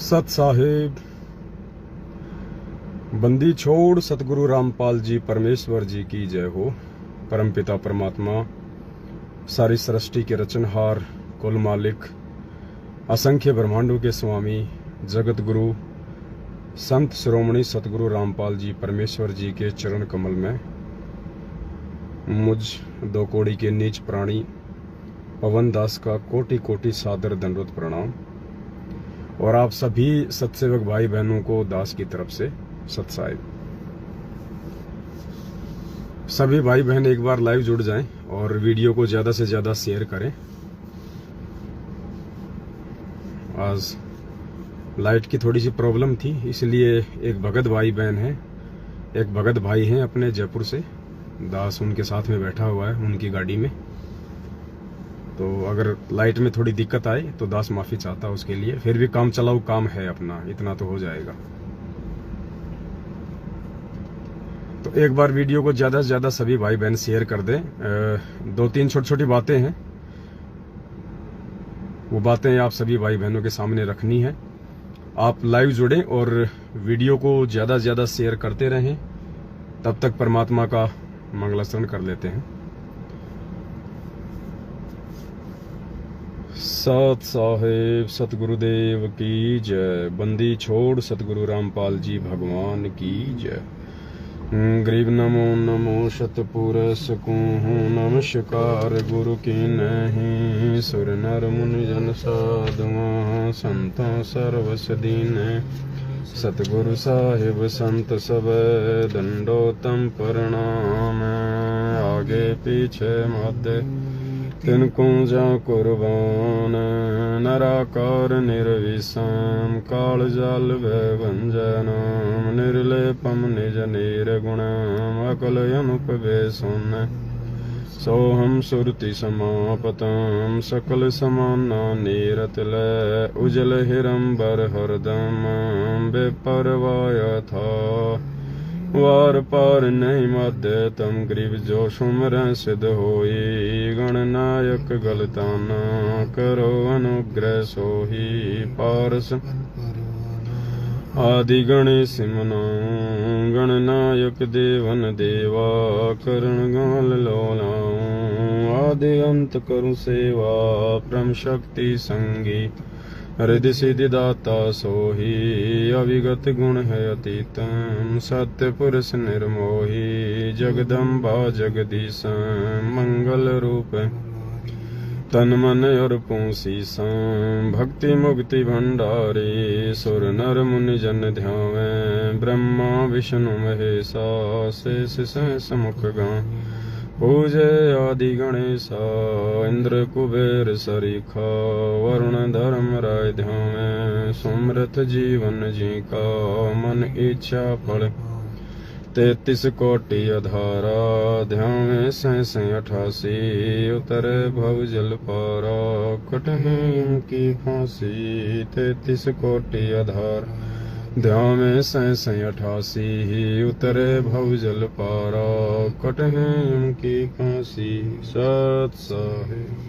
सत साहिब बंदी छोड़ सतगुरु रामपाल जी परमेश्वर जी की जय हो। परमपिता परमात्मा सारी सृष्टि के रचनहार, कुल मालिक, असंख्य ब्रह्मांडों के स्वामी, जगत गुरु संत शिरोमणि सतगुरु रामपाल जी परमेश्वर जी के चरण कमल में मुझ दो कोड़ी के नीच प्राणी पवन दास का कोटि कोटि सादर दंडवत प्रणाम। और आप सभी सत्सेवक भाई बहनों को दास की तरफ से सत साहिब। सभी भाई बहन एक बार लाइव जुड़ जाएं और वीडियो को ज्यादा से ज्यादा शेयर करें। आज लाइट की थोड़ी सी प्रॉब्लम थी, इसलिए एक भगत भाई बहन है, एक भगत भाई हैं अपने जयपुर से, दास उनके साथ में बैठा हुआ है उनकी गाड़ी में। तो अगर लाइट में थोड़ी दिक्कत आए तो दास माफी चाहता उसके लिए। फिर भी काम चलाऊ काम है अपना, इतना तो हो जाएगा। तो एक बार वीडियो को ज्यादा से ज्यादा सभी भाई बहन शेयर कर दें। दो तीन छोटी छोटी बातें हैं, वो बातें आप सभी भाई बहनों के सामने रखनी है। आप लाइव जुड़ें और वीडियो को ज्यादा से ज्यादा शेयर करते रहें, तब तक परमात्मा का मंगलाचरण कर लेते हैं। सत साहिब सतगुरुदेव की जय। बंदी छोड़ सतगुरु रामपाल जी भगवान की जय। गरीब नमो नमो शतपुरस को नमस्कार गुरु की नहीं। सुर नर मुनि जन साधुआ संतों सर्वस दीन। सतगुरु साहिब संत सब दंडोतम प्रणाम। आगे पीछे मध्य तिनको जा कुर्बान। नराकार निर्विषम काल जल भंजनम। निर्लेपम निज निर्गुणम अकल अनुपवेशुन। सोहम सुरति समापतम सकल समाना नीरतिल। उजल हिरंबर हरदम बेपरवाय था। वार पार नहीं मध्य तम गरीब जो सुमर सिद्ध होई। गणनायक गलताना करो अनुग्रह सोही। पारस आदि गणेश मनो गणनायक देवन देवा। करण गाल लोलाऊं आदि अंत करु सेवा। परम शक्ति संगी हृदय सिद्धि दाता सोही। अविगत गुण है अतीतम सत्य पुरुष निर्मोही। जगदम्बा जगदीश मंगल रूप तन मन और पूसीसा। भक्ति मुक्ति भंडारी सुर नर मुनि जन ध्यावे। ब्रह्मा विष्णु महेशा शेष सहस मुख गा। पूजे आदि गणेशा इंद्र कुबेर सरीखा। वरुण धर्म राय ध्यावे। सुमृत जीवन जी का मन इच्छा फल। 33 कोटि अधारा ध्यावे सहस 88। उतरे भव जल पारा कटहें की फांसी। 33 कोटि आधार ध्यावे सहस 88। उतरे भव जल पारा कटहें की फांसी। सत साहिब।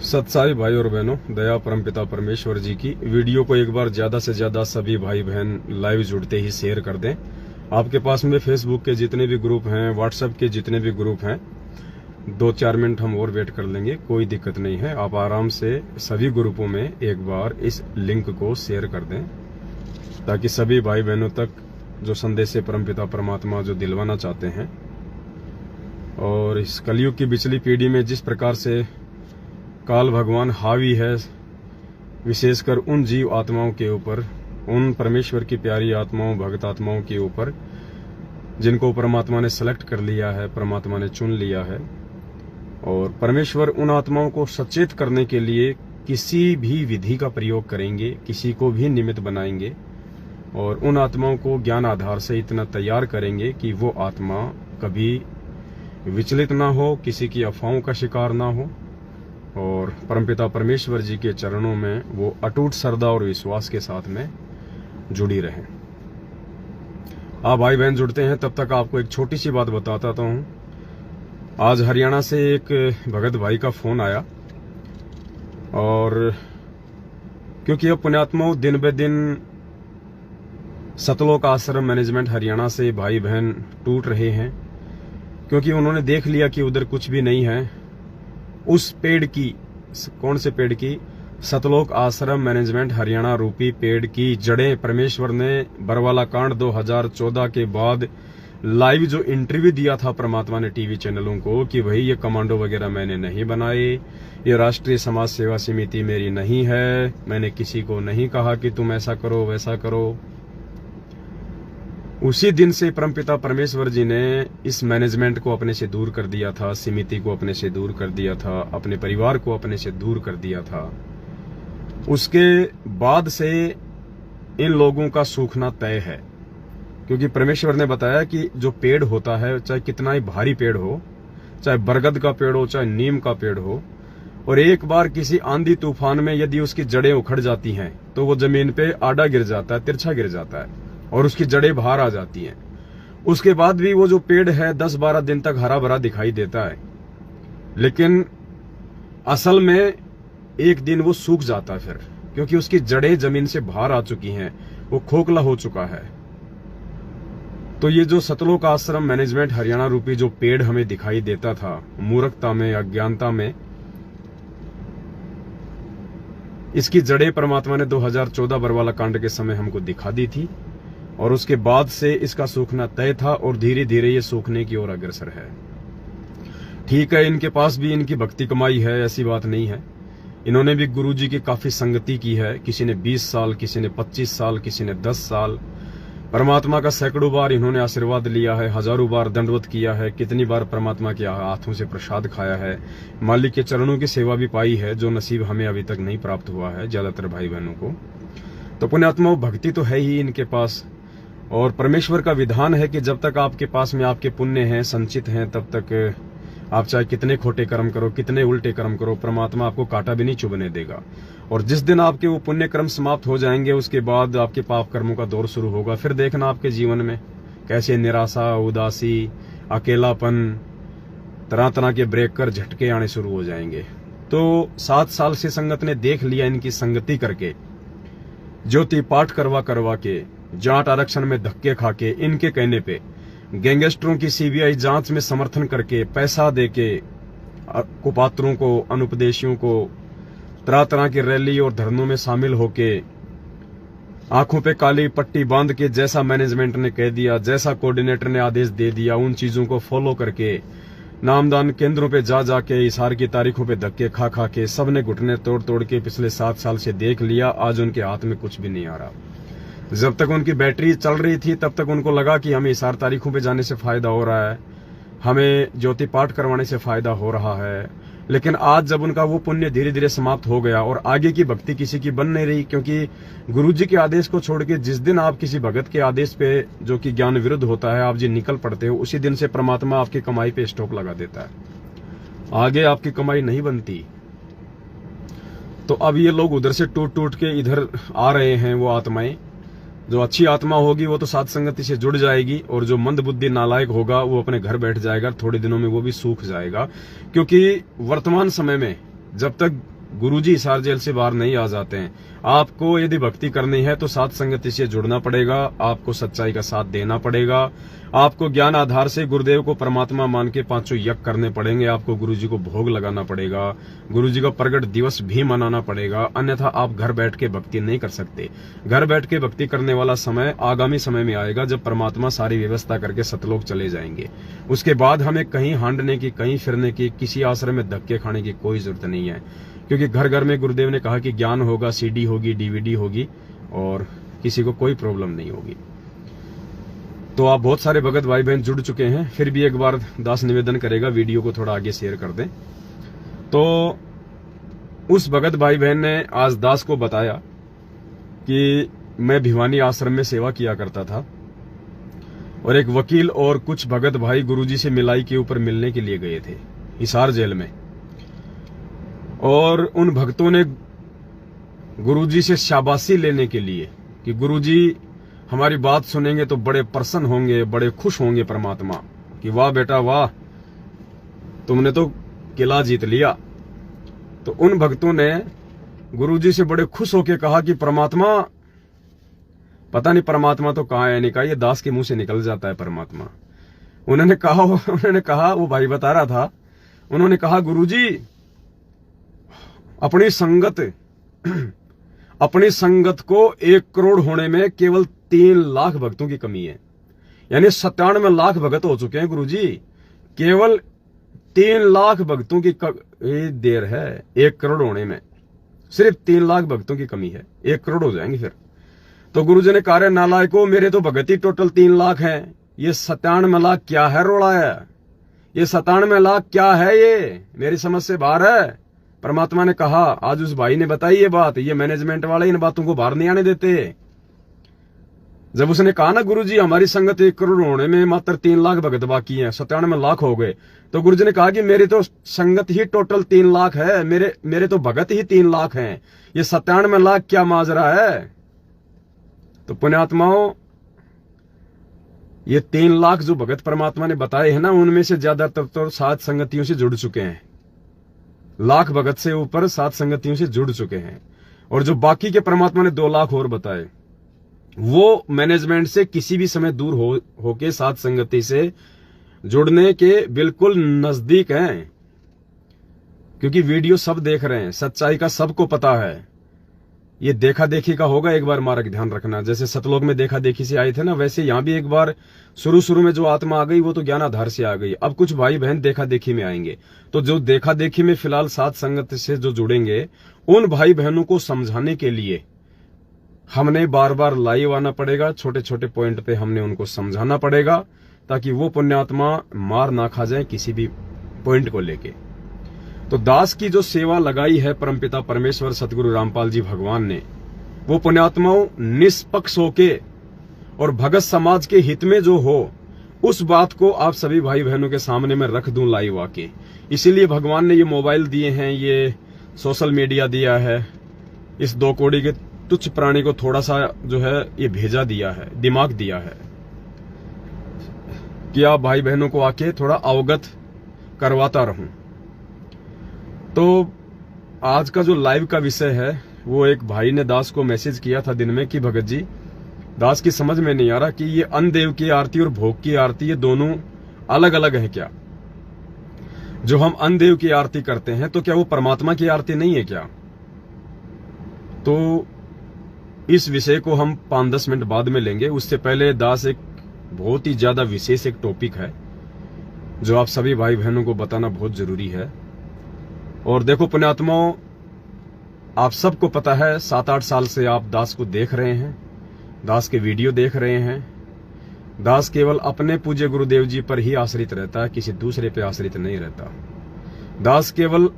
सत साहिब भाई और बहनों, दया परमपिता परमेश्वर जी की। वीडियो को एक बार ज्यादा से ज्यादा सभी भाई बहन लाइव जुड़ते ही शेयर कर दें। आपके पास में फेसबुक के जितने भी ग्रुप हैं, व्हाट्सएप के जितने भी ग्रुप हैं, 2-4 मिनट हम और वेट कर लेंगे, कोई दिक्कत नहीं है। आप आराम से सभी ग्रुपों में एक बार इस लिंक को शेयर कर दें, ताकि सभी भाई बहनों तक जो संदेश है परमपिता परमात्मा जो दिलवाना चाहते हैं। और इस कलयुग की पिछली पीढ़ी में जिस प्रकार से काल भगवान हावी है, विशेषकर उन जीव आत्माओं के ऊपर, उन परमेश्वर की प्यारी आत्माओं, भक्त आत्माओं के ऊपर, जिनको परमात्मा ने सेलेक्ट कर लिया है, परमात्मा ने चुन लिया है। और परमेश्वर उन आत्माओं को सचेत करने के लिए किसी भी विधि का प्रयोग करेंगे, किसी को भी निमित्त बनाएंगे और उन आत्माओं को ज्ञान आधार से इतना तैयार करेंगे कि वो आत्मा कभी विचलित ना हो, किसी की अफवाहों का शिकार ना हो और परमपिता परमेश्वर जी के चरणों में वो अटूट श्रद्धा और विश्वास के साथ में जुड़ी रहें। आप भाई बहन जुड़ते हैं, तब तक आपको एक छोटी सी बात बताता हूँ। आज हरियाणा से एक भगत भाई का फोन आया और क्योंकि अब पुण्यात्माओं दिन ब दिन सतलोक आश्रम मैनेजमेंट हरियाणा से भाई बहन टूट रहे हैं, क्योंकि उन्होंने देख लिया कि उधर कुछ भी नहीं है। उस पेड़ की, कौन से पेड़ की? सतलोक आश्रम मैनेजमेंट हरियाणा रूपी पेड़ की जड़ें परमेश्वर ने बरवाला कांड 2014 के बाद लाइव जो इंटरव्यू दिया था परमात्मा ने टीवी चैनलों को कि भाई ये कमांडो वगैरह मैंने नहीं बनाए, ये राष्ट्रीय समाज सेवा समिति मेरी नहीं है, मैंने किसी को नहीं कहा कि तुम ऐसा करो वैसा करो। उसी दिन से परमपिता परमेश्वर जी ने इस मैनेजमेंट को अपने से दूर कर दिया था, समिति को अपने से दूर कर दिया था, अपने परिवार को अपने से दूर कर दिया था। उसके बाद से इन लोगों का सूखना तय है, क्योंकि परमेश्वर ने बताया कि जो पेड़ होता है, चाहे कितना ही भारी पेड़ हो, चाहे बरगद का पेड़ हो, चाहे नीम का पेड़ हो, और एक बार किसी आंधी तूफान में यदि उसकी जड़ें उखड़ जाती हैं तो वो जमीन पे आड़ा गिर जाता है, तिरछा गिर जाता है और उसकी जड़ें बाहर आ जाती हैं। उसके बाद भी वो जो पेड़ है 10-12 दिन तक हरा भरा दिखाई देता है, लेकिन असल में एक दिन वो सूख जाता है फिर, क्योंकि उसकी जड़ें जमीन से बाहर आ चुकी हैं, वो खोखला हो चुका है। तो ये जो सतलोक आश्रम मैनेजमेंट हरियाणा रूपी जो पेड़ हमें दिखाई देता था मूर्खता में, अज्ञानता में, इसकी जड़ें परमात्मा ने 2014 बरवाला कांड के समय हमको दिखा दी थी, और उसके बाद से इसका सूखना तय था और धीरे धीरे ये सूखने की ओर अग्रसर है। ठीक है, इनके पास भी इनकी भक्ति कमाई है, ऐसी बात नहीं है। इन्होंने भी गुरुजी की काफी संगति की है, किसी ने 20 साल, किसी ने 25 साल, किसी ने 10 साल। परमात्मा का सैकड़ों बार इन्होंने आशीर्वाद लिया है, हजारों बार दंडवत किया है, कितनी बार परमात्मा के हाथों से प्रसाद खाया है, मालिक के चरणों की सेवा भी पाई है, जो नसीब हमें अभी तक नहीं प्राप्त हुआ है ज्यादातर भाई बहनों को। तो पुण्यात्मा भक्ति तो है ही इनके पास, और परमेश्वर का विधान है कि जब तक आपके पास में आपके पुण्य हैं, संचित हैं, तब तक आप चाहे कितने खोटे कर्म करो, कितने उल्टे कर्म करो, परमात्मा आपको कांटा भी नहीं चुभने देगा। और जिस दिन आपके वो पुण्य कर्म समाप्त हो जाएंगे, उसके बाद आपके पाप कर्मों का दौर शुरू होगा। फिर देखना आपके जीवन में कैसे निराशा, उदासी, अकेलापन, तरह तरह के ब्रेक कर झटके आने शुरू हो जाएंगे। तो 7 साल से संगत ने देख लिया, इनकी संगति करके, ज्योति पाठ करवा करवा के, जाट आरक्षण में धक्के खा के, इनके कहने पे गैंगस्टरों की सीबीआई जांच में समर्थन करके, पैसा देके, कुपात्रों को, अनुपदेशियों को, तरह तरह की रैली और धरनों में शामिल होके, आंखों पे काली पट्टी बांध के, जैसा मैनेजमेंट ने कह दिया, जैसा कोऑर्डिनेटर ने आदेश दे दिया, उन चीजों को फॉलो करके, नामदान केंद्रों पे जा जाके, इशार की तारीखों पे धक्के खा खा के, सबने घुटने तोड़ तोड़ के पिछले 7 साल से देख लिया। आज उनके हाथ में कुछ भी नहीं आ रहा। जब तक उनकी बैटरी चल रही थी तब तक उनको लगा कि हमें इशार तारीखों पे जाने से फायदा हो रहा है, हमें ज्योति पाठ करवाने से फायदा हो रहा है। लेकिन आज जब उनका वो पुण्य धीरे धीरे समाप्त हो गया और आगे की भक्ति किसी की बन नहीं रही, क्योंकि गुरुजी के आदेश को छोड़ के जिस दिन आप किसी भगत के आदेश पे, जो कि ज्ञान विरुद्ध होता है, आप जी निकल पड़ते हो, उसी दिन से परमात्मा आपकी कमाई पे स्टॉप लगा देता है। आगे आपकी कमाई नहीं बनती। तो अब ये लोग उधर से टूट टूट के इधर आ रहे हैं। वो आत्माएं, जो अच्छी आत्मा होगी वो तो साध संगति से जुड़ जाएगी, और जो मंद बुद्धि नालायक होगा वो अपने घर बैठ जाएगा, थोड़े दिनों में वो भी सूख जाएगा। क्योंकि वर्तमान समय में जब तक गुरुजी हिसार जेल से बाहर नहीं आ जाते हैं, आपको यदि भक्ति करनी है तो साध संगति से जुड़ना पड़ेगा, आपको सच्चाई का साथ देना पड़ेगा, आपको ज्ञान आधार से गुरुदेव को परमात्मा मान के 5 यज्ञ करने पड़ेंगे, आपको गुरुजी को भोग लगाना पड़ेगा, गुरुजी का प्रगट दिवस भी मनाना पड़ेगा, अन्यथा आप घर बैठ के भक्ति नहीं कर सकते। घर बैठ के भक्ति करने वाला समय आगामी समय में आएगा, जब परमात्मा सारी व्यवस्था करके सतलोक चले जाएंगे। उसके बाद हमें कहीं हांडने की, कहीं फिरने की, किसी आश्रम में धक्के खाने की कोई जरूरत नहीं है, क्योंकि घर घर में गुरुदेव ने कहा कि ज्ञान होगा, सीडी होगी, डीवीडी होगी, और किसी को कोई प्रॉब्लम नहीं होगी। तो आप बहुत सारे भगत भाई बहन जुड़ चुके हैं, फिर भी एक बार दास निवेदन करेगा वीडियो को थोड़ा आगे शेयर कर दें। तो उस भगत भाई बहन ने आज दास को बताया कि मैं भिवानी आश्रम में सेवा किया करता था, और एक वकील और कुछ भगत भाई गुरुजी से मिलाई के ऊपर मिलने के लिए गए थे हिसार जेल में, और उन भक्तों ने गुरुजी से शाबाशी लेने के लिए कि गुरुजी हमारी बात सुनेंगे तो बड़े प्रसन्न होंगे, बड़े खुश होंगे परमात्मा, कि वाह बेटा वाह, तुमने तो किला जीत लिया। तो उन भक्तों ने गुरुजी से बड़े खुश होके कहा कि परमात्मा, पता नहीं परमात्मा तो कहाँ है, नहीं कहा, ये दास के मुंह से निकल जाता है परमात्मा। उन्होंने कहा वो भाई बता रहा था, उन्होंने कहा गुरुजी अपनी संगत को 1 करोड़ होने में केवल 3 लाख भक्तों की कमी है। यानी 97 लाख भगत हो चुके हैं गुरुजी, केवल 3 लाख भक्तों की देर है 1 करोड़ होने में, सिर्फ 3 लाख भक्तों की कमी है, 1 करोड़ हो जाएंगे फिर। तो गुरुजी ने कहा, नालायको, मेरे तो भगत ही टोटल 3 लाख हैं, ये 97 लाख क्या है रोड़ा है, ये 97 लाख क्या है, ये मेरी समझ से बाहर है। परमात्मा ने कहा, आज उस भाई ने बताई ये बात, ये मैनेजमेंट वाले इन बातों को बाहर नहीं आने देते। जब उसने कहा ना गुरुजी हमारी संगत 1 करोड़ होने में मात्र 3 लाख भगत बाकी हैं, 97 लाख हो गए, तो गुरुजी ने कहा कि मेरी तो संगत ही टोटल 3 लाख है, मेरे तो भगत ही 3 लाख हैं, ये 97 लाख क्या माजरा है। तो पुण्यात्माओं, ये 3 लाख जो भगत परमात्मा ने बताए हैं ना, उनमें से ज्यादातर तो 7 संगतियों से जुड़ चुके हैं, लाख भगत से ऊपर 7 संगतियों से जुड़ चुके हैं। और जो बाकी के परमात्मा ने 2 लाख और बताए, वो मैनेजमेंट से किसी भी समय दूर होके 7 संगति से जुड़ने के बिल्कुल नजदीक हैं, क्योंकि वीडियो सब देख रहे हैं, सच्चाई का सबको पता है। ये देखा देखी का होगा एक बार मार्ग, ध्यान रखना। जैसे सतलोक में देखा देखी से आए थे ना, वैसे यहां भी एक बार शुरू में जो आत्मा आ गई वो तो ज्ञान आधार से आ गई। अब कुछ भाई बहन देखा देखी में आएंगे, तो जो देखा देखी में फिलहाल 7 संगत से जो जुड़ेंगे, उन भाई बहनों को समझाने के लिए हमने बार बार लाइव आना पड़ेगा, छोटे छोटे पॉइंट पे हमने उनको समझाना पड़ेगा, ताकि वो पुण्यात्मा मार ना खा जाए किसी भी पॉइंट को लेके। तो दास की जो सेवा लगाई है परमपिता परमेश्वर सतगुरु रामपाल जी भगवान ने, वो पुण्यात्माओं निष्पक्ष होके और भगत समाज के हित में जो हो, उस बात को आप सभी भाई बहनों के सामने मैं रख दूं लाइव आके। इसीलिए भगवान ने ये मोबाइल दिए हैं, ये सोशल मीडिया दिया है, इस 2 कौड़ी के तुच्छ प्राणी को थोड़ा सा जो है ये भेजा दिया है, दिमाग दिया है कि आप भाई बहनों को आके थोड़ा अवगत करवाता रहूं। तो आज का जो लाइव का विषय है, वो एक भाई ने दास को मैसेज किया था दिन में कि भगत जी, दास की समझ में नहीं आ रहा कि ये अन्न देव की आरती और भोग की आरती, ये दोनों अलग अलग है क्या? जो हम अन्न देव की आरती करते हैं, तो क्या वो परमात्मा की आरती नहीं है क्या? तो इस विषय को हम 5-10 मिनट बाद में लेंगे। उससे पहले दास एक बहुत ही ज्यादा विशेष एक टॉपिक है जो आप सभी भाई बहनों को बताना बहुत जरूरी है। और देखो पुण्यात्माओं, आप सबको पता है 7-8 साल से आप दास को देख रहे हैं, दास के वीडियो देख रहे हैं। दास केवल अपने पूज्य गुरुदेव जी पर ही आश्रित रहता है, किसी दूसरे पे आश्रित नहीं रहता। दास केवल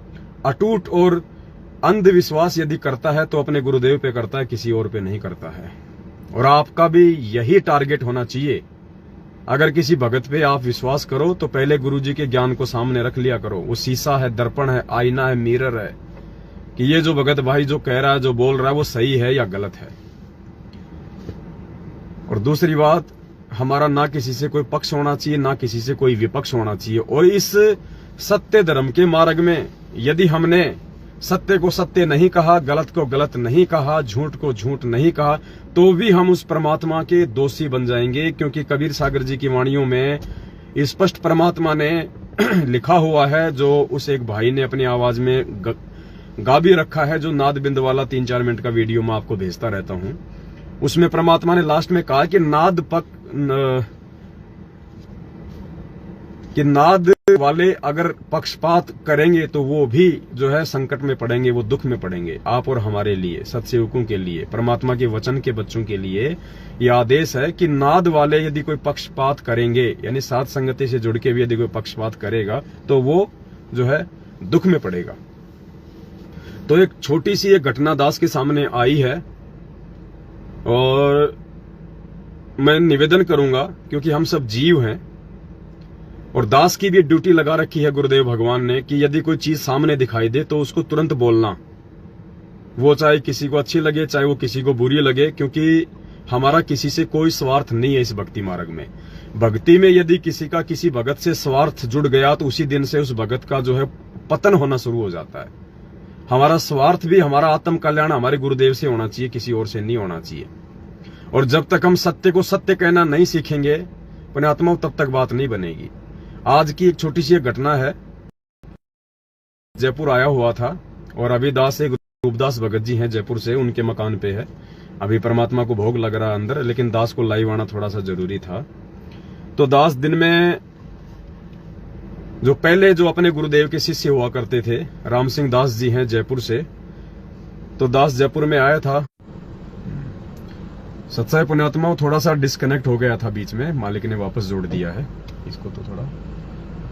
अटूट और अंधविश्वास यदि करता है तो अपने गुरुदेव पे करता है, किसी और पे नहीं करता है। और आपका भी यही टारगेट होना चाहिए। अगर किसी भगत पे आप विश्वास करो तो पहले गुरुजी के ज्ञान को सामने रख लिया करो। वो शीशा है, दर्पण है, आईना है, मिरर है, कि ये जो भगत भाई जो कह रहा है, जो बोल रहा है, वो सही है या गलत है। और दूसरी बात, हमारा ना किसी से कोई पक्ष होना चाहिए, ना किसी से कोई विपक्ष होना चाहिए। और इस सत्य धर्म के मार्ग में यदि हमने सत्य को सत्य नहीं कहा, गलत को गलत नहीं कहा, झूठ को झूठ नहीं कहा, तो भी हम उस परमात्मा के दोषी बन जाएंगे। क्योंकि कबीर सागर जी की वाणियों में स्पष्ट परमात्मा ने लिखा हुआ है, जो उस एक भाई ने अपनी आवाज में गा भी रखा है, जो नाद बिंद वाला 3-4 मिनट का वीडियो मैं आपको भेजता रहता हूं। उसमें परमात्मा ने लास्ट में कहा कि नाद वाले अगर पक्षपात करेंगे तो वो भी जो है संकट में पड़ेंगे, वो दुख में पड़ेंगे। आप और हमारे लिए, सत्सेवकों के लिए, परमात्मा के वचन के बच्चों के लिए ये आदेश है कि नाद वाले यदि कोई पक्षपात करेंगे, यानी साथ संगति से जुड़ के भी यदि कोई पक्षपात करेगा, तो वो जो है दुख में पड़ेगा। तो एक छोटी सी एक घटना दास के सामने आई है और मैं निवेदन करूंगा, क्योंकि हम सब जीव हैं और दास की भी ड्यूटी लगा रखी है गुरुदेव भगवान ने कि यदि कोई चीज सामने दिखाई दे तो उसको तुरंत बोलना, वो चाहे किसी को अच्छी लगे, चाहे वो किसी को बुरी लगे। क्योंकि हमारा किसी से कोई स्वार्थ नहीं है इस भक्ति मार्ग में। भक्ति में यदि किसी का किसी भगत से स्वार्थ जुड़ गया तो उसी दिन से उस भगत का जो है पतन होना शुरू हो जाता है। हमारा स्वार्थ भी, हमारा आत्म कल्याण हमारे गुरुदेव से होना चाहिए, किसी और से नहीं होना चाहिए। और जब तक हम सत्य को सत्य कहना नहीं सीखेंगे पुण्यात्माओं, तब तक बात नहीं बनेगी। आज की एक छोटी सी घटना है। जयपुर आया हुआ था और अभी दास एक रूपदास भगत जी हैं जयपुर से, उनके मकान पे है। अभी परमात्मा को भोग लग रहा अंदर, लेकिन दास को लाइव आना थोड़ा सा जरूरी था। तो दास दिन में जो पहले जो अपने गुरुदेव के शिष्य हुआ करते थे, राम सिंह दास जी हैं जयपुर से, तो दास जयपुर में आया था। सत्साई पुण्यात्माओं, थोड़ा सा डिस्कनेक्ट हो गया था बीच में, मालिक ने वापस जोड़ दिया है। इसको तो थोड़ा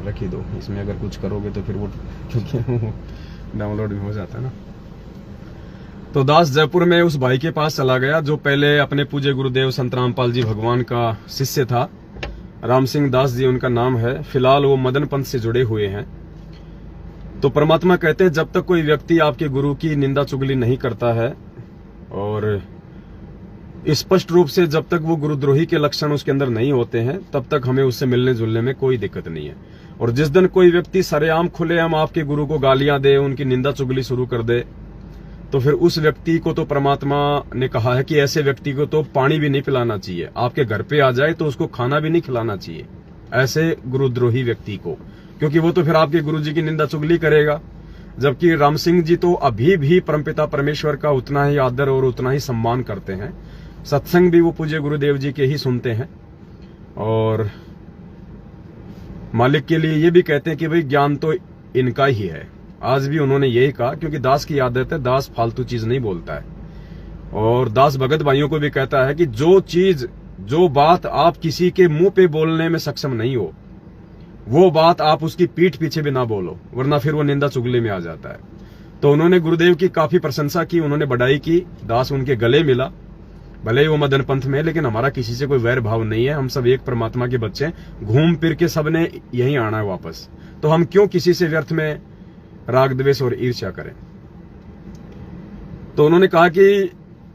रख ही दो, इसमें अगर कुछ करोगे तो फिर वो क्योंकि डाउनलोड भी हो जाता है ना। तो दास जयपुर में उस भाई के पास चला गया जो पहले अपने पूज्य गुरुदेव संत रामपाल जी भगवान का शिष्य था। राम सिंह दास जी उनका नाम है। फिलहाल वो मदन पंथ से जुड़े हुए हैं। तो परमात्मा कहते हैं जब तक कोई व्यक्ति आपके गुरु की निंदा चुगली नहीं करता है और स्पष्ट रूप से जब तक वो गुरुद्रोही के लक्षण उसके अंदर नहीं होते हैं, तब तक हमें उससे मिलने जुलने में कोई दिक्कत नहीं है। और जिस दिन कोई व्यक्ति सरेआम खुलेआम आपके गुरु को गालियां दे, उनकी निंदा चुगली शुरू कर दे, तो फिर उस व्यक्ति को तो परमात्मा ने कहा है कि ऐसे व्यक्ति को तो पानी भी नहीं पिलाना चाहिए। आपके घर पे आ जाए तो उसको खाना भी नहीं खिलाना चाहिए, ऐसे गुरुद्रोही व्यक्ति को, क्योंकि वो तो फिर आपके गुरु जी की निंदा चुगली करेगा। जबकि राम सिंह जी तो अभी भी परमपिता परमेश्वर का उतना ही आदर और उतना ही सम्मान करते हैं। सत्संग भी वो पूज्य गुरुदेव जी के ही सुनते हैं और मालिक के लिए ये भी कहते हैं कि भाई ज्ञान तो इनका ही है। आज भी उन्होंने यही कहा, क्योंकि दास की आदत है, दास फालतू चीज नहीं बोलता है। और दास भगत भाइयों को भी कहता है कि जो चीज, जो बात आप किसी के मुंह पे बोलने में सक्षम नहीं हो, वो बात आप उसकी पीठ पीछे भी ना बोलो, वरना फिर वो निंदा चुगली में आ जाता है। तो उन्होंने गुरुदेव की काफी प्रशंसा की, उन्होंने बढ़ाई की। दास उनके गले मिला, भले ही वो मदन पंथ में, लेकिन हमारा किसी से कोई वैर भाव नहीं है। हम सब एक परमात्मा के बच्चे हैं, घूम फिर के सबने यहीं आना है वापस। तो हम क्यों किसी से व्यर्थ में राग द्वेष और ईर्ष्या करें। तो उन्होंने कहा कि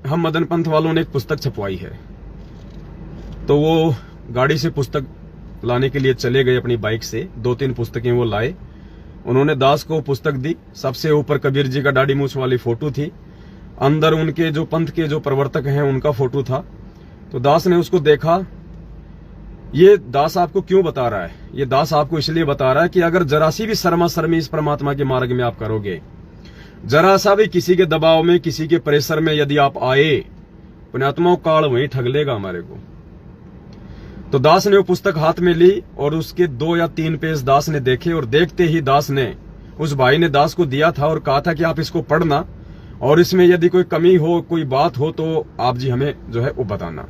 हम मदन पंथ वालों ने एक पुस्तक छपवाई है। तो वो गाड़ी से पुस्तक लाने के लिए चले गए अपनी बाइक से, 2-3 पुस्तकें वो लाए। उन्होंने दास को पुस्तक दी। सबसे ऊपर कबीर जी का दाढ़ी मूछ वाली फोटो थी, अंदर उनके जो पंथ के जो प्रवर्तक हैं उनका फोटो था। तो दास ने उसको देखा। ये दास आपको क्यों बता रहा है? ये दास आपको इसलिए बता रहा है कि अगर जरा सी भी शर्मा शर्मी इस परमात्मा के मार्ग में आप करोगे, जरा सा भी किसी के दबाव में, किसी के प्रेशर में यदि आप आए, पुण्यात्माओं काल वहीं ठग लेगा हमारे को। तो दास ने वो पुस्तक हाथ में ली और उसके 2 या 3 पेज दास ने देखे और देखते ही दास ने, उस भाई ने दास को दिया था और कहा था कि आप इसको पढ़ना और इसमें यदि कोई कमी हो, कोई बात हो तो आप जी हमें जो है वो बताना।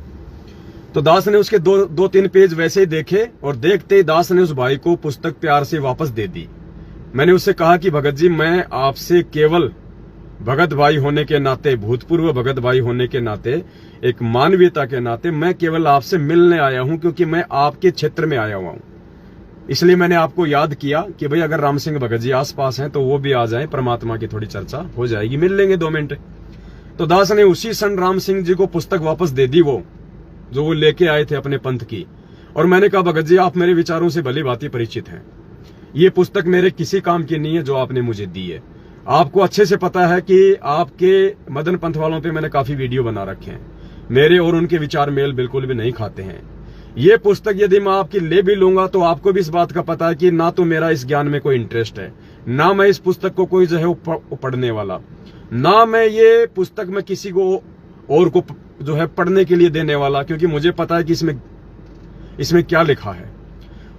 तो दास ने उसके 2-3 पेज वैसे ही देखे और देखते ही दास ने उस भाई को पुस्तक प्यार से वापस दे दी। मैंने उससे कहा कि भगत जी, मैं आपसे केवल भगत भाई होने के नाते, भूतपूर्व भगत भाई होने के नाते, एक मानवीयता के नाते मैं केवल आपसे मिलने आया हूं, क्योंकि मैं आपके क्षेत्र में आया हुआ हूं। इसलिए मैंने आपको याद किया कि भाई अगर राम सिंह भगत जी आसपास हैं तो वो भी आ जाएं, परमात्मा की थोड़ी चर्चा हो जाएगी, मिल लेंगे 2 मिनट। तो दास ने उसी क्षण राम सिंह जी को पुस्तक वापस दे दी, वो लेके आए थे अपने पंथ की। और मैंने कहा भगत जी, आप मेरे विचारों से भली भांति परिचित हैं, ये पुस्तक मेरे किसी काम की नहीं है जो आपने मुझे दी है। आपको अच्छे से पता है कि आपके मदन पंथ वालों पे मैंने काफी वीडियो बना रखे हैं, मेरे और उनके विचार मेल बिल्कुल भी नहीं खाते हैं। ये पुस्तक यदि मैं आपकी ले भी लूंगा तो आपको भी इस बात का पता है कि ना तो मेरा इस ज्ञान में कोई इंटरेस्ट है, ना मैं इस पुस्तक को कोई जो है पढ़ने वाला, ना मैं ये पुस्तक में किसी को और को जो है पढ़ने के लिए देने वाला, क्योंकि मुझे पता है कि इसमें क्या लिखा है,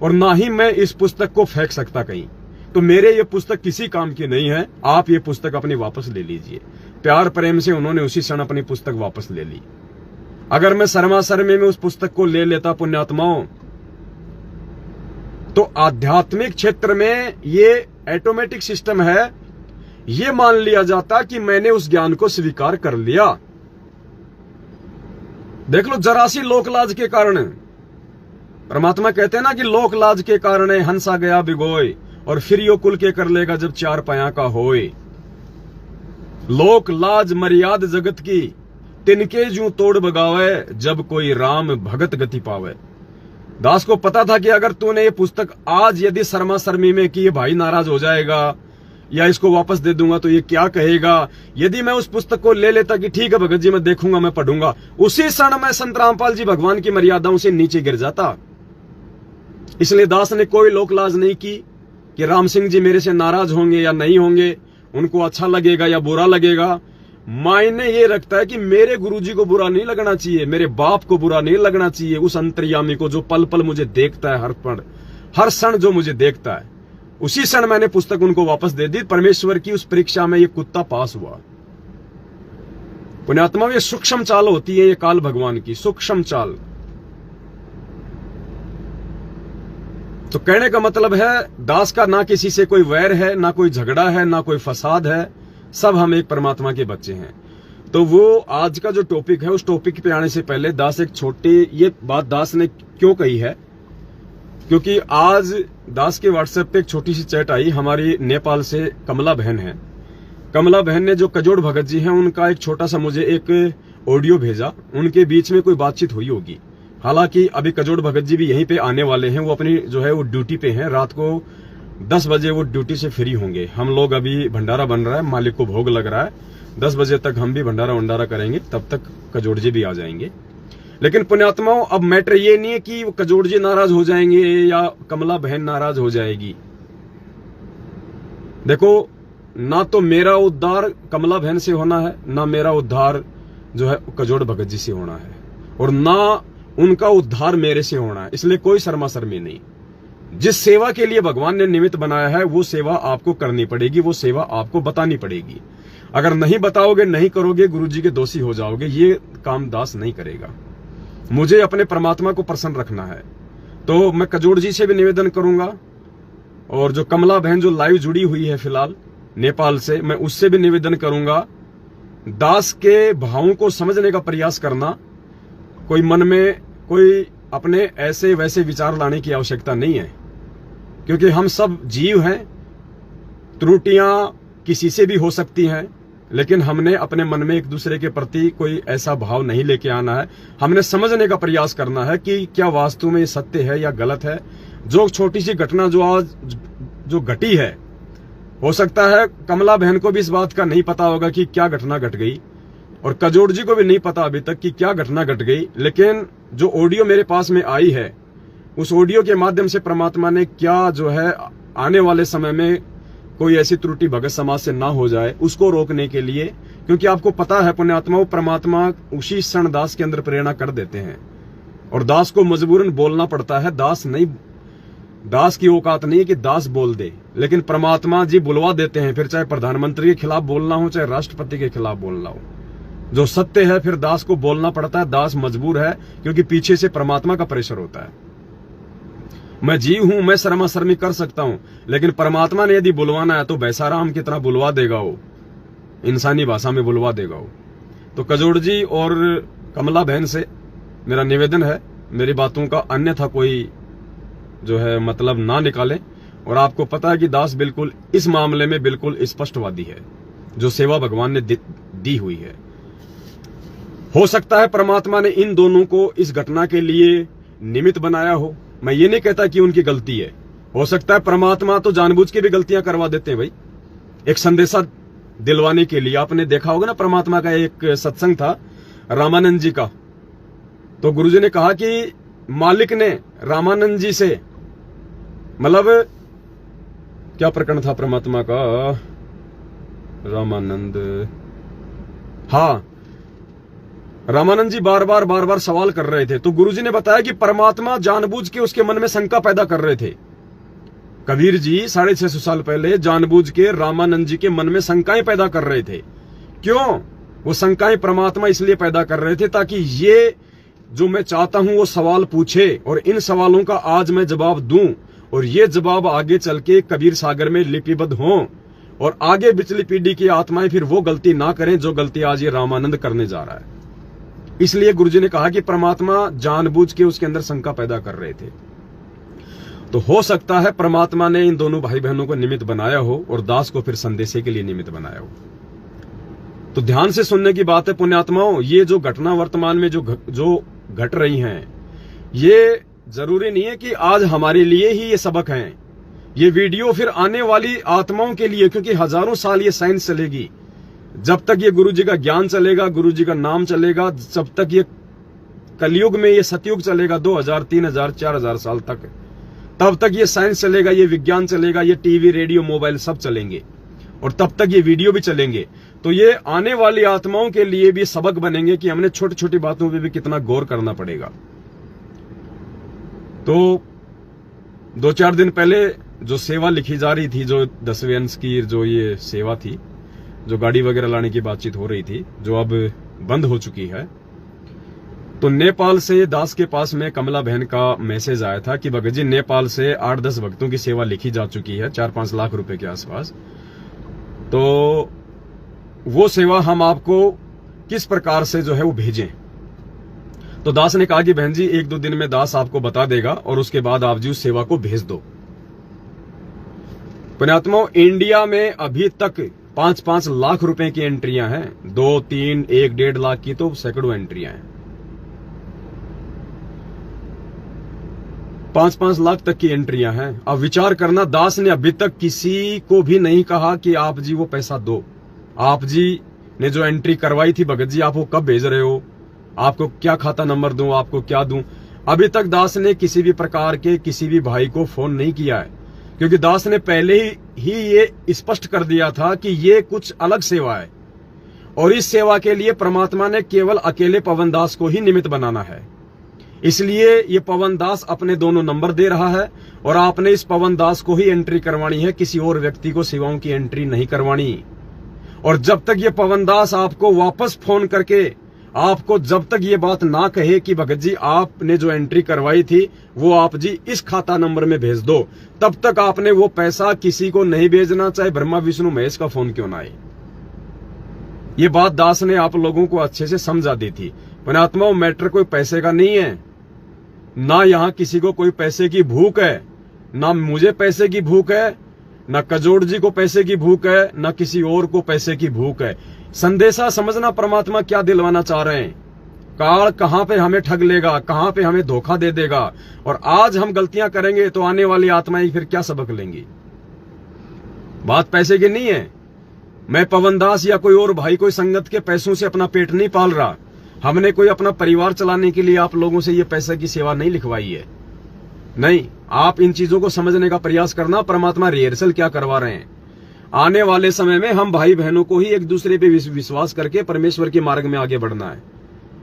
और ना ही मैं इस पुस्तक को फेंक सकता कहीं। तो मेरे ये पुस्तक किसी काम की नहीं है, आप ये पुस्तक अपनी वापस ले लीजिए। प्यार प्रेम से उन्होंने उसी क्षण अपनी पुस्तक वापस ले ली। अगर मैं शर्मा शर्मी में उस पुस्तक को ले लेता पुण्यात्माओं, तो आध्यात्मिक क्षेत्र में ये ऑटोमेटिक सिस्टम है, ये मान लिया जाता कि मैंने उस ज्ञान को स्वीकार कर लिया। देख लो, जरा सी लोकलाज के कारण, परमात्मा कहते हैं ना कि लोकलाज के कारण हंसा गया बिगोय, और फिर यो कुल के कर लेगा जब 4 पाया का होए। लोक लाज मर्याद जगत की, तिनके जू तोड़ बगावे, जब कोई राम भगत गति पावे। दास को पता था कि अगर तूने ये पुस्तक आज यदि शर्मा शर्मी में कि ये भाई नाराज हो जाएगा, या इसको वापस दे दूंगा तो ये क्या कहेगा। यदि मैं उस पुस्तक को ले लेता कि ठीक है भगत जी मैं देखूंगा, मैं पढ़ूंगा, उसी क्षण मैं संत रामपाल जी भगवान की मर्यादाओं से नीचे गिर जाता। इसलिए दास ने कोई लोक लाज नहीं की कि राम सिंह जी मेरे से नाराज होंगे या नहीं होंगे, उनको अच्छा लगेगा या बुरा लगेगा। मायने ये रखता है कि मेरे गुरुजी को बुरा नहीं लगना चाहिए, मेरे बाप को बुरा नहीं लगना चाहिए, उस अंतर्यामी को जो पल पल मुझे देखता है, हर क्षण जो मुझे देखता है। उसी क्षण मैंने पुस्तक उनको वापस दे दी। परमेश्वर की उस परीक्षा में ये कुत्ता पास हुआ। पुण्यात्मा, ये सूक्ष्म चाल होती है, ये काल भगवान की सूक्ष्म चाल। तो कहने का मतलब है दास का ना किसी से कोई वैर है, ना कोई झगड़ा है, ना कोई फसाद है, सब हम एक परमात्मा के बच्चे हैं। तो वो आज का जो टॉपिक है, उस टॉपिक पे आने से पहले दास एक छोटी ये बात दास ने क्यों कही है, क्योंकि आज दास के व्हाट्सएप पे एक छोटी सी चैट आई। हमारी नेपाल से कमला बहन है। कमला बहन ने जो कजोड़ भगत जी हैं उनका एक छोटा सा मुझे एक ऑडियो भेजा। उनके बीच में कोई बातचीत हुई होगी। हालांकि अभी कजोड़ भगत जी भी यहीं पे आने वाले हैं। वो अपनी जो है वो ड्यूटी पे हैं। रात को 10 बजे वो ड्यूटी से फ्री होंगे। हम लोग अभी भंडारा बन रहा है, मालिक को भोग लग रहा है, 10 बजे तक हम भी भंडारा करेंगे, तब तक कजोड़ जी भी आ जाएंगे। लेकिन पुण्यात्माओं, अब मैटर ये नहीं है कि वो कजोड़ जी नाराज हो जाएंगे या कमला बहन नाराज हो जाएगी। देखो, ना तो मेरा उद्धार कमला बहन से होना है, ना मेरा उद्धार जो है कजोड़ भगत जी से होना है, और ना उनका उद्धार मेरे से होना है। इसलिए कोई शर्मा शर्मी नहीं। जिस सेवा के लिए भगवान ने निमित्त बनाया है वो सेवा आपको करनी पड़ेगी, वो सेवा आपको बतानी पड़ेगी। अगर नहीं बताओगे, नहीं करोगे, गुरुजी के दोषी हो जाओगे। ये काम दास नहीं करेगा। मुझे अपने परमात्मा को प्रसन्न रखना है। तो मैं कजोड़ जी से भी निवेदन करूंगा, और जो कमला बहन जो लाइव जुड़ी हुई है फिलहाल नेपाल से, मैं उससे भी निवेदन करूंगा, दास के भावों को समझने का प्रयास करना। कोई मन में कोई अपने ऐसे वैसे विचार लाने की आवश्यकता नहीं है, क्योंकि हम सब जीव हैं। त्रुटियां किसी से भी हो सकती हैं, लेकिन हमने अपने मन में एक दूसरे के प्रति कोई ऐसा भाव नहीं लेके आना है। हमने समझने का प्रयास करना है कि क्या वास्तव में ये सत्य है या गलत है। जो छोटी सी घटना जो आज जो घटी है, हो सकता है कमला बहन को भी इस बात का नहीं पता होगा कि क्या घटना घट गई, और कजोड़ जी को भी नहीं पता अभी तक कि क्या घटना घट गई। लेकिन जो ऑडियो मेरे पास में आई है, उस ऑडियो के माध्यम से परमात्मा ने क्या जो है आने वाले समय में कोई ऐसी त्रुटि भगत समाज से ना हो जाए, उसको रोकने के लिए, क्योंकि आपको पता है पुण्यात्मा, वो परमात्मा उसी क्षण दास के अंदर प्रेरणा कर देते हैं, और दास को मजबूरन बोलना पड़ता है। दास की औकात नहीं है कि दास बोल दे, लेकिन परमात्मा जी बुलवा देते हैं। फिर चाहे प्रधानमंत्री के खिलाफ बोलना हो, चाहे राष्ट्रपति के खिलाफ बोलना हो, जो सत्य है फिर दास को बोलना पड़ता है। दास मजबूर है, क्योंकि पीछे से परमात्मा का प्रेशर होता है। मैं जीव हूं, मैं शर्मा शर्मी कर सकता हूं, लेकिन परमात्मा ने यदि बुलवाना है तो बैसाराम की तरह बुलवा देगा, वो इंसानी भाषा में बुलवा देगा वो। तो कजोड़ जी और कमला बहन से मेरा निवेदन है, मेरी बातों का अन्यथा कोई जो है मतलब ना निकालें। और आपको पता है कि दास बिल्कुल इस मामले में बिल्कुल स्पष्टवादी है। जो सेवा भगवान ने दी हुई है, हो सकता है परमात्मा ने इन दोनों को इस घटना के लिए निमित्त बनाया हो। मैं ये नहीं कहता कि उनकी गलती है, हो सकता है परमात्मा तो जानबूझ के भी गलतियां करवा देते हैं भाई, एक संदेशा दिलवाने के लिए। आपने देखा होगा ना, परमात्मा का एक सत्संग था रामानंद जी का, तो गुरुजी ने कहा कि मालिक ने रामानंद जी से, मतलब क्या प्रकरण था परमात्मा का, रामानंद, हाँ, रामानंद जी बार बार सवाल कर रहे थे। तो गुरुजी ने बताया कि परमात्मा जानबूझ के उसके मन में शंका पैदा कर रहे थे। कबीर जी 650 साल पहले जानबूझ के रामानंद जी के मन में शंकाएं पैदा कर रहे थे। क्यों? वो शंकाएं परमात्मा इसलिए पैदा कर रहे थे ताकि ये जो मैं चाहता हूं वो सवाल पूछे, और इन सवालों का आज मैं जवाब दूं, और ये जवाब आगे चल के कबीर सागर में लिपिबद्ध हों, और आगे पिछली पीढ़ी की आत्माएं फिर वो गलती ना करें जो गलती आज ये रामानंद करने जा रहा है। इसलिए गुरुजी ने कहा कि परमात्मा जानबूझ के उसके अंदर शंका पैदा कर रहे थे। तो हो सकता है परमात्मा ने इन दोनों भाई बहनों को निमित्त बनाया हो, और दास को फिर संदेशे के लिए निमित्त बनाया हो। तो ध्यान से सुनने की बात है पुण्यात्माओं। ये जो घटना वर्तमान में जो घट रही हैं, ये जरूरी नहीं है कि आज हमारे लिए ही ये सबक हैं। ये वीडियो फिर आने वाली आत्माओं के लिए, क्योंकि हजारों साल ये साइंस चलेगी, जब तक ये गुरु जी का ज्ञान चलेगा, गुरु जी का नाम चलेगा, जब तक ये कलयुग में ये सतयुग चलेगा 2000, 3000, 4000 साल तक, तब तक ये साइंस चलेगा, ये विज्ञान चलेगा, ये टीवी, रेडियो, मोबाइल सब चलेंगे, और तब तक ये वीडियो भी चलेंगे। तो ये आने वाली आत्माओं के लिए भी सबक बनेंगे कि हमने छोटी छोटी बातों पे भी कितना गौर करना पड़ेगा। तो 2-4 दिन पहले जो सेवा लिखी जा रही थी, जो 10वें अंश की जो ये सेवा थी, जो गाड़ी वगैरह लाने की बातचीत हो रही थी, जो अब बंद हो चुकी है, तो नेपाल से दास के पास में कमला बहन का मैसेज आया था कि भगत जी नेपाल से 8-10 भक्तों की सेवा लिखी जा चुकी है 4-5 लाख रुपए के आसपास, तो वो सेवा हम आपको किस प्रकार से जो है वो भेजें। तो दास ने कहा कि बहन जी 1-2 दिन में दास आपको बता देगा और उसके बाद आप जी उस सेवा को भेज दो। पुण्यात्माओं, इंडिया में अभी तक 5-5 लाख रुपए की एंट्रियां हैं, 2, 3, 1-1.5 लाख की तो सैकड़ों एंट्रियां हैं, 5-5 लाख तक की एंट्रियां हैं। अब विचार करना, दास ने अभी तक किसी को भी नहीं कहा कि आप जी वो पैसा दो। आप जी ने जो एंट्री करवाई थी, भगत जी आप वो कब भेज रहे हो, आपको क्या खाता नंबर दूं, आपको क्या दूं, अभी तक दास ने किसी भी प्रकार के किसी भी भाई को फोन नहीं किया है, क्योंकि दास ने पहले ही ये स्पष्ट कर दिया था कि ये कुछ अलग सेवा है और इस सेवा के लिए परमात्मा ने केवल अकेले पवन दास को ही निमित्त बनाना है। इसलिए ये पवन दास अपने दोनों नंबर दे रहा है और आपने इस पवन दास को ही एंट्री करवानी है, किसी और व्यक्ति को सेवाओं की एंट्री नहीं करवानी। और जब तक ये पवन दास आपको वापस फोन करके आपको जब तक ये बात ना कहे कि भगत जी आपने जो एंट्री करवाई थी वो आप जी इस खाता नंबर में भेज दो, तब तक आपने वो पैसा किसी को नहीं भेजना, चाहे ब्रह्मा विष्णु महेश का फोन क्यों ना आए। ये बात दास ने आप लोगों को अच्छे से समझा दी थी। पुण्यात्माओं, मैटर कोई पैसे का नहीं है, ना यहां किसी को कोई पैसे की भूख है, ना मुझे पैसे की भूख है, ना कजोड़ जी को पैसे की भूख है, ना किसी और को पैसे की भूख है। संदेशा समझना, परमात्मा क्या दिलवाना चाह रहे हैं, काल कहां पे हमें ठग लेगा, कहां पे हमें धोखा दे देगा, और आज हम गलतियां करेंगे तो आने वाली आत्माएं फिर क्या सबक लेंगी। बात पैसे की नहीं है। मैं पवन दास या कोई और भाई कोई संगत के पैसों से अपना पेट नहीं पाल रहा। हमने कोई अपना परिवार चलाने के लिए आप लोगों से ये पैसे की सेवा नहीं लिखवाई है। नहीं, आप इन चीजों को समझने का प्रयास करना, परमात्मा रिहर्सल क्या करवा रहे हैं। आने वाले समय में हम भाई बहनों को ही एक दूसरे पे विश्वास करके परमेश्वर के मार्ग में आगे बढ़ना है।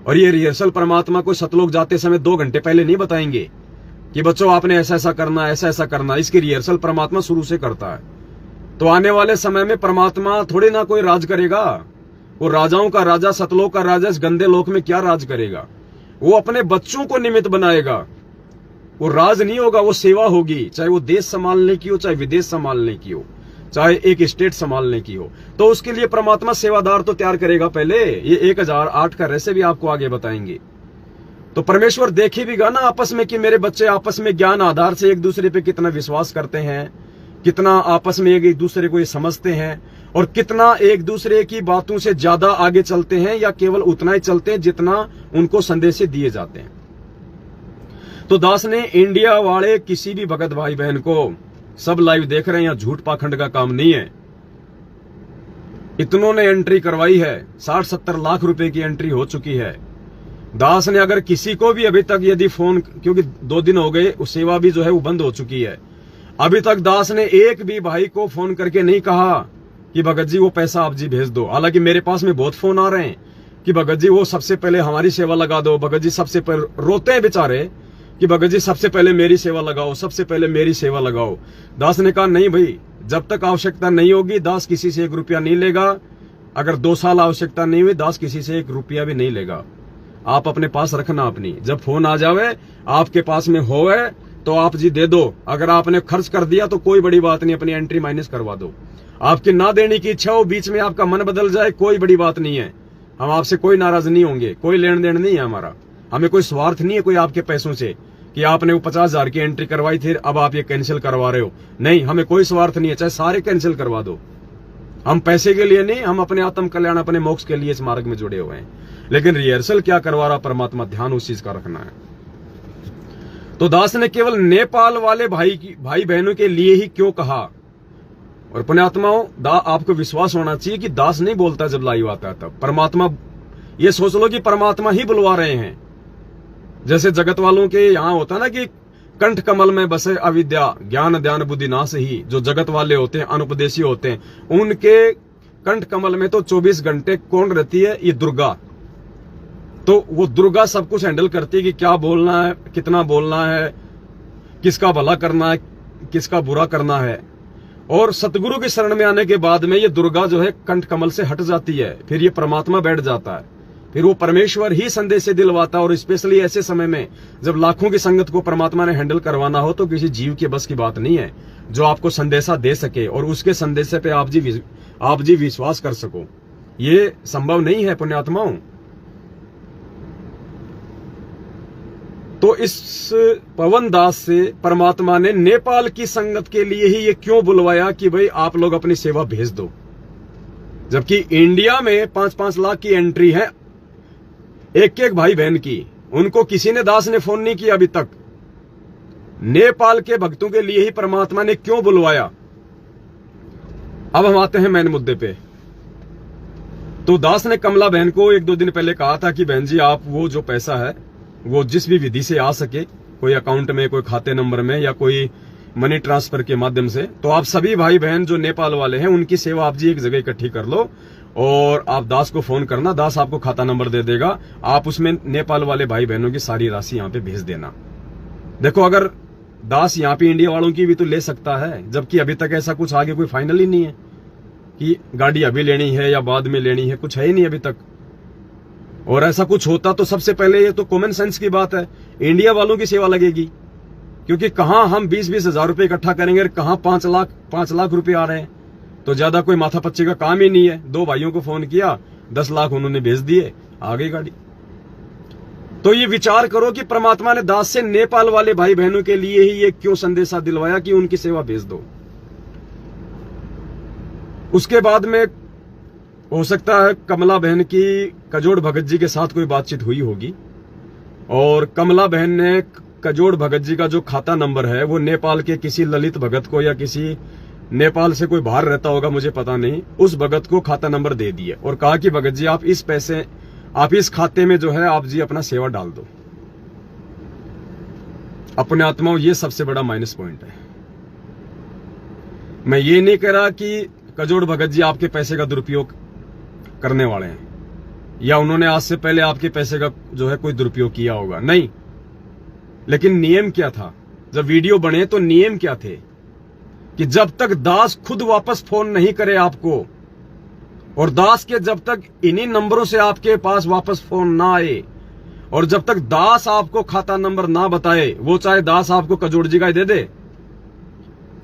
और ये रिहर्सल परमात्मा को सतलोक जाते समय 2 घंटे पहले नहीं बताएंगे कि बच्चों आपने ऐसा ऐसा करना, ऐसा ऐसा करना। इसकी रिहर्सल परमात्मा शुरू से करता है। तो आने वाले समय में परमात्मा थोड़े ना कोई राज करेगा। वो राजाओं का राजा, सतलोक का राजा इस गंदे लोक में क्या राज करेगा। वो अपने बच्चों को निमित्त बनाएगा। वो राज नहीं होगा, वो सेवा होगी, चाहे वो देश संभालने की हो, चाहे विदेश संभालने की हो, चाहे एक स्टेट संभालने की हो। तो उसके लिए परमात्मा सेवादार तो तैयार करेगा पहले। ये 1008 का रहस्य भी आपको आगे बताएंगे। तो परमेश्वर देखेगा ना आपस में कि मेरे बच्चे आपस में ज्ञान आधार से एक दूसरे पे कितना विश्वास करते हैं, कितना आपस में एक दूसरे को ये समझते हैं, और कितना एक दूसरे की बातों से ज्यादा आगे चलते हैं, या केवल उतना ही चलते हैं जितना उनको संदेश दिए जाते हैं। तो दास ने इंडिया वाले किसी भी भगत भाई बहन को, सब लाइव देख रहे हैं, यहाँ झूठ पाखंड का काम नहीं है। इतनों ने एंट्री करवाई है, 60-70 लाख रुपए की एंट्री हो चुकी है। दास ने अगर किसी को भी अभी तक यदि फोन, क्योंकि 2 दिन हो गए, उस सेवा भी जो है वो बंद हो चुकी है, अभी तक दास ने एक भी भाई को फोन करके नहीं कहा कि भगत जी वो पैसा आप जी भेज दो। हालांकि मेरे पास में बहुत फोन आ रहे हैं कि भगत जी वो सबसे पहले हमारी सेवा लगा दो, भगत जी सबसे पहले, रोते हैं बेचारे कि भगत जी सबसे पहले मेरी सेवा लगाओ, सबसे पहले मेरी सेवा लगाओ। दास ने कहा नहीं भाई, जब तक आवश्यकता नहीं होगी दास किसी से 1 रुपया नहीं लेगा। अगर 2 साल आवश्यकता नहीं हुई, दास किसी से 1 रुपया भी नहीं लेगा। आप अपने पास रखना अपनी, जब फोन आ जावे आपके पास में होवे तो आप जी दे दो। अगर आपने खर्च कर दिया तो कोई बड़ी बात नहीं, अपनी एंट्री माइनस करवा दो। आपकी ना देने की इच्छा हो, बीच में आपका मन बदल जाए, कोई बड़ी बात नहीं है। हम आपसे कोई नाराज नहीं होंगे, कोई लेन देन नहीं है हमारा। हमें कोई स्वार्थ नहीं है कोई आपके पैसों से कि आपने वो 50,000 की एंट्री करवाई थी, अब आप ये कैंसिल करवा रहे हो। नहीं, हमें कोई स्वार्थ नहीं है, चाहे सारे कैंसिल करवा दो। हम पैसे के लिए नहीं, हम अपने आत्म कल्याण, अपने मोक्ष के लिए इस मार्ग में जुड़े हुए हैं। लेकिन रिहर्सल क्या करवा रहा परमात्मा, ध्यान उस चीज का रखना है। तो दास ने केवल नेपाल वाले भाई बहनों के लिए ही क्यों कहा? और पुण्यात्माओं, आपको विश्वास होना चाहिए कि दास नहीं बोलता जब लाइव आता है तब। परमात्मा, ये सोच लो कि परमात्मा ही बुलवा रहे हैं। जैसे जगत वालों के यहां होता है ना कि कंठ कमल में बसे अविद्या ज्ञान ध्यान बुद्धि नाश ही, जो जगत वाले होते हैं, अनुपदेशी होते हैं, उनके कंठ कमल में तो 24 घंटे कौन रहती है? ये दुर्गा। तो वो दुर्गा सब कुछ हैंडल करती है कि क्या बोलना है, कितना बोलना है, किसका भला करना है, किसका बुरा करना है। और सतगुरु की शरण में आने के बाद में ये दुर्गा जो है कंठ कमल से हट जाती है, फिर ये परमात्मा बैठ जाता है, फिर वो परमेश्वर ही संदेश से दिलवाता है। और स्पेशली ऐसे समय में जब लाखों की संगत को परमात्मा ने हैंडल करवाना हो तो किसी जीव के बस की बात नहीं है जो आपको संदेशा दे सके और उसके संदेश पे आप जी विश्वास कर सको। ये संभव नहीं है पुण्यात्माओं। तो इस पवन दास से परमात्मा ने नेपाल की संगत के लिए ही ये क्यों बुलवाया कि भाई आप लोग अपनी सेवा भेज दो, जबकि इंडिया में 5-5 लाख की एंट्री है एक भाई बहन की। उनको किसी ने दास ने फोन नहीं किया अभी तक। नेपाल के भक्तों के लिए ही परमात्मा ने क्यों बुलवाया? अब हम आते हैं मेन मुद्दे पे। तो दास ने कमला बहन को 1-2 दिन पहले कहा था कि बहन जी आप वो जो पैसा है वो जिस भी विधि से आ सके, कोई अकाउंट में, कोई खाते नंबर में या कोई मनी ट्रांसफर के माध्यम से, तो आप सभी भाई बहन जो नेपाल वाले हैं उनकी सेवा आप जी एक जगह इकट्ठी कर लो और आप दास को फोन करना, दास आपको खाता नंबर दे देगा, आप उसमें नेपाल वाले भाई बहनों की सारी राशि यहाँ पे भेज देना। देखो, अगर दास यहाँ पे इंडिया वालों की भी तो ले सकता है, जबकि अभी तक ऐसा कुछ आगे कोई फाइनल ही नहीं है कि गाड़ी अभी लेनी है या बाद में लेनी है, कुछ है ही नहीं अभी तक। और ऐसा कुछ होता तो सबसे पहले ये तो कॉमन सेंस की बात है, इंडिया वालों की सेवा लगेगी, क्योंकि कहां हम 20-20 हजार रुपए इकट्ठा करेंगे और कहां 5 लाख रुपए आ रहे हैं। तो ज्यादा कोई माथा पच्ची का काम ही नहीं है। 2 भाइयों को फोन किया, 10 लाख उन्होंने भेज दिए, आ गई गाड़ी। तो ये विचार करो कि परमात्मा ने दास से नेपाल वाले भाई बहनों के लिए ही ये क्यों संदेशा दिलवाया कि उनकी सेवा भेज दो। उसके बाद में हो सकता है कमला बहन की कजोड़ भगत जी के साथ कोई बातचीत हुई होगी और कमला बहन ने कजोड़ भगत जी का जो खाता नंबर है वो नेपाल के किसी ललित भगत को या किसी नेपाल से कोई बाहर रहता होगा, मुझे पता नहीं, उस भगत को खाता नंबर दे दिए और कहा कि भगत जी आप इस खाते में जो है आप जी अपना सेवा डाल दो। अपने आत्माओं, ये सबसे बड़ा माइनस पॉइंट है। मैं ये नहीं कह रहा कि कजोड़ भगत जी आपके पैसे का दुरुपयोग करने वाले हैं या उन्होंने आज से पहले आपके पैसे का जो है कोई दुरुपयोग किया होगा, नहीं। लेकिन नियम क्या था? जब वीडियो बने तो नियम क्या थे कि जब तक दास खुद वापस फोन नहीं करे आपको और दास के जब तक इन्हीं नंबरों से आपके पास वापस फोन ना आए और जब तक दास आपको खाता नंबर ना बताए, वो चाहे दास आपको कजोड़ जी का दे दे,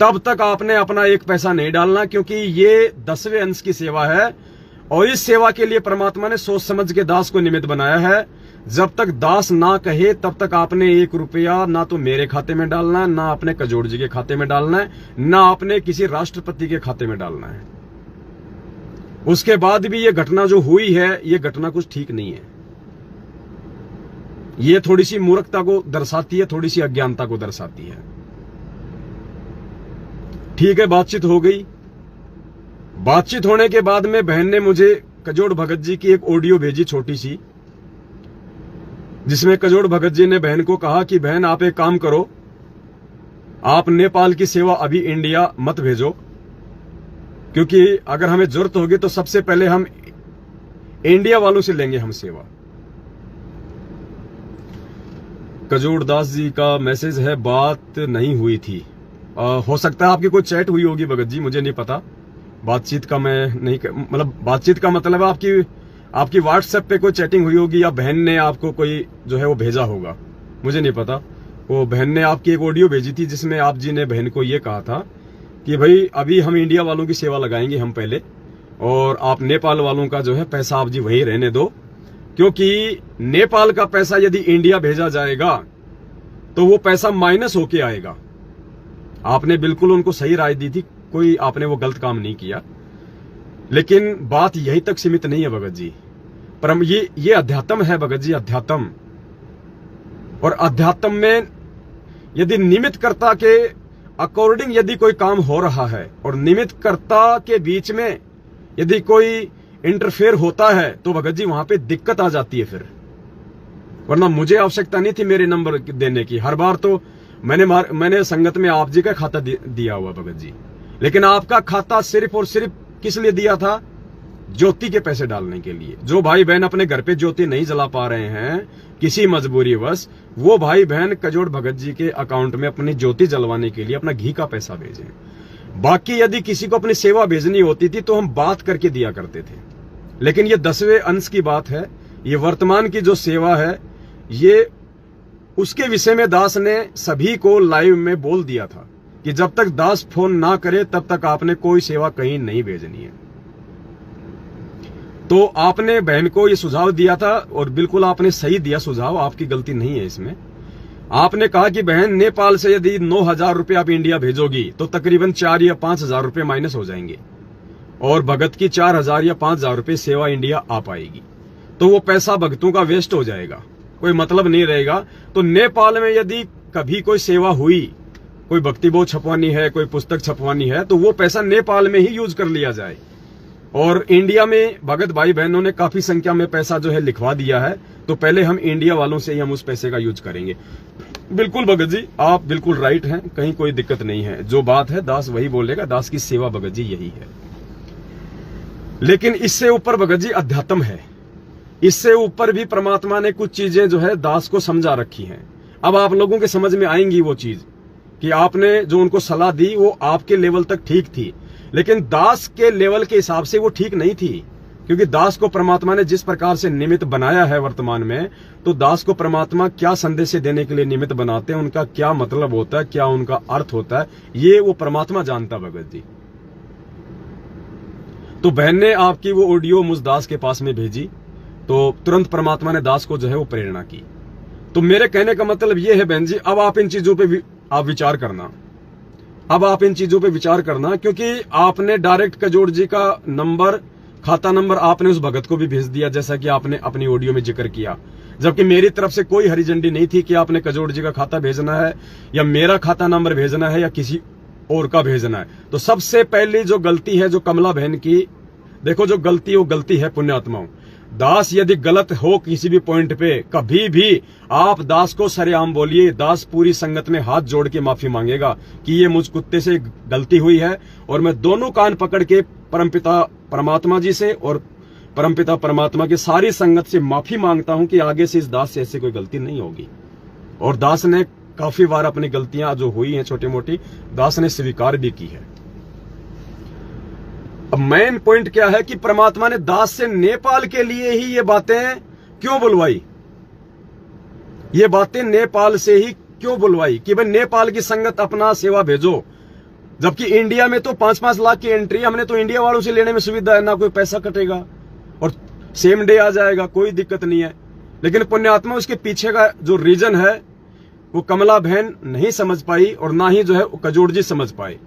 तब तक आपने अपना 1 पैसा नहीं डालना, क्योंकि ये 10वें अंश की सेवा है और इस सेवा के लिए परमात्मा ने सोच समझ के दास को निमित्त बनाया है। जब तक दास ना कहे तब तक आपने 1 रुपया ना तो मेरे खाते में डालना है, ना अपने कजोड़ जी के खाते में डालना है, ना अपने किसी राष्ट्रपति के खाते में डालना है। उसके बाद भी ये घटना जो हुई है, ये घटना कुछ ठीक नहीं है। ये थोड़ी सी मूर्खता को दर्शाती है, थोड़ी सी अज्ञानता को दर्शाती है। ठीक है, बातचीत हो गई। बातचीत होने के बाद में बहन ने मुझे कजोड़ भगत जी की एक ऑडियो भेजी छोटी सी, जिसमें कजोड़ भगत जी ने बहन को कहा कि बहन आप एक काम करो, आप नेपाल की सेवा अभी इंडिया मत भेजो, क्योंकि अगर हमें जरूरत होगी तो सबसे पहले हम इंडिया वालों से लेंगे हम सेवा। कजोड़ दास जी का मैसेज है, बात नहीं हुई थी। हो सकता है आपकी कोई चैट हुई होगी भगत जी, मुझे नहीं पता। बातचीत का मैं नहीं, मतलब बातचीत का मतलब आपकी व्हाट्सएप पे कोई चैटिंग हुई होगी या बहन ने आपको कोई जो है वो भेजा होगा, मुझे नहीं पता। वो बहन ने आपकी एक ऑडियो भेजी थी जिसमें आप जी ने बहन को ये कहा था कि भाई अभी हम इंडिया वालों की सेवा लगाएंगे हम पहले, और आप नेपाल वालों का जो है पैसा आप जी वही रहने दो, क्योंकि नेपाल का पैसा यदि इंडिया भेजा जाएगा तो वो पैसा माइनस होके आएगा। आपने बिल्कुल उनको सही राय दी थी, कोई आपने वो गलत काम नहीं किया। लेकिन बात यहीं तक सीमित नहीं है भगत जी, पर ये अध्यात्म है भगत जी, अध्यात्म। और अध्यात्म में यदि निमित्तकर्ता के अकॉर्डिंग यदि कोई काम हो रहा है और निमित्तकर्ता के बीच में यदि कोई इंटरफेयर होता है तो भगत जी वहां पे दिक्कत आ जाती है फिर। वरना मुझे आवश्यकता नहीं थी मेरे नंबर देने की। हर बार तो मैंने संगत में आप जी का खाता दिया हुआ भगत जी, लेकिन आपका खाता सिर्फ और सिर्फ किस लिए दिया था? ज्योति के पैसे डालने के लिए। जो भाई बहन अपने घर पे ज्योति नहीं जला पा रहे हैं किसी मजबूरीवश, वो भाई बहन कजोड़ भगत जी के अकाउंट में अपनी ज्योति जलवाने के लिए अपना घी का पैसा भेजें। बाकी यदि किसी को अपनी सेवा भेजनी होती थी तो हम बात करके दिया करते थे, लेकिन ये 10वें अंश की बात है। ये वर्तमान की जो सेवा है, ये उसके विषय में दास ने सभी को लाइव में बोल दिया था कि जब तक दास फोन ना करे तब तक आपने कोई सेवा कहीं नहीं भेजनी है। तो आपने बहन को ये सुझाव दिया था और बिल्कुल आपने सही दिया सुझाव, आपकी गलती नहीं है इसमें। आपने कहा कि बहन नेपाल से यदि 9,000 रुपये आप इंडिया भेजोगी तो तकरीबन 4 या 5,000 रुपये माइनस हो जाएंगे और भगत की 4,000 या 5,000 रुपये सेवा इंडिया आ पाएगी। तो वो पैसा भक्तों का वेस्ट हो जाएगा, कोई मतलब नहीं रहेगा। तो नेपाल में यदि कभी कोई सेवा हुई, कोई भक्ति बोध छपवानी है, कोई पुस्तक छपवानी है, तो वो पैसा नेपाल में ही यूज कर लिया जाए। और इंडिया में भगत भाई बहनों ने काफी संख्या में पैसा जो है लिखवा दिया है, तो पहले हम इंडिया वालों से ही हम उस पैसे का यूज करेंगे। बिल्कुल भगत जी, आप बिल्कुल राइट हैं, कहीं कोई दिक्कत नहीं है। जो बात है दास वही बोलेगा, दास की सेवा भगत जी यही है। लेकिन इससे ऊपर भगत जी अध्यात्म है, इससे ऊपर भी परमात्मा ने कुछ चीजें जो है दास को समझा रखी हैं। अब आप लोगों के समझ में आएंगी वो चीज कि आपने जो उनको सलाह दी वो आपके लेवल तक ठीक थी, लेकिन दास के लेवल के हिसाब से वो ठीक नहीं थी। क्योंकि दास को परमात्मा ने जिस प्रकार से निमित्त बनाया है वर्तमान में, तो दास को परमात्मा क्या संदेश देने के लिए निमित्त बनाते हैं, उनका क्या मतलब होता है, क्या उनका अर्थ होता है, ये वो परमात्मा जानता भगत जी। तो बहन ने आपकी वो ऑडियो मुझ दास के पास में भेजी, तो तुरंत परमात्मा ने दास को जो है वो प्रेरणा की। तो मेरे कहने का मतलब ये है बहन जी, अब आप इन चीजों पे आप विचार करना, अब आप इन चीजों पे विचार करना, क्योंकि आपने डायरेक्ट कजोड़ जी का नंबर, खाता नंबर आपने उस भगत को भी भेज दिया, जैसा कि आपने अपनी ऑडियो में जिक्र किया। जबकि मेरी तरफ से कोई हरी झंडी नहीं थी कि आपने कजोड़ जी का खाता भेजना है या मेरा खाता नंबर भेजना है या किसी और का भेजना है। तो सबसे पहली जो गलती है जो कमला बहन की, देखो जो गलती वो गलती है पुण्यात्माओं। दास यदि गलत हो किसी भी पॉइंट पे, कभी भी आप दास को सरेआम बोलिए, दास पूरी संगत में हाथ जोड़ के माफी मांगेगा कि ये मुझ कुत्ते से गलती हुई है, और मैं दोनों कान पकड़ के परमपिता परमात्मा जी से और परमपिता परमात्मा की सारी संगत से माफी मांगता हूं कि आगे से इस दास से ऐसी कोई गलती नहीं होगी। और दास ने काफी बार अपनी गलतियां जो हुई हैं छोटी मोटी, दास ने स्वीकार भी की है। अब मेन पॉइंट क्या है कि परमात्मा ने दास से नेपाल के लिए ही ये बातें क्यों बुलवाई, ये बातें नेपाल से ही क्यों बुलवाई कि भाई नेपाल की संगत अपना सेवा भेजो, जबकि इंडिया में तो 5-5 लाख की एंट्री हमने तो इंडिया वालों से लेने में सुविधा है, ना कोई पैसा कटेगा और सेम डे आ जाएगा, कोई दिक्कत नहीं है। लेकिन पुण्यात्मा उसके पीछे का जो रीजन है वो कमला बहन नहीं समझ पाई और ना ही जो है कजोड़ जी समझ पाए,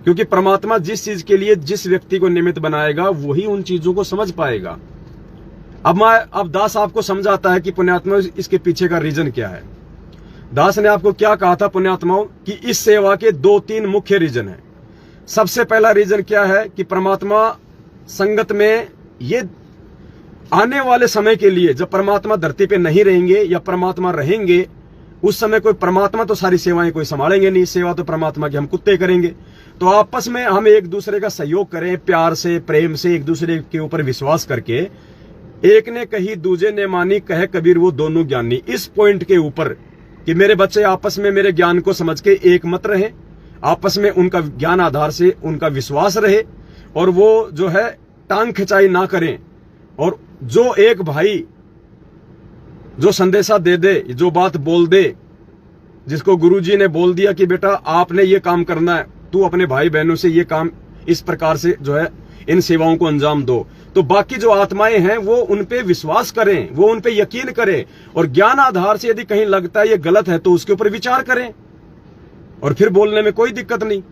क्योंकि परमात्मा जिस चीज के लिए जिस व्यक्ति को निमित्त बनाएगा वही उन चीजों को समझ पाएगा। अब दास आपको समझाता है कि पुण्यात्मा इसके पीछे का रीजन क्या है। दास ने आपको क्या कहा था पुण्यात्माओं कि इस सेवा के 2-3 मुख्य रीजन है। सबसे पहला रीजन क्या है कि परमात्मा संगत में ये आने वाले समय के लिए, जब परमात्मा धरती पे नहीं रहेंगे या परमात्मा रहेंगे, उस समय कोई परमात्मा तो सारी सेवाएं कोई संभालेंगे नहीं, सेवा तो परमात्मा की हम कुत्ते करेंगे। तो आपस में हम एक दूसरे का सहयोग करें, प्यार से प्रेम से एक दूसरे के ऊपर विश्वास करके, एक ने कही दूजे ने मानी, कहे कबीर वो दोनों ज्ञानी। इस पॉइंट के ऊपर कि मेरे बच्चे आपस में मेरे ज्ञान को समझ के एक मत रहे, आपस में उनका ज्ञान आधार से उनका विश्वास रहे, और वो जो है टांग खिंचाई ना करें, और जो एक भाई जो संदेशा दे दे, जो बात बोल दे, जिसको गुरुजी ने बोल दिया कि बेटा आपने ये काम करना है, तू अपने भाई बहनों से ये काम इस प्रकार से जो है इन सेवाओं को अंजाम दो, तो बाकी जो आत्माएं हैं वो उन पे विश्वास करें, वो उन पे यकीन करें, और ज्ञान आधार से यदि कहीं लगता है ये गलत है तो उसके ऊपर विचार करें, और फिर बोलने में कोई दिक्कत नहीं।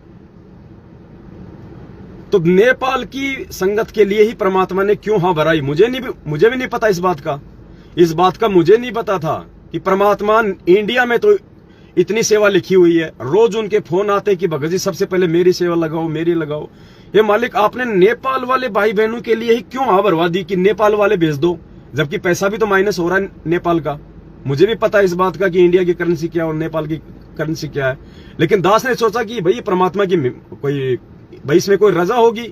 तो नेपाल की संगत के लिए ही परमात्मा ने क्यों हाँ भराई, मुझे भी नहीं पता इस बात का मुझे नहीं पता था कि परमात्मा इंडिया में तो इतनी सेवा लिखी हुई है, रोज उनके फोन आते कि भगत जी सबसे पहले मेरी सेवा लगाओ, मेरी लगाओ। ये मालिक आपने नेपाल वाले भाई बहनों के लिए ही क्यों हाँ भरवा दी कि नेपाल वाले भेज दो, जबकि पैसा भी तो माइनस हो रहा है नेपाल का। मुझे भी पता है इस बात का कि इंडिया की करेंसी क्या और नेपाल की करेंसी क्या है, लेकिन दास ने सोचा कि भाई परमात्मा की कोई भाई इसमें कोई रजा होगी,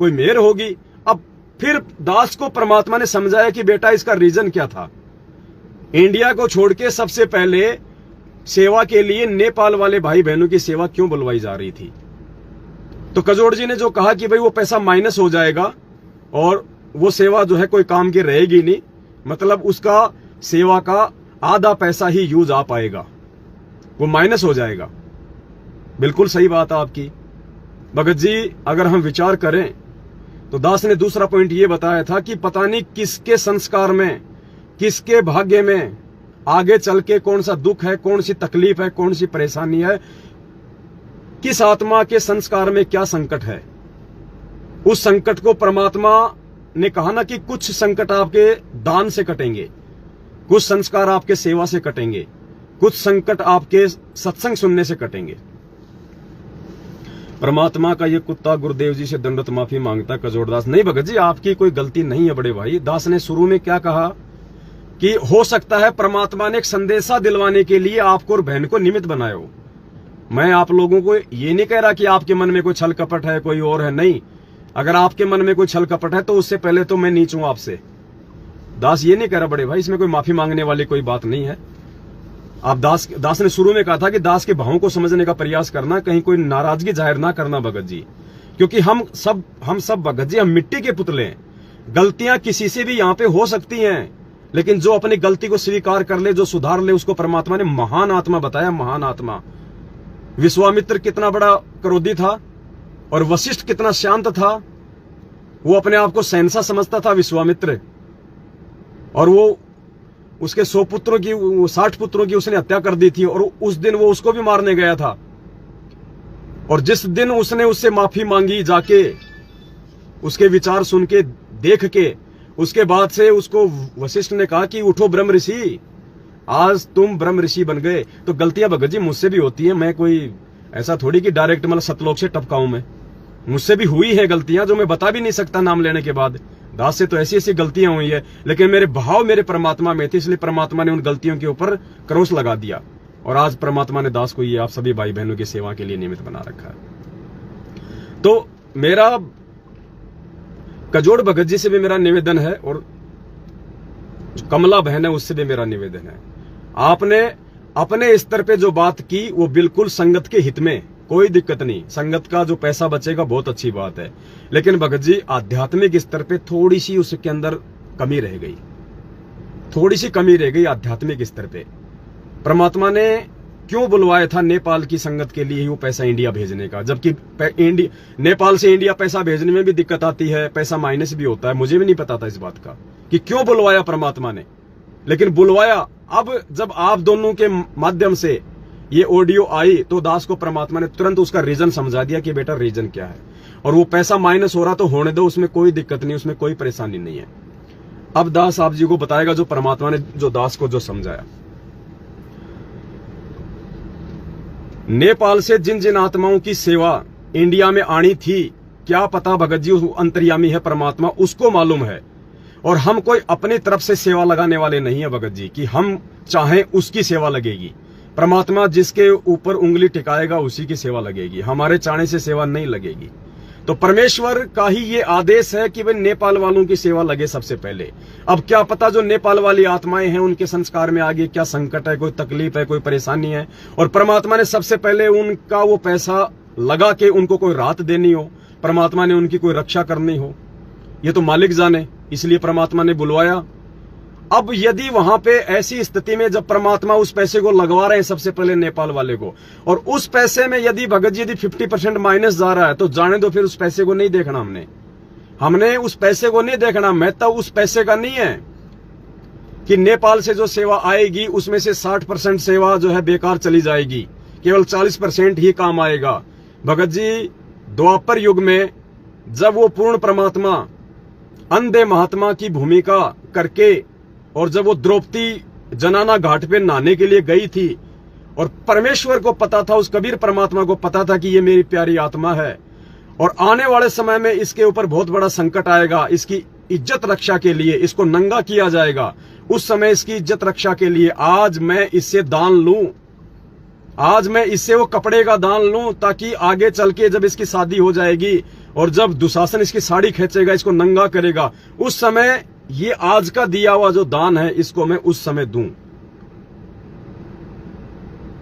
कोई मेहर होगी। अब फिर दास को परमात्मा ने समझाया कि बेटा इसका रीजन क्या था। इंडिया को छोड़ के सबसे पहले सेवा के लिए नेपाल वाले भाई बहनों की सेवा क्यों बुलवाई जा रही थी। तो कजोड़ जी ने जो कहा कि भाई वो पैसा माइनस हो जाएगा और वो सेवा जो है कोई काम की रहेगी नहीं, मतलब उसका सेवा का आधा पैसा ही यूज आ पाएगा, वो माइनस हो जाएगा। बिल्कुल सही बात है आपकी भगत जी। अगर हम विचार करें तो दास ने दूसरा पॉइंट ये बताया था कि पता नहीं किसके संस्कार में, किसके भाग्य में आगे चल के कौन सा दुख है, कौन सी तकलीफ है, कौन सी परेशानी है, किस आत्मा के संस्कार में क्या संकट है। उस संकट को परमात्मा ने कहा ना कि कुछ संकट आपके दान से कटेंगे, कुछ संस्कार आपके सेवा से कटेंगे, कुछ संकट आपके सत्संग सुनने से कटेंगे। परमात्मा का ये कुत्ता गुरुदेव जी से दंडवत माफी मांगता कजोड़दास। नहीं भगत जी आपकी कोई गलती नहीं है बड़े भाई। दास ने शुरू में क्या कहा कि हो सकता है परमात्मा ने एक संदेशा दिलवाने के लिए आपको और बहन को निमित्त बनाया हो। मैं आप लोगों को ये नहीं कह रहा कि आपके मन में कोई छल कपट है, कोई और है, नहीं। अगर आपके मन में कोई छल कपट है तो उससे पहले तो मैं नीच हूं आपसे। दास ये नहीं कह रहा बड़े भाई, इसमें कोई माफी मांगने वाली कोई बात नहीं है। आप दास ने शुरू में कहा था कि दास के भावों को समझने का प्रयास करना, कहीं कोई नाराजगी जाहिर ना करना भगत जी, क्योंकि हम सब भगत जी हम मिट्टी के पुतले हैं। गलतियां किसी से भी यहाँ पे हो सकती हैं, लेकिन जो अपनी गलती को स्वीकार कर ले, जो सुधार ले, उसको परमात्मा ने महान आत्मा बताया, महान आत्मा। विश्वामित्र कितना बड़ा क्रोधी था और वशिष्ठ कितना शांत था। वो अपने आप को शहंशाह समझता था विश्वामित्र, और वो उसके 100 पुत्रों की 60 पुत्रों की उसने हत्या कर दी थी, और उस दिन वो उसको भी मारने गया था। और जिस दिन उसने उससे माफी मांगी जाके, उसके विचार सुन के, देख के, उसके बाद से उसको वशिष्ठ ने कहा कि उठो ब्रह्म ऋषि, आज तुम ब्रह्म ऋषि बन गए। तो गलतियां भगत जी मुझसे भी होती हैं, मैं कोई ऐसा थोड़ी कि डायरेक्ट मतलब सतलोक से टपकाऊं। मैं मुझसे भी हुई है गलतियां जो मैं बता भी नहीं सकता नाम लेने के बाद। दास से तो ऐसी ऐसी गलतियां हुई है, लेकिन मेरे भाव मेरे परमात्मा में थे, इसलिए परमात्मा ने उन गलतियों के ऊपर क्रॉस लगा दिया, और आज परमात्मा ने दास को ये आप सभी भाई बहनों की सेवा के लिए निमित्त बना रखा है। तो मेरा कजोड़ भगत जी से भी मेरा निवेदन है, और कमला बहन है उससे भी मेरा निवेदन है। आपने अपने स्तर पे जो बात की वो बिल्कुल संगत के हित में, कोई दिक्कत नहीं। संगत का जो पैसा बचेगा बहुत अच्छी बात है, लेकिन भगत जी आध्यात्मिक स्तर पे थोड़ी सी उसके अंदर कमी रह गई, थोड़ी सी कमी रह गई आध्यात्मिक स्तर पे। परमात्मा ने क्यों बुलवाया था नेपाल की संगत के लिए वो पैसा इंडिया भेजने का, जबकि नेपाल से इंडिया पैसा भेजने में भी दिक्कत आती है, पैसा माइनस भी होता है। मुझे भी नहीं पता था इस बात का कि क्यों बुलवाया परमात्मा ने, लेकिन बुलवाया। अब जब आप दोनों के माध्यम से ये ऑडियो आई तो दास को परमात्मा ने तुरंत उसका रीजन समझा दिया कि बेटा रीजन क्या है, और वो पैसा माइनस हो रहा तो होने दो, उसमें कोई दिक्कत नहीं, उसमें कोई परेशानी नहीं है। अब दास आप जी को बताएगा जो परमात्मा ने जो दास को जो समझाया। नेपाल से जिन जिन आत्माओं की सेवा इंडिया में आनी थी, क्या पता भगत जी उस अंतर्यामी है परमात्मा, उसको मालूम है। और हम कोई अपनी तरफ से सेवा लगाने वाले नहीं है भगत जी कि हम चाहें उसकी सेवा लगेगी। परमात्मा जिसके ऊपर उंगली टिकाएगा उसी की सेवा लगेगी, हमारे चाहने से सेवा नहीं लगेगी। तो परमेश्वर का ही ये आदेश है कि भाई नेपाल वालों की सेवा लगे सबसे पहले। अब क्या पता जो नेपाल वाली आत्माएं हैं उनके संस्कार में आगे क्या संकट है, कोई तकलीफ है, कोई परेशानी है, और परमात्मा ने सबसे पहले उनका वो पैसा लगा के उनको कोई राहत देनी हो, परमात्मा ने उनकी कोई रक्षा करनी हो, ये तो मालिक जाने, इसलिए परमात्मा ने बुलवाया। अब यदि वहां पे ऐसी स्थिति में जब परमात्मा उस पैसे को लगवा रहे हैं सबसे पहले नेपाल वाले को, और उस पैसे में यदि भगत जी यदि 50% माइनस जा रहा है तो जाने दो, फिर उस पैसे को नहीं देखना। हमने उस पैसे को नहीं देखना। महत्व उस पैसे का नहीं है कि नेपाल से जो सेवा आएगी उसमें से 60% सेवा जो है बेकार चली जाएगी, केवल 40% ही काम आएगा। भगत जी द्वापर युग में जब वो पूर्ण परमात्मा अंधे महात्मा की भूमिका करके, और जब वो द्रौपदी जनाना घाट पे नहाने के लिए गई थी, और परमेश्वर को पता था, उस कबीर परमात्मा को पता था कि ये मेरी प्यारी आत्मा है और आने वाले समय में इसके ऊपर बहुत बड़ा संकट आएगा, इसकी इज्जत रक्षा के लिए इसको नंगा किया जाएगा। उस समय इसकी इज्जत रक्षा के लिए आज मैं इससे दान लूं, आज मैं इससे वो कपड़े का दान लूं, ताकि आगे चल के जब इसकी शादी हो जाएगी और जब दुशासन इसकी साड़ी खींचेगा, इसको नंगा करेगा, उस समय ये आज का दिया हुआ जो दान है इसको मैं उस समय दूं।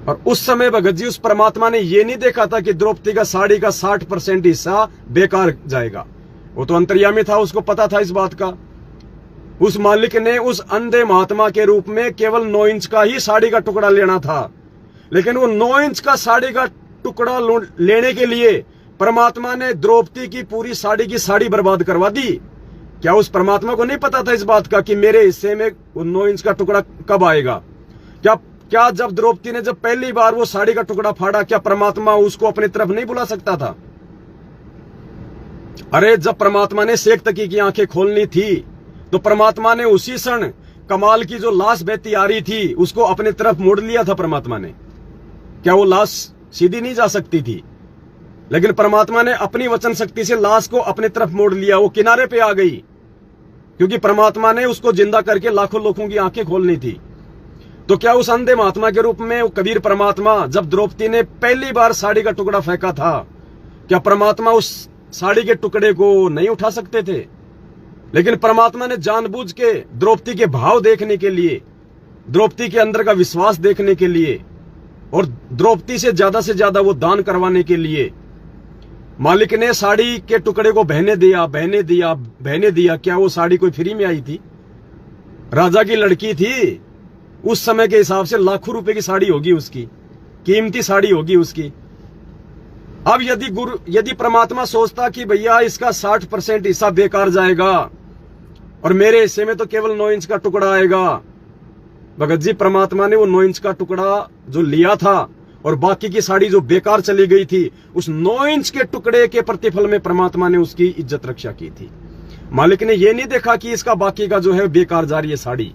और उस समय भगत जी उस परमात्मा ने ये नहीं देखा था कि द्रौपदी का साड़ी का 60% हिस्सा बेकार जाएगा। वो तो अंतर्यामी था, उसको पता था इस बात का। उस मालिक ने उस अंधे महात्मा के रूप में केवल 9 इंच का ही साड़ी का टुकड़ा लेना था, लेकिन वो 9 इंच का साड़ी का टुकड़ा लेने के लिए परमात्मा ने द्रौपदी की पूरी साड़ी की साड़ी बर्बाद करवा दी। क्या उस परमात्मा को नहीं पता था इस बात का कि मेरे हिस्से में वो 9 इंच का टुकड़ा कब आएगा? क्या जब द्रौपदी ने जब पहली बार वो साड़ी का टुकड़ा फाड़ा, क्या परमात्मा उसको अपनी तरफ नहीं बुला सकता था? अरे जब परमात्मा ने शेख तकी की आंखें खोलनी थी तो परमात्मा ने उसी क्षण कमाल की जो लाश बहती आ रही थी उसको अपनी तरफ मोड़ लिया था परमात्मा ने। क्या वो लाश सीधी नहीं जा सकती थी? लेकिन परमात्मा ने अपनी वचन शक्ति से लाश को अपनी तरफ मोड़ लिया, वो किनारे पे आ गई, क्योंकि परमात्मा ने उसको जिंदा करके लाखों लोगों की आंखें खोलनी थी। तो क्या उस अंधे महात्मा के रूप में वो कबीर परमात्मा जब द्रौपदी ने पहली बार साड़ी का टुकड़ा फेंका था, क्या परमात्मा उस साड़ी के टुकड़े को नहीं उठा सकते थे? लेकिन परमात्मा ने जानबूझ के द्रौपदी के भाव देखने के लिए, द्रौपदी के अंदर का विश्वास देखने के लिए और द्रौपदी से ज्यादा वो दान करवाने के लिए मालिक ने साड़ी के टुकड़े को बहने दिया। क्या वो साड़ी कोई फ्री में आई थी? राजा की लड़की थी, उस समय के हिसाब से लाखों रुपए की साड़ी होगी, उसकी कीमती साड़ी होगी उसकी। अब यदि परमात्मा सोचता कि भैया इसका 60% हिस्सा बेकार जाएगा और मेरे हिस्से में तो केवल 9 इंच का टुकड़ा आएगा, भगत जी परमात्मा ने वो 9 इंच का टुकड़ा जो लिया था और बाकी की साड़ी जो बेकार चली गई थी, उस 9 इंच के टुकड़े के प्रतिफल में परमात्मा ने उसकी इज्जत रक्षा की थी। मालिक ने ये नहीं देखा कि इसका बाकी का जो है बेकार जा रही है साड़ी।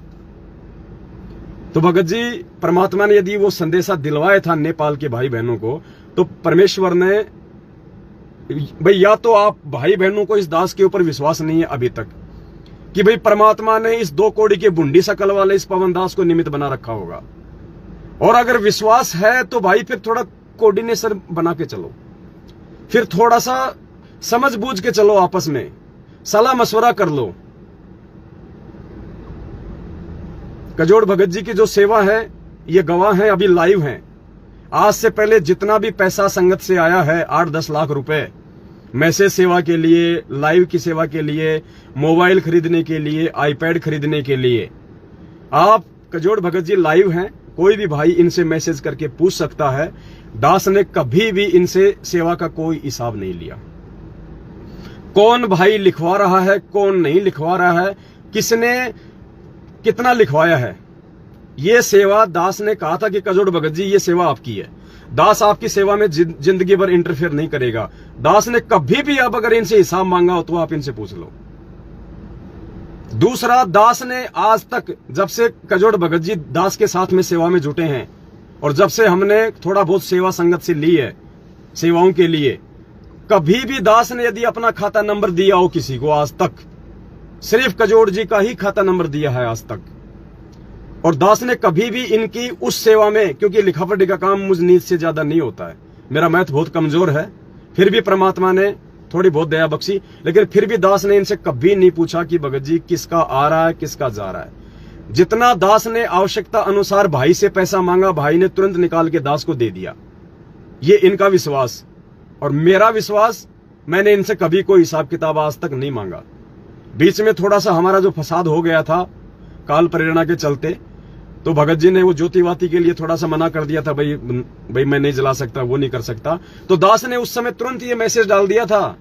तो भगत जी परमात्मा ने यदि वो संदेशा दिलवाया था नेपाल के भाई बहनों को, तो परमेश्वर ने, भाई या तो आप भाई बहनों को इस दास के ऊपर विश्वास नहीं है अभी तक कि भाई परमात्मा ने इस 2 कौड़ी के बुंडी शकल वाले इस पवन दास को निमित्त बना रखा होगा, और अगर विश्वास है तो भाई फिर थोड़ा कोऑर्डिनेशन बना के चलो, फिर थोड़ा सा समझ बूझ के चलो, आपस में सलाह मशवरा कर लो। कजोड़ भगत जी की जो सेवा है ये गवाह है, अभी लाइव हैं। आज से पहले जितना भी पैसा संगत से आया है 8-10 लाख रुपए मैसेज सेवा के लिए, लाइव की सेवा के लिए, मोबाइल खरीदने के लिए, आईपैड खरीदने के लिए, आप कजोड़ भगत जी लाइव हैं, कोई भी भाई इनसे मैसेज करके पूछ सकता है। दास ने कभी भी इनसे सेवा का कोई हिसाब नहीं लिया। कौन भाई लिखवा रहा है, कौन नहीं लिखवा रहा है, किसने कितना लिखवाया है, ये सेवा दास ने कहा था कि कजोड़ भगत जी ये सेवा आपकी है। दास आपकी सेवा में जिंदगी भर इंटरफेयर नहीं करेगा। दास ने कभी भी अब अगर इनसे हिसाब मांगा हो तो आप इनसे पूछ लो। दूसरा, दास ने आज तक जब से कजोड़ भगत जी दास के साथ में सेवा में जुटे हैं और जब से हमने थोड़ा बहुत सेवा संगत से ली है सेवाओं के लिए, कभी भी दास ने यदि अपना खाता नंबर दिया हो किसी को आज तक, सिर्फ कजोड़ जी का ही खाता नंबर दिया है आज तक। और दास ने कभी भी इनकी उस सेवा में, क्योंकि लिखा पढ़ी का काम मुझ नीत से ज्यादा नहीं होता है, मेरा मैथ बहुत कमजोर है, फिर भी परमात्मा ने थोड़ी बहुत दया बख्शी, लेकिन फिर भी दास ने इनसे कभी नहीं पूछा कि भगत जी किसका आ रहा है किसका जा रहा है। जितना दास ने आवश्यकता अनुसार भाई से पैसा मांगा, भाई ने तुरंत निकाल के दास को दे दिया। ये इनका विश्वास और मेरा विश्वास, मैंने इनसे कभी कोई हिसाब किताब आज तक नहीं मांगा। बीच में थोड़ा सा हमारा जो फसाद हो गया था काल प्रेरणा के चलते, तो भगत जी ने वो ज्योतिवाती के लिए थोड़ा सा मना कर दिया था, भाई मैं नहीं जला सकता, वो नहीं कर सकता। तो दास ने उस समय तुरंत ये मैसेज डाल दिया था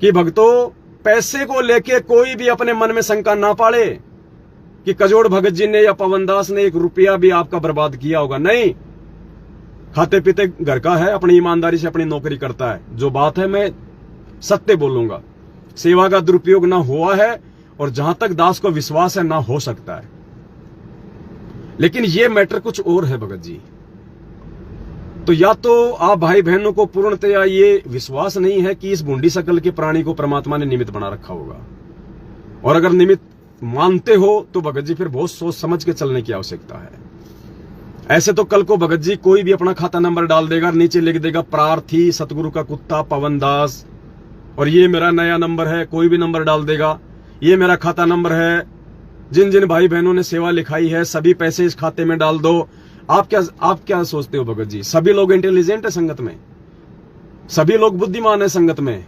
कि भक्तों, पैसे को लेके कोई भी अपने मन में शंका ना पाड़े कि कजोड़ भगत जी ने या पवन दास ने 1 रुपया भी आपका बर्बाद किया होगा। नहीं, खाते पीते घर का है, अपनी ईमानदारी से अपनी नौकरी करता है। जो बात है मैं सत्य बोलूंगा, सेवा का दुरुपयोग ना हुआ है और जहां तक दास को विश्वास है ना हो सकता है। लेकिन ये मैटर कुछ और है भगत जी, तो या तो आप भाई बहनों को पूर्णतया ये विश्वास नहीं है कि इस बूंदी शकल के प्राणी को परमात्मा ने निमित्त बना रखा होगा, और अगर निमित्त मानते हो तो भगत जी फिर बहुत सोच समझ के चलने की आवश्यकता है। ऐसे तो कल को भगत जी कोई भी अपना खाता नंबर डाल देगा, नीचे लिख देगा प्रार्थी सतगुरु का कुत्ता पवन दास, और ये मेरा नया नंबर है, कोई भी नंबर डाल देगा, ये मेरा खाता नंबर है, जिन जिन भाई बहनों ने सेवा लिखाई है सभी पैसे इस खाते में डाल दो। आप क्या सोचते हो भगत जी? सभी लोग इंटेलिजेंट है संगत में, सभी लोग बुद्धिमान है संगत में।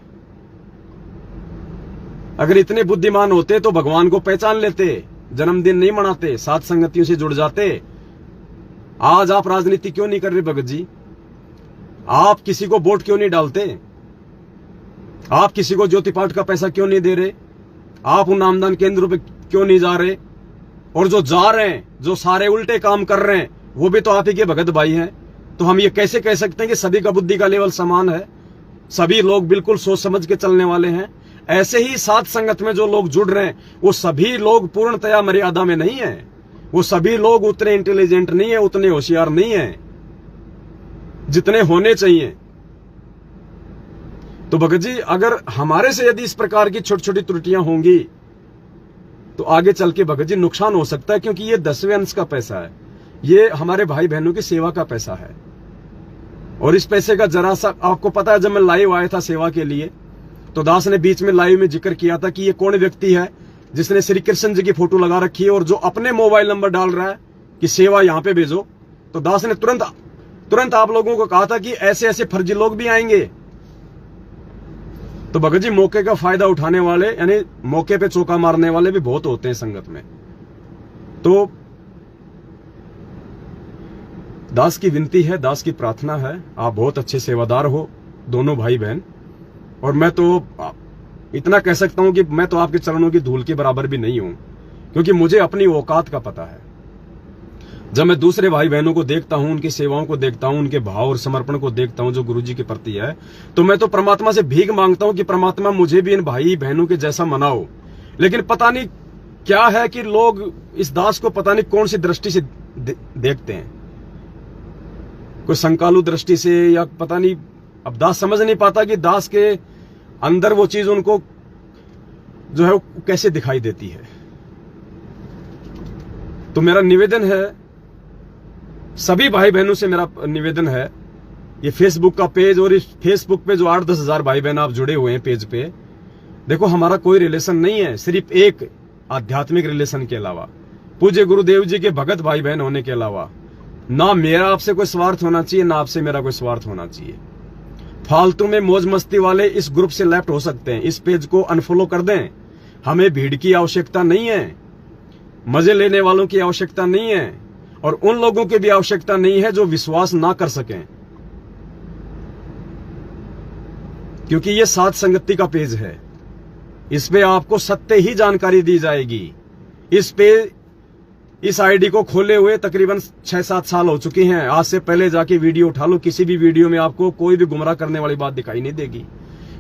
अगर इतने बुद्धिमान होते तो भगवान को पहचान लेते, जन्मदिन नहीं मनाते, साथ संगतियों से जुड़ जाते। आज आप राजनीति क्यों नहीं कर रहे भगत जी? आप किसी को वोट क्यों नहीं डालते? आप किसी को ज्योति पाठ का पैसा क्यों नहीं दे रहे? आप उन नामदान केंद्रों पे क्यों नहीं जा रहे? और जो जा रहे हैं, जो सारे उल्टे काम कर रहे हैं, वो भी तो आप ही के भगत भाई हैं। तो हम ये कैसे कह सकते हैं कि सभी का बुद्धि का लेवल समान है? सभी लोग बिल्कुल सोच समझ के चलने वाले हैं। ऐसे ही साथ संगत में जो लोग जुड़ रहे हैं वो सभी लोग पूर्णतया मर्यादा में नहीं है, वो सभी लोग उतने इंटेलिजेंट नहीं है, उतने होशियार नहीं है जितने होने चाहिए। तो भगत जी अगर हमारे से यदि इस प्रकार की छोटी छोटी त्रुटियां होंगी तो आगे चल के भगत जी नुकसान हो सकता है, क्योंकि ये 10वें अंश का पैसा है, ये हमारे भाई बहनों की सेवा का पैसा है। और इस पैसे का जरा सा आपको पता है, जब मैं लाइव आया था सेवा के लिए तो दास ने बीच में लाइव में जिक्र किया था कि ये कौन व्यक्ति है जिसने श्री कृष्ण जी की फोटो लगा रखी है और जो अपने मोबाइल नंबर डाल रहा है कि सेवा यहां पे भेजो। तो दास ने तुरंत आप लोगों को कहा था कि ऐसे ऐसे फर्जी लोग भी आएंगे। तो भगत जी मौके का फायदा उठाने वाले, यानी मौके पे चौका मारने वाले भी बहुत होते हैं संगत में। तो दास की विनती है, दास की प्रार्थना है, आप बहुत अच्छे सेवादार हो दोनों भाई बहन, और मैं तो इतना कह सकता हूं कि मैं तो आपके चरणों की धूल के बराबर भी नहीं हूं, क्योंकि मुझे अपनी औकात का पता है। जब मैं दूसरे भाई बहनों को देखता हूं, उनकी सेवाओं को देखता हूं, उनके भाव और समर्पण को देखता हूं जो गुरुजी के प्रति है, तो मैं तो परमात्मा से भीख मांगता हूं कि परमात्मा मुझे भी इन भाई बहनों के जैसा मनाओ। लेकिन पता नहीं क्या है कि लोग इस दास को पता नहीं कौन सी दृष्टि से देखते हैं, कोई संकालु दृष्टि से, या पता नहीं। अब दास समझ नहीं पाता कि दास के अंदर वो चीज उनको जो है वो कैसे दिखाई देती है। तो मेरा निवेदन है, सभी भाई बहनों से मेरा निवेदन है, ये फेसबुक का पेज, और इस फेसबुक पे जो 8-10 हजार भाई बहन आप जुड़े हुए हैं पेज पे, देखो हमारा कोई रिलेशन नहीं है, सिर्फ एक आध्यात्मिक रिलेशन के अलावा, पूज्य गुरुदेव जी के भगत भाई बहन होने के अलावा। ना मेरा आपसे कोई स्वार्थ होना चाहिए, ना आपसे मेरा कोई स्वार्थ होना चाहिए। फालतू में मौज मस्ती वाले इस ग्रुप से लेफ्ट हो सकते हैं, इस पेज को अनफॉलो कर दें। हमें भीड़ की आवश्यकता नहीं है, मजे लेने वालों की आवश्यकता नहीं है, और उन लोगों की भी आवश्यकता नहीं है जो विश्वास ना कर सकें, क्योंकि ये साथ संगति का पेज है। इस पे आपको सत्य ही जानकारी दी जाएगी। इस आईडी को खोले हुए तकरीबन 6-7 साल हो चुके हैं। आज से पहले जाके वीडियो उठा लो, किसी भी वीडियो में आपको कोई भी गुमराह करने वाली बात दिखाई नहीं देगी,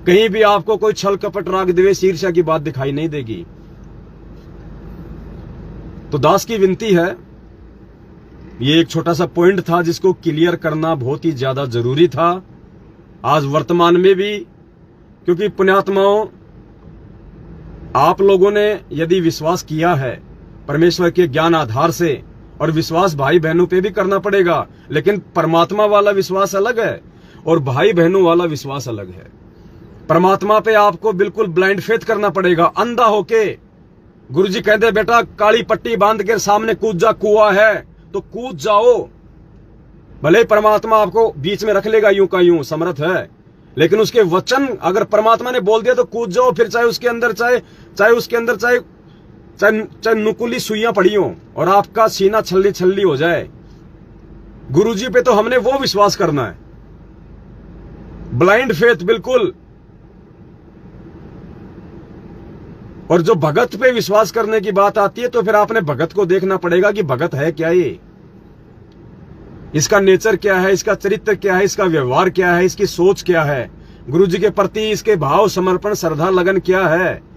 कहीं भी आपको कोई छल कपट राग द्वेष ईर्ष्या की बात दिखाई नहीं देगी। तो दास की विनती है, ये एक छोटा सा पॉइंट था जिसको क्लियर करना बहुत ही ज्यादा जरूरी था आज वर्तमान में भी, क्योंकि पुण्यात्माओं आप लोगों ने यदि विश्वास किया है परमेश्वर के ज्ञान आधार से, और विश्वास भाई बहनों पे भी करना पड़ेगा, लेकिन परमात्मा वाला विश्वास अलग है और भाई बहनों वाला विश्वास अलग है। परमात्मा पे आपको बिल्कुल ब्लाइंड फेथ करना पड़ेगा, अंधा होके। गुरुजी कहते बेटा काली पट्टी बांध के सामने कूद जा, कुआं है तो कूद जाओ। भले परमात्मा आपको बीच में रख लेगा यूं का यूं, समर्थ है, लेकिन उसके वचन अगर परमात्मा ने बोल दिया तो कूद जाओ, फिर चाहे उसके अंदर चाहे नुकुली सुइयां पड़ी हो और आपका सीना छल्ली छल्ली हो जाए। गुरुजी पे तो हमने वो विश्वास करना है, ब्लाइंड फेथ बिल्कुल। और जो भगत पे विश्वास करने की बात आती है तो फिर आपने भगत को देखना पड़ेगा कि भगत है क्या, ये इसका नेचर क्या है, इसका चरित्र क्या है, इसका व्यवहार क्या है, इसकी सोच क्या है, गुरुजी के प्रति इसके भाव समर्पण श्रद्धा लगन क्या है,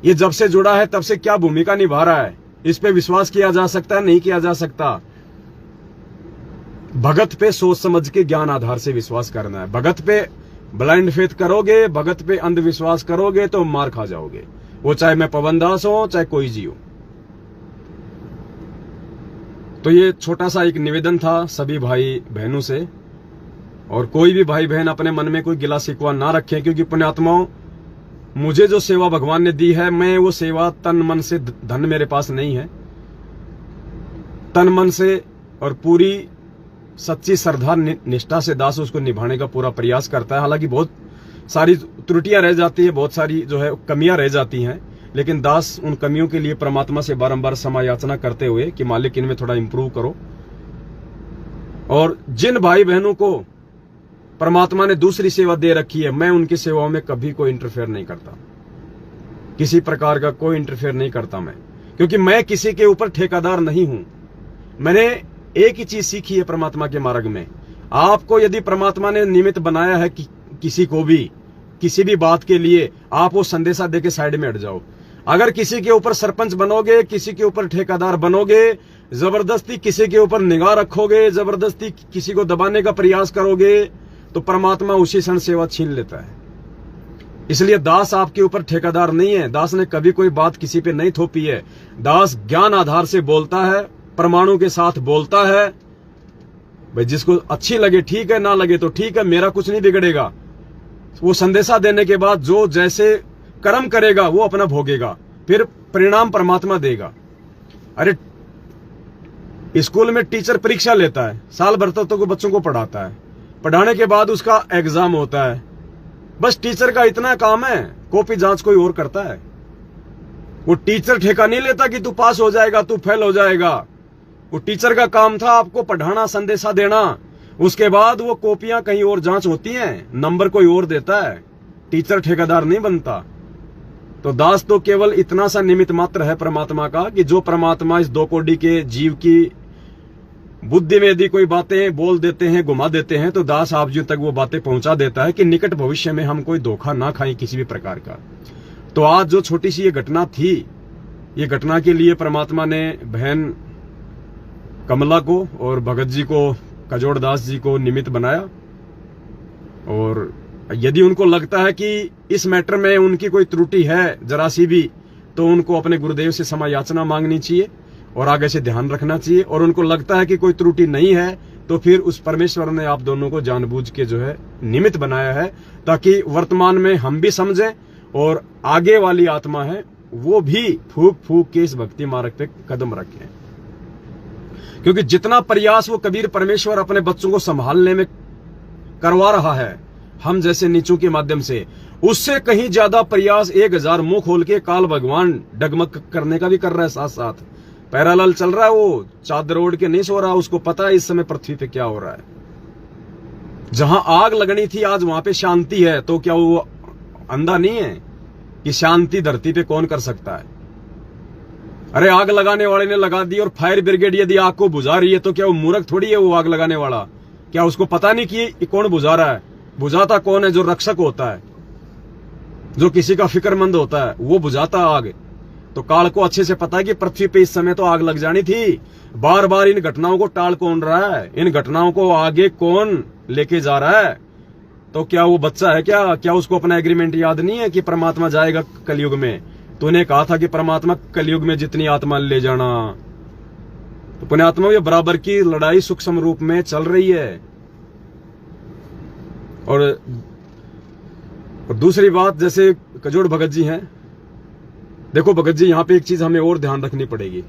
ये जब से जुड़ा है तब से क्या भूमिका निभा रहा है। इस पे विश्वास किया जा सकता है, नहीं किया जा सकता। भगत पे सोच समझ के ज्ञान आधार से विश्वास करना है। भगत पे ब्लाइंड फेथ करोगे, भगत पे अंधविश्वास करोगे तो मार खा जाओगे, वो चाहे मैं पवन दास हो चाहे कोई जी हो। तो ये छोटा सा एक निवेदन था सभी भाई बहनों से, और कोई भी भाई बहन अपने मन में कोई गिला शिकवा ना रखें, क्योंकि पुण्यात्माओं, मुझे जो सेवा भगवान ने दी है, मैं वो सेवा तन मन से, धन मेरे पास नहीं है, तन मन से और पूरी सच्ची श्रद्धा निष्ठा से दास उसको निभाने का पूरा प्रयास करता है। हालांकि बहुत सारी त्रुटियां रह जाती है, बहुत सारी जो है कमियां रह जाती हैं, लेकिन दास उन कमियों के लिए परमात्मा से बारंबार क्षमा याचना करते हुए कि मालिक इनमें थोड़ा इंप्रूव करो। और जिन भाई बहनों को परमात्मा ने दूसरी सेवा दे रखी है, मैं उनकी सेवाओं में कभी कोई इंटरफेयर नहीं करता, किसी प्रकार का कोई इंटरफेयर नहीं करता मैं, क्योंकि मैं किसी के ऊपर ठेकेदार नहीं हूं। मैंने एक ही चीज सीखी है परमात्मा के मार्ग में, आपको यदि परमात्मा ने निमित्त बनाया है कि किसी को भी किसी भी बात के लिए, आप वो संदेशा देके साइड में हट जाओ। अगर किसी के ऊपर सरपंच बनोगे, किसी के ऊपर ठेकेदार बनोगे, जबरदस्ती किसी के ऊपर निगाह रखोगे, जबरदस्ती किसी को दबाने का प्रयास करोगे, तो परमात्मा उसी क्षण सेवा छीन लेता है। इसलिए दास आपके ऊपर ठेकेदार नहीं है, दास ने कभी कोई बात किसी पे नहीं थोपी है। दास ज्ञान आधार से बोलता है, प्रमाणों के साथ बोलता है। भाई जिसको अच्छी लगे ठीक है, ना लगे तो ठीक है, मेरा कुछ नहीं बिगड़ेगा। वो संदेशा देने के बाद जो जैसे कर्म करेगा वो अपना भोगेगा, फिर परिणाम परमात्मा देगा। अरे स्कूल में टीचर परीक्षा लेता है, साल भर तक तो बच्चों को पढ़ाता है, पढ़ाने के बाद उसका एग्जाम होता है, बस टीचर का इतना काम है, कॉपी जांच कोई और करता है। वो टीचर ठेका नहीं लेता कि तू पास हो जाएगा, तू फेल हो जाएगा। वो टीचर का काम था आपको पढ़ाना, संदेशा देना, उसके बाद वो कॉपियां कहीं और जांच होती हैं, नंबर कोई और देता है, टीचर ठेकेदार नहीं बनता। तो दास तो केवल इतना सा निमित्त मात्र है परमात्मा का, कि जो परमात्मा इस 2 कोटि के जीव की बुद्धि में यदि कोई बातें बोल देते हैं, घुमा देते हैं, तो दास आप जी तक वो बातें पहुंचा देता है कि निकट भविष्य में हम कोई धोखा ना खाएं किसी भी प्रकार का। तो आज जो छोटी सी ये घटना थी, ये घटना के लिए परमात्मा ने बहन कमला को और भगत जी को, कजोड़ दास जी को निमित्त बनाया। और यदि उनको लगता है कि इस मैटर में उनकी कोई त्रुटि है जरा सी भी, तो उनको अपने गुरुदेव से क्षमा याचना मांगनी चाहिए और आगे से ध्यान रखना चाहिए। और उनको लगता है कि कोई त्रुटि नहीं है, तो फिर उस परमेश्वर ने आप दोनों को जानबूझ के जो है निमित्त बनाया है, ताकि वर्तमान में हम भी समझें और आगे वाली आत्मा है वो भी फूक फूक के इस भक्ति मार्ग पे कदम रखें। क्योंकि जितना प्रयास वो कबीर परमेश्वर अपने बच्चों को संभालने में करवा रहा है हम जैसे नीचों के माध्यम से, उससे कहीं ज्यादा प्रयास 1000 मुंह खोल के काल भगवान डगमग करने का भी कर रहा है। साथ साथ पैरालल चल रहा है, वो चादर ओढ़ के नहीं सो रहा, उसको पता है इस समय पृथ्वी पे क्या हो रहा है। जहां आग लगनी थी आज वहां पे शांति है, तो क्या वो अंधा नहीं है कि शांति धरती पे कौन कर सकता है? अरे आग लगाने वाले ने लगा दी, और फायर ब्रिगेड यदि आग को बुझा रही है, तो क्या वो मूर्ख थोड़ी है वो आग लगाने वाला? क्या उसको पता नहीं कि कौन बुझा रहा है? बुझाता कौन है? जो रक्षक होता है, जो किसी का फिक्रमंद होता है, वो बुझाता आग। तो काल को अच्छे से पता है कि पृथ्वी पे इस समय तो आग लग जानी थी। बार बार इन घटनाओं को टाल कौन रहा है? इन घटनाओं को आगे कौन लेके जा रहा है? तो क्या वो बच्चा है क्या उसको अपना एग्रीमेंट याद नहीं है कि परमात्मा जाएगा कलयुग में? तूने कहा था कि परमात्मा कलयुग में जितनी आत्मा ले जाना। तो पुण्यात्मा, ये बराबर की लड़ाई सूक्ष्म रूप में चल रही है। और दूसरी बात, जैसे कजोड़ भगत जी हैं, देखो भगत जी, यहां पे एक चीज हमें और ध्यान रखनी पड़ेगी।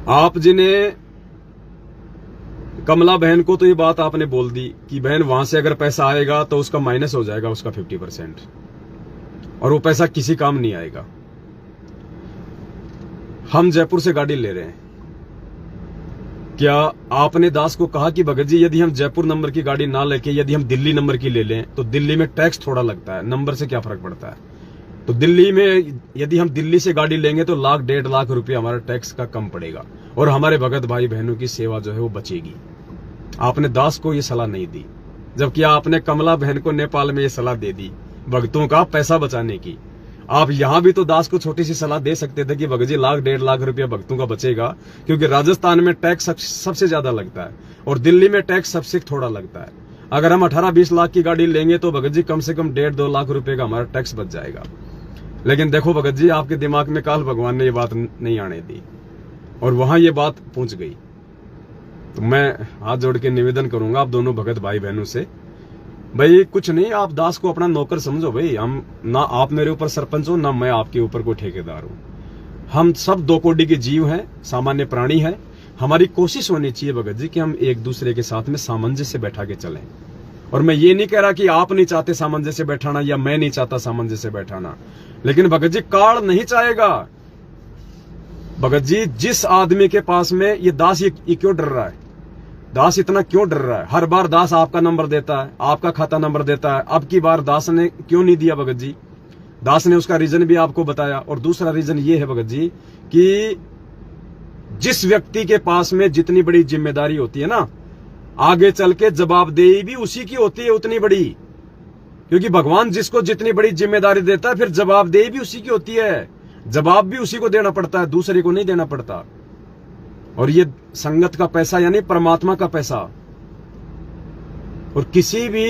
आप जिन्हें कमला बहन को तो ये बात आपने बोल दी कि बहन वहां से अगर पैसा आएगा तो उसका माइनस हो जाएगा, उसका 50%, और वो पैसा किसी काम नहीं आएगा। हम जयपुर से गाड़ी ले रहे हैं, क्या आपने दास को कहा कि भगत जी यदि हम जयपुर नंबर की गाड़ी ना लेके यदि हम दिल्ली नंबर की ले लें तो दिल्ली में टैक्स थोड़ा लगता है, नंबर से क्या फर्क पड़ता है? तो दिल्ली में यदि हम दिल्ली से गाड़ी लेंगे तो 1 लाख 1.5 लाख रुपया हमारा टैक्स का कम पड़ेगा, और हमारे भगत भाई बहनों की सेवा जो है वो बचेगी। आपने दास को ये सलाह नहीं दी, जबकि आपने कमला बहन को नेपाल में ये सलाह दे दी भक्तों का पैसा बचाने की। आप यहां भी तो दास को छोटी सी सलाह दे सकते थे कि भगत जी 1,00,000-1.5 लाख रुपया भक्तों का बचेगा, क्योंकि राजस्थान में टैक्स सबसे ज्यादा लगता है और दिल्ली में टैक्स सबसे थोड़ा लगता है। अगर हम 18-20 लाख की गाड़ी लेंगे तो भगत जी कम से कम 1.5-2 लाख रुपए का हमारा टैक्स बच जाएगा। लेकिन देखो भगत जी, आपके दिमाग में काल भगवान ने ये बात नहीं आने दी और वहां ये बात पहुंच गई। तो मैं हाथ जोड़ के निवेदन करूंगा आप दोनों भगत भाई बहनों से, भाई कुछ नहीं, आप दास को अपना नौकर समझो। भाई हम ना आप मेरे ऊपर सरपंच हो, ना मैं आपके ऊपर कोई ठेकेदार हूं। हम सब 2 कोटि के जीव हैं, सामान्य प्राणी हैं। हमारी कोशिश होनी चाहिए भगत जी कि हम एक दूसरे के साथ में सामंजस्य बैठा के चलें। और मैं ये नहीं कह रहा कि आप नहीं चाहते सामंजस्य बैठाना या मैं नहीं चाहता सामंजस्य बैठाना, लेकिन भगत जी काल नहीं चाहेगा। भगत जी, जिस आदमी के पास में ये दास ये क्यों डर रहा है, दास इतना क्यों डर रहा है? हर बार दास आपका नंबर देता है, आपका खाता नंबर देता है। अब की बार दास ने क्यों नहीं दिया भगत जी? दास ने उसका रीजन भी आपको बताया। और दूसरा रीजन ये है भगत जी कि जिस व्यक्ति के पास में जितनी बड़ी जिम्मेदारी होती है ना, आगे चल के जवाबदेही भी उसी की होती है उतनी बड़ी, क्योंकि भगवान जिसको जितनी बड़ी जिम्मेदारी देता है फिर जवाबदेही भी उसी की होती है। जवाब भी उसी को देना पड़ता है, दूसरे को नहीं देना पड़ता। और ये संगत का पैसा यानी परमात्मा का पैसा। और किसी भी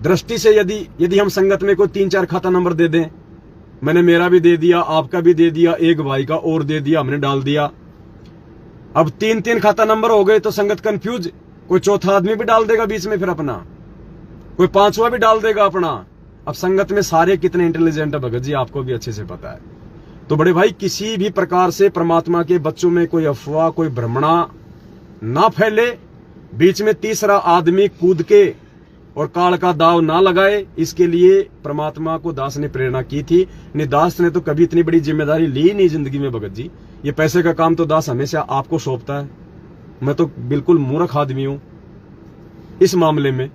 दृष्टि से यदि हम संगत में कोई 3-4 खाता नंबर दे दें, मैंने मेरा भी दे दिया, आपका भी दे दिया, एक भाई का और दे दिया, हमने डाल दिया, अब 3-3 खाता नंबर हो गए तो संगत कंफ्यूज, कोई चौथा आदमी भी डाल देगा बीच में, फिर अपना कोई 5वां भी डाल देगा अपना। अब संगत में सारे कितने इंटेलिजेंट है भगत जी, आपको भी अच्छे से पता है। तो बड़े भाई, किसी भी प्रकार से परमात्मा के बच्चों में कोई अफवाह, कोई भ्रमणा ना फैले, बीच में तीसरा आदमी कूद के और काल का दाव ना लगाए, इसके लिए परमात्मा को दास ने प्रेरणा की थी। नहीं, दास ने तो कभी इतनी बड़ी जिम्मेदारी ली नहीं जिंदगी में भगत जी। ये पैसे का काम तो दास हमेशा आपको सौंपता है। मैं तो बिल्कुल मूर्ख आदमी हूं इस मामले में।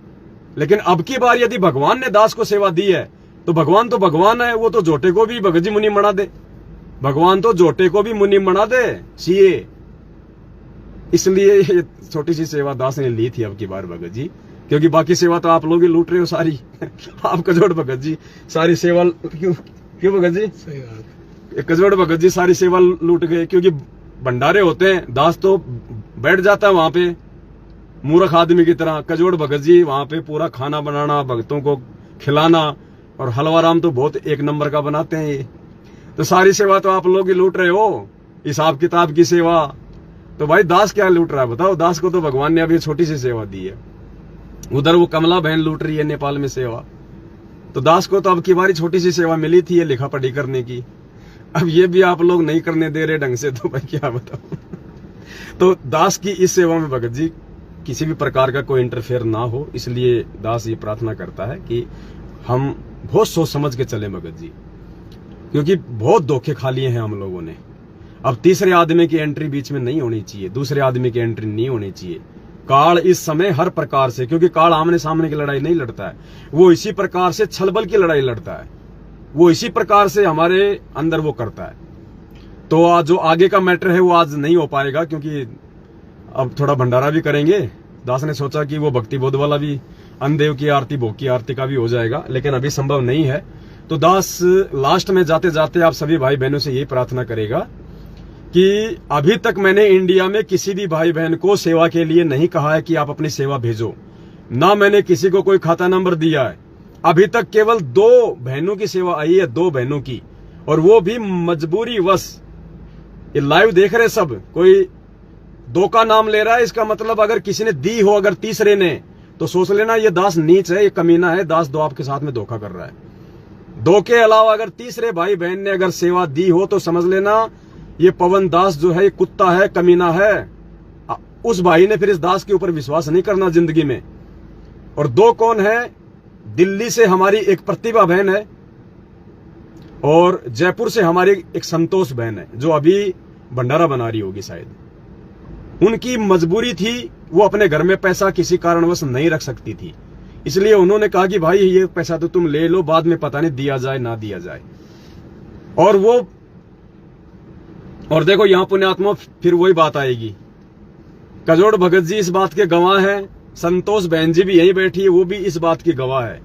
लेकिन अब की बार यदि भगवान ने दास को सेवा दी है तो भगवान है, वो तो जोटे को भी भगत जी मुनि बना दे। भगवान तो जोटे को भी मुनि बना दे, सीए। इसलिए ये छोटी सी सेवा दास ने ली थी अब की बार भगत जी, क्योंकि बाकी सेवा तो आप लोग ही लूट रहे हो सारी। आप कजोड़ भगत जी सारी सेवा क्यों भगत जी? सही बात। कजोड़ भगत जी सारी सेवा लूट गए, क्योंकि भंडारे होते हैं, दास तो बैठ जाता है वहां पे मूर्ख आदमी की तरह। कजोड़ भगत जी वहां पे पूरा खाना बनाना, भक्तों को खिलाना, और हलवा राम तो बहुत एक नंबर का बनाते हैं ये। तो सारी सेवा तो आप लोग ही लूट रहे हो, हिसाब किताब की सेवा। तो भाई दास क्या लूट रहा है बताओ? दास को तो भगवान ने अभी छोटी सी सेवा दी है। उधर वो कमला बहन लूट रही है नेपाल में सेवा, तो दास को तो अब की बारी छोटी सी सेवा मिली थी ये लिखा पढ़ी करने की। अब ये भी आप लोग नहीं करने दे रहे ढंग से, तो भाई क्या बताओ। तो दास की इस सेवा में भगत जी किसी भी प्रकार का कोई इंटरफेयर ना हो, इसलिए दास ये प्रार्थना करता है कि हम बहुत सोच समझ के चलें भगत जी, क्योंकि बहुत धोखे खा लिए हैं हम लोगों ने। अब तीसरे आदमी की एंट्री बीच में नहीं होनी चाहिए, दूसरे आदमी की एंट्री नहीं होनी चाहिए। काल इस समय हर प्रकार से, क्योंकि काल आमने सामने की लड़ाई नहीं लड़ता है, वो इसी प्रकार से छलबल की लड़ाई लड़ता है, वो इसी प्रकार से हमारे अंदर वो करता है। तो आज जो आगे का मैटर है वो आज नहीं हो पाएगा, क्योंकि अब थोड़ा भंडारा भी करेंगे। दास ने सोचा कि वो भक्ति बोध वाला भी, अन्नदेव की आरती, भोग की आरती का भी हो जाएगा, लेकिन अभी संभव नहीं है। तो दास लास्ट में जाते जाते आप सभी भाई बहनों से यही प्रार्थना करेगा कि अभी तक मैंने इंडिया में किसी भी भाई बहन को सेवा के लिए नहीं कहा है कि आप अपनी सेवा भेजो, ना मैंने किसी को कोई खाता नंबर दिया है। अभी तक केवल 2 बहनों की सेवा आई है, 2 बहनों की, और वो भी मजबूरी वश। ये लाइव देख रहे सब, कोई 2 का नाम ले रहा है, इसका मतलब अगर किसी ने दी हो, अगर तीसरे ने, तो सोच लेना ये दास नीच है, ये कमीना है, दास दो आपके साथ में धोखा कर रहा है। 2 के अलावा अगर तीसरे भाई बहन ने अगर सेवा दी हो तो समझ लेना ये पवन दास जो है ये कुत्ता है, कमीना है। उस भाई ने फिर इस दास के ऊपर विश्वास नहीं करना जिंदगी में। और 2 कौन है? दिल्ली से हमारी एक प्रतिभा बहन है, और जयपुर से हमारी एक संतोष बहन है, जो अभी भंडारा बना रही होगी शायद। उनकी मजबूरी थी, वो अपने घर में पैसा किसी कारणवश नहीं रख सकती थी, इसलिए उन्होंने कहा कि भाई ये पैसा तो तुम ले लो, बाद में पता नहीं दिया जाए ना दिया जाए। और देखो यहां पुण्यात्मा फिर वही बात आएगी। कजोड़ भगत जी इस बात के गवाह हैं, संतोष बहन जी भी यहीं बैठी है, वो भी इस बात की गवाह है।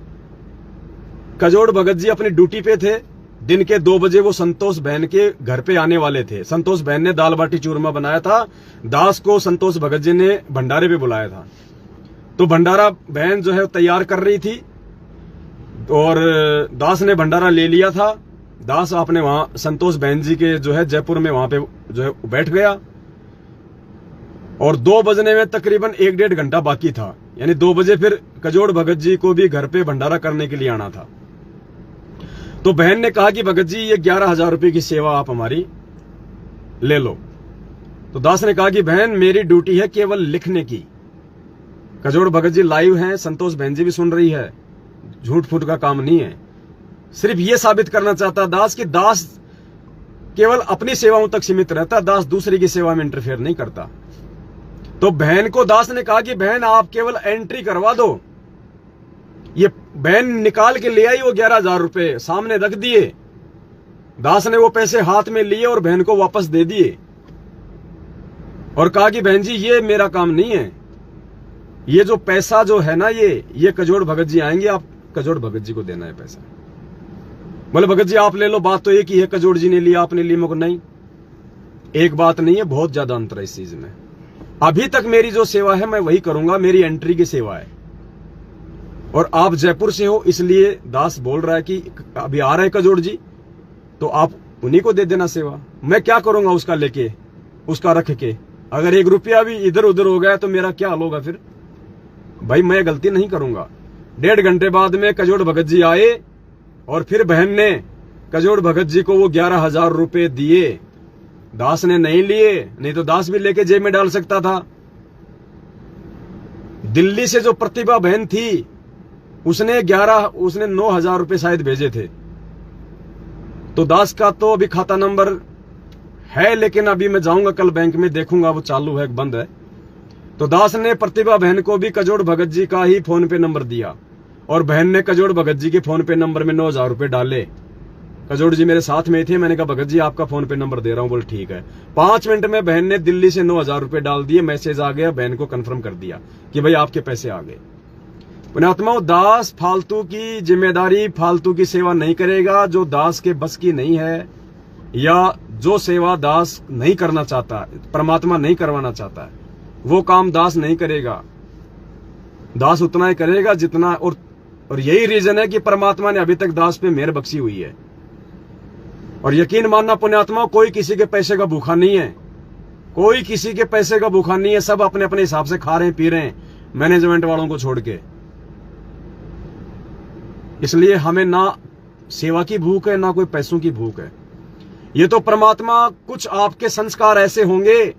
कजोड़ भगत जी अपनी ड्यूटी पे थे, दिन के 2 बजे वो संतोष बहन के घर पे आने वाले थे। संतोष बहन ने दाल बाटी चूरमा बनाया था। दास को संतोष भगत जी ने भंडारे पे बुलाया था। तो भंडारा बहन जो है तैयार कर रही थी और दास ने भंडारा ले लिया था। दास आपने वहां संतोष बहन जी के जो है जयपुर में वहां पे जो है बैठ गया और 2 बजने में तकरीबन 1-1.5 घंटा बाकी था, यानी 2 बजे फिर कजोड़ भगत जी को भी घर पे भंडारा करने के लिए आना था। तो बहन ने कहा कि भगत जी ये 11,000 रुपए की सेवा आप हमारी ले लो। तो दास ने कहा कि बहन मेरी ड्यूटी है केवल लिखने की। कजोड़ भगत जी लाइव हैं, संतोष बहन जी भी सुन रही है, झूठ फूट का काम नहीं है। सिर्फ ये साबित करना चाहता दास कि दास केवल अपनी सेवाओं तक सीमित रहता, दास दूसरे की सेवा में इंटरफेयर नहीं करता। तो बहन को दास ने कहा कि बहन आप केवल एंट्री करवा दो। ये बहन निकाल के ले आई वो 11,000 रुपए, सामने रख दिए। दास ने वो पैसे हाथ में लिए और बहन को वापस दे दिए और कहा कि बहन जी ये मेरा काम नहीं है, ये जो पैसा जो है ना ये कजोड़ भगत जी आएंगे, आप कजोड़ भगत जी को देना है पैसा। बोले भगत जी आप ले लो, बात तो एक ही है, कजोड़ जी ने लिया आपने लिए मुझको नहीं। एक बात नहीं है, बहुत ज्यादा अंतर है इस चीज में। अभी तक मेरी जो सेवा है मैं वही करूंगा, मेरी एंट्री की सेवा है। और आप जयपुर से हो इसलिए दास बोल रहा है कि अभी आ रहे कजोड़ जी, तो आप उन्हीं को दे देना सेवा। मैं क्या करूंगा उसका लेके, उसका रख के? अगर 1 रुपया भी इधर उधर हो गया तो मेरा क्या हाल होगा फिर? भाई मैं गलती नहीं करूंगा। 1.5 घंटे बाद में कजोड़ भगत जी आए और फिर बहन ने कजोड़ भगत जी को वो 11,000 रुपए दिए। दास ने नहीं लिए, नहीं तो दास भी लेके जेब में डाल सकता था। दिल्ली से जो प्रतिभा बहन थी उसने 9,000 रुपए शायद भेजे थे। तो दास का तो अभी खाता नंबर है, लेकिन अभी मैं जाऊंगा कल बैंक में देखूंगा वो चालू है बंद है। तो दास ने प्रतिभा बहन को भी कजोड़ भगत जी का ही फोन पे नंबर दिया और बहन ने कजोड़ भगत जी के फोन पे नंबर में 9,000 रुपए डाले। कजोड़ जी मेरे साथ में थे, मैंने कहा भगत जी आपका फोन पे नंबर दे रहा हूं। बोल ठीक है। 5 मिनट में बहन ने दिल्ली से 9,000 रुपए डाल दिए। मैसेज आ गया, बहन को कंफर्म कर दिया कि भाई आपके पैसे आ गए। पुण्यात्माओं, दास फालतू की जिम्मेदारी, फालतू की सेवा नहीं करेगा जो दास के बस की नहीं है, या जो सेवा दास नहीं करना चाहता, परमात्मा नहीं करवाना चाहता है, वो काम दास नहीं करेगा। दास उतना ही करेगा जितना, और यही रीजन है कि परमात्मा ने अभी तक दास पे मेहर बख्शी हुई है। और यकीन मानना पुण्यात्मा, कोई किसी के पैसे का भूखा नहीं है, कोई किसी के पैसे का भूखा नहीं है। सब अपने अपने हिसाब से खा रहे हैं, पी रहे हैं, मैनेजमेंट वालों को छोड़ के। इसलिए हमें ना सेवा की भूख है ना कोई पैसों की भूख है। ये तो परमात्मा, कुछ आपके संस्कार ऐसे होंगे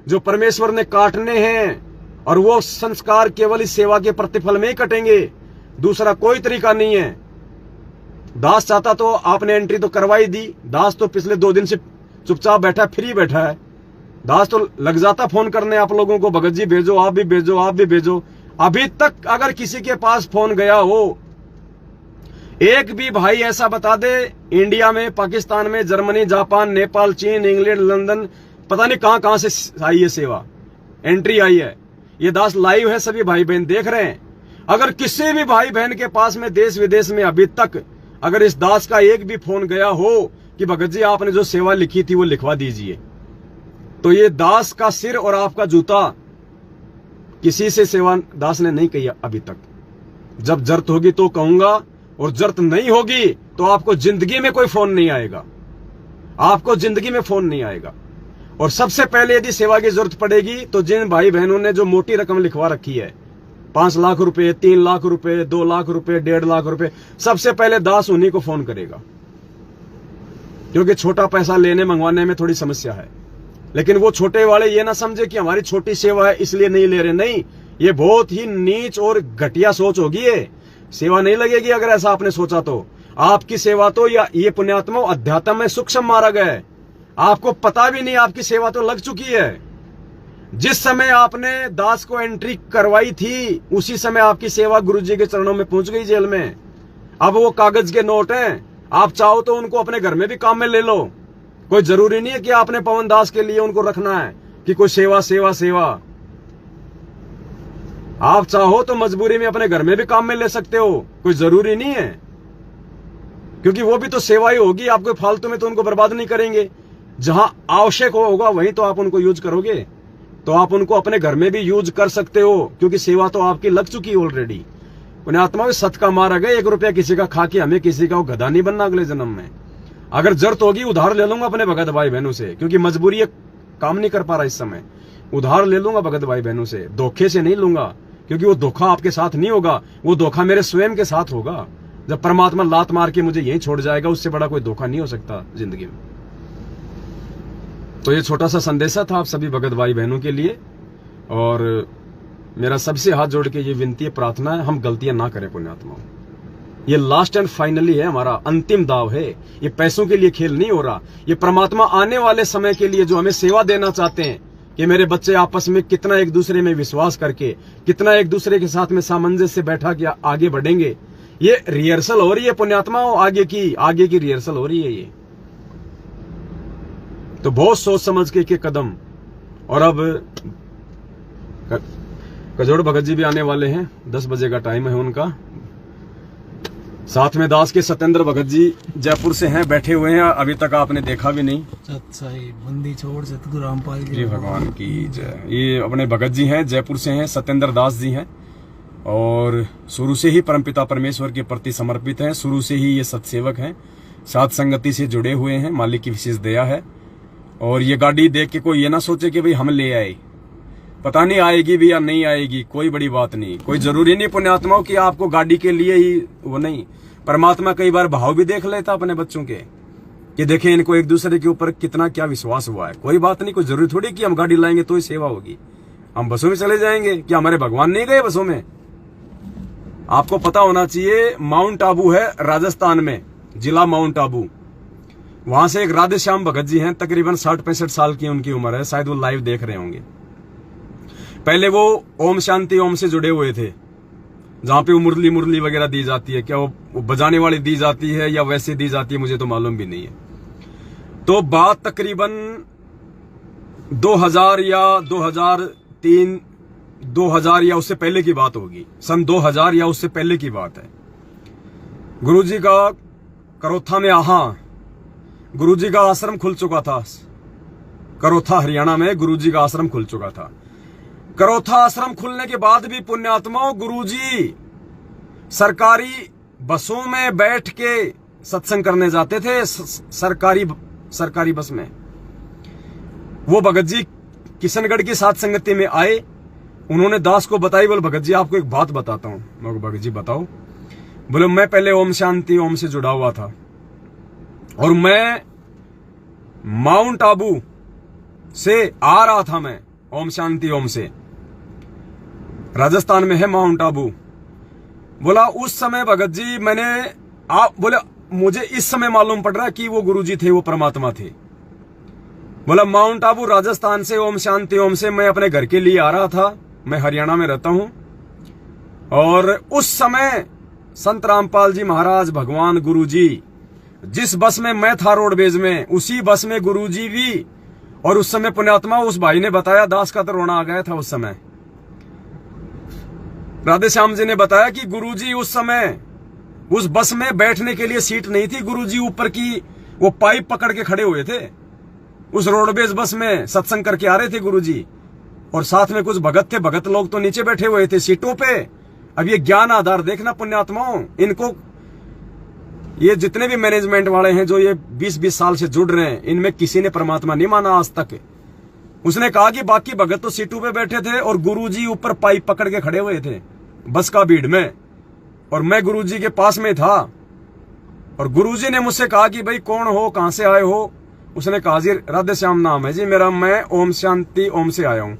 जो परमेश्वर ने काटने हैं और वो संस्कार केवल इस सेवा के प्रतिफल में ही कटेंगे, दूसरा कोई तरीका नहीं है। दास चाहता तो आपने एंट्री तो करवाई दी। दास तो पिछले 2 दिन से चुपचाप बैठा, फ्री बैठा है। दास तो लग जाता फोन करने आप लोगों को, भगत जी भेजो, आप भी भेजो, आप भी भेजो। अभी तक अगर किसी के पास फोन गया हो, एक भी भाई ऐसा बता दे, इंडिया में, पाकिस्तान में, जर्मनी, जापान, नेपाल, चीन, इंग्लैंड, लंदन, पता नहीं कहां से आई है सेवा, एंट्री आई है। ये दास लाइव है, सभी भाई बहन देख रहे हैं। अगर किसी भी भाई बहन के पास में देश विदेश में अभी तक अगर इस दास का एक भी फोन गया हो कि भगत जी आपने जो सेवा लिखी थी वो लिखवा दीजिए, तो ये दास का सिर और आपका जूता, किसी से सेवा दास ने नहीं कही अभी तक। जब जरूरत होगी तो कहूंगा, और जरूरत नहीं होगी तो आपको जिंदगी में कोई फोन नहीं आएगा, आपको जिंदगी में फोन नहीं आएगा। और सबसे पहले यदि सेवा की जरूरत पड़ेगी तो जिन भाई बहनों ने जो मोटी रकम लिखवा रखी है, 5 लाख रुपए, 3 लाख रुपए, 2 लाख रुपए, 1.5 लाख रुपए, सबसे पहले दास उन्हीं को फोन करेगा, क्योंकि छोटा पैसा लेने मंगवाने में थोड़ी समस्या है। लेकिन वो छोटे वाले ये ना समझे कि हमारी छोटी सेवा है इसलिए नहीं ले रहे, नहीं, ये बहुत ही नीच और घटिया सोच होगी। ये सेवा नहीं लगेगी अगर ऐसा आपने सोचा तो। आपकी सेवा तो, या ये पुण्यात्मा अध्यात्म में सूक्ष्म मारा गया है, आपको पता भी नहीं आपकी सेवा तो लग चुकी है। जिस समय आपने दास को एंट्री करवाई थी उसी समय आपकी सेवा गुरुजी के चरणों में पहुंच गई जेल में। अब वो कागज के नोट हैं, आप चाहो तो उनको अपने घर में भी काम में ले लो। कोई जरूरी नहीं है कि आपने पवन दास के लिए उनको रखना है कि कोई सेवा सेवा सेवा। आप चाहो तो मजबूरी में अपने घर में भी काम में ले सकते हो, कोई जरूरी नहीं है। क्योंकि वो भी तो सेवा ही होगी, आपको फालतू में तो उनको बर्बाद नहीं करेंगे। जहां आवश्यक होगा वहीं तो आप उनको यूज करोगे, तो आप उनको अपने घर में भी यूज कर सकते हो, क्योंकि सेवा तो आपकी लग चुकी है ऑलरेडी। पुण्यात्मा सत का मार गए, 1 रुपया किसी का खा के हमें किसी का गधा नहीं बनना अगले जन्म में। अगर जरूरत होगी उधार ले लूंगा अपने भगत भाई बहनों से, क्योंकि मजबूरी काम नहीं कर पा रहा इस समय। उधार ले लूंगा भगत भाई बहनों से, धोखे से नहीं लूंगा, क्योंकि वो धोखा आपके साथ नहीं होगा, वो धोखा मेरे स्वयं के साथ होगा। जब परमात्मा लात मार के मुझे यहीं छोड़ जाएगा, उससे बड़ा कोई धोखा नहीं हो सकता जिंदगी में। तो ये छोटा सा संदेशा था आप सभी भगत भाई बहनों के लिए, और मेरा सबसे हाथ जोड़ के ये विनती है, प्रार्थना है, हम गलतियां ना करें पुण्यात्माओं। ये लास्ट एंड फाइनली है, हमारा अंतिम दाव है। ये पैसों के लिए खेल नहीं हो रहा, ये परमात्मा आने वाले समय के लिए जो हमें सेवा देना चाहते हैं कि मेरे बच्चे आपस में कितना एक दूसरे में विश्वास करके, कितना एक दूसरे के साथ में सामंजस्य से बैठा के आगे बढ़ेंगे। ये रिहर्सल हो रही है पुण्यात्माओं, आगे की रिहर्सल हो रही है ये। तो बहुत सोच समझ के कदम। और अब कजोड़ भगत जी भी आने वाले हैं, 10 बजे का टाइम है उनका। साथ में दास के सत्येंद्र भगत जी जयपुर से हैं, बैठे हुए हैं, अभी तक आपने देखा भी नहीं। बंदी छोड़ सतगुरु रामपाल जी भगवान की जय। ये अपने भगत जी हैं, जयपुर से हैं, सत्येंद्र दास जी हैं, और शुरू से ही परमपिता परमेश्वर के प्रति समर्पित हैं। शुरू से ही ये सत्सेवक हैं, साथ संगति से जुड़े हुए हैं, मालिक की विशेष दया है। और ये गाड़ी देख के कोई ये ना सोचे कि भाई हम ले आए, पता नहीं आएगी भी या नहीं आएगी, कोई बड़ी बात नहीं। कोई जरूरी नहीं पुण्यात्माओं कि आपको गाड़ी के लिए ही वो नहीं। परमात्मा कई बार भाव भी देख लेता अपने बच्चों के, कि देखें इनको एक दूसरे के ऊपर कितना क्या विश्वास हुआ है। कोई बात नहीं, कोई जरूरी थोड़ी कि हम गाड़ी लाएंगे तो ही सेवा होगी, हम बसों में चले जाएंगे। क्या हमारे भगवान नहीं गए बसों में? आपको पता होना चाहिए, माउंट आबू है राजस्थान में, जिला माउंट आबू। वहां से एक राधे श्याम भगत जी हैं, तकरीबन 60-65 साल की उनकी उम्र है, शायद वो लाइव देख रहे होंगे। पहले वो ओम शांति ओम से जुड़े हुए थे, जहां पे वो मुरली वगैरह दी जाती है। क्या वो बजाने वाली दी जाती है या वैसे दी जाती है, मुझे तो मालूम भी नहीं है। तो बात तकरीबन 2000 या 2003, 2000 या उससे पहले की बात होगी, सन 2000 या उससे पहले की बात है। गुरुजी का करोथा में गुरुजी का आश्रम खुल चुका था। करोथा हरियाणा में गुरुजी का आश्रम खुल चुका था। करोथा आश्रम खुलने के बाद भी पुण्यात्माओं, गुरुजी सरकारी बसों में बैठ के सत्संग करने जाते थे, सरकारी बस में। वो भगत जी किशनगढ़ की साथ संगति में आए, उन्होंने दास को बताई, बोले भगत जी आपको एक बात बताता हूं। मैं भगत जी बताओ। बोले मैं पहले ओम शांति ओम से जुड़ा हुआ था, और मैं माउंट आबू से आ रहा था, मैं ओम शांति ओम से, राजस्थान में है माउंट आबू। बोला उस समय भगत जी बोले मुझे इस समय मालूम पड़ रहा कि वो गुरुजी थे, वो परमात्मा थे। बोला माउंट आबू राजस्थान से ओम शांति ओम से मैं अपने घर के लिए आ रहा था, मैं हरियाणा में रहता हूं। और उस समय संत रामपाल जी महाराज, भगवान गुरुजी, जिस बस में मैं था रोडवेज में, उसी बस में गुरुजी भी। और उस समय पुण्यात्मा उस भाई ने बताया, दास का तो रोना आ गया था उस समय। राधे श्याम जी ने बताया कि गुरुजी उस समय उस बस में बैठने के लिए सीट नहीं थी, गुरुजी ऊपर की वो पाइप पकड़ के खड़े हुए थे। उस रोडवेज बस में सत्संग करके आ रहे थे गुरुजी, और साथ में कुछ भगत थे, भगत लोग तो नीचे बैठे हुए थे सीटों पे। अब ये ज्ञान आधार देखना पुण्यात्माओं, इनको ये जितने भी मैनेजमेंट वाले हैं जो ये 20-20 साल से जुड़ रहे हैं, इनमें किसी ने परमात्मा नहीं माना आज तक। उसने कहा कि बाकी भगत तो सीटों पे बैठे थे और गुरुजी ऊपर पाइप पकड़ के खड़े हुए थे बस का भीड़ में, और मैं गुरुजी के पास में था। और गुरुजी ने मुझसे कहा कि भाई कौन हो, कहां से आए हो? उसने कहा जी राधे श्याम नाम है जी मेरा, मैं ओम शांति ओम से आया हूं।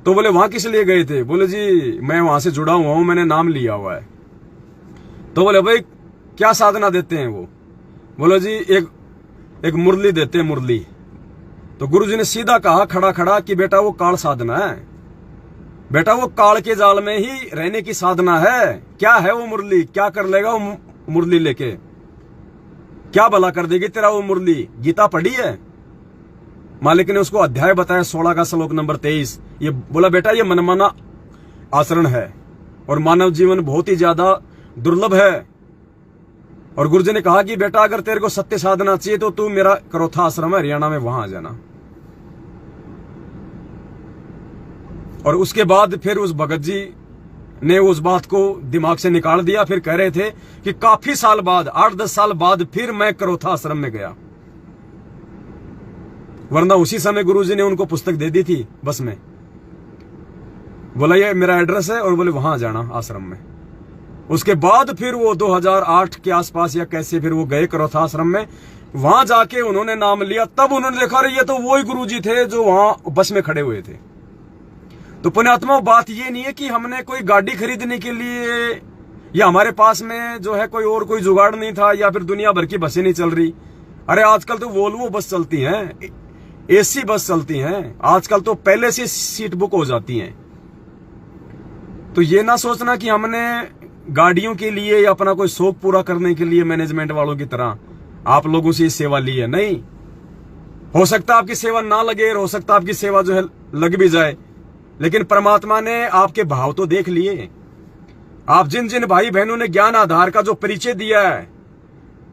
तो बोले वहां किस लिए गए थे? बोले जी मैं वहां से जुड़ा हुआ हूं, मैंने नाम लिया हुआ है। तो बोले भाई क्या साधना देते हैं वो? बोलो जी एक मुरली देते हैं, मुरली। तो गुरुजी ने सीधा कहा खड़ा खड़ा कि बेटा वो काल साधना है, बेटा वो काल के जाल में ही रहने की साधना है। क्या है वो मुरली? क्या कर लेगा वो मुरली लेके? क्या भला कर देगी तेरा वो मुरली? गीता पढ़ी है? मालिक ने उसको अध्याय बताया 16 का श्लोक नंबर 23। ये बोला बेटा ये मनमाना आचरण है और मानव जीवन बहुत ही ज्यादा दुर्लभ है, और गुरुजी ने कहा कि बेटा अगर तेरे को सत्य साधना चाहिए तो तू मेरा करोथा आश्रम है हरियाणा में, वहां आ जाना। और उसके बाद फिर उस भगत जी ने उस बात को दिमाग से निकाल दिया। फिर कह रहे थे कि काफी साल बाद, 8-10 साल बाद फिर मैं करोथा आश्रम में गया, वरना उसी समय गुरुजी ने उनको पुस्तक दे दी थी बस में। बोला ये मेरा एड्रेस है, और बोले वहां जाना आश्रम में। उसके बाद फिर वो 2008 के आसपास या कैसे फिर वो गए करोथा आश्रम में। वहां जाके उन्होंने नाम लिया, तब उन्होंने देखा रही ये तो वही गुरुजी थे जो वहां बस में खड़े हुए थे। तो पुण्यात्मा, बात ये नहीं है कि हमने कोई गाड़ी खरीदने के लिए या हमारे पास में जो है कोई जुगाड़ नहीं था या फिर दुनिया भर की बसें नहीं चल रही। अरे आजकल तो वोल्वो बस चलती हैं, एसी बस चलती हैं, आजकल तो पहले से सीट बुक हो जाती हैं। तो ये ना सोचना कि हमने गाड़ियों के लिए या अपना कोई शौक पूरा करने के लिए मैनेजमेंट वालों की तरह आप लोगों से सेवा ली है। नहीं, हो सकता है आपकी सेवा ना लगे, हो सकता है आपकी सेवा जो है लग भी जाए, लेकिन परमात्मा ने आपके भाव तो देख लिए। आप जिन जिन भाई बहनों ने ज्ञान आधार का जो परिचय दिया है,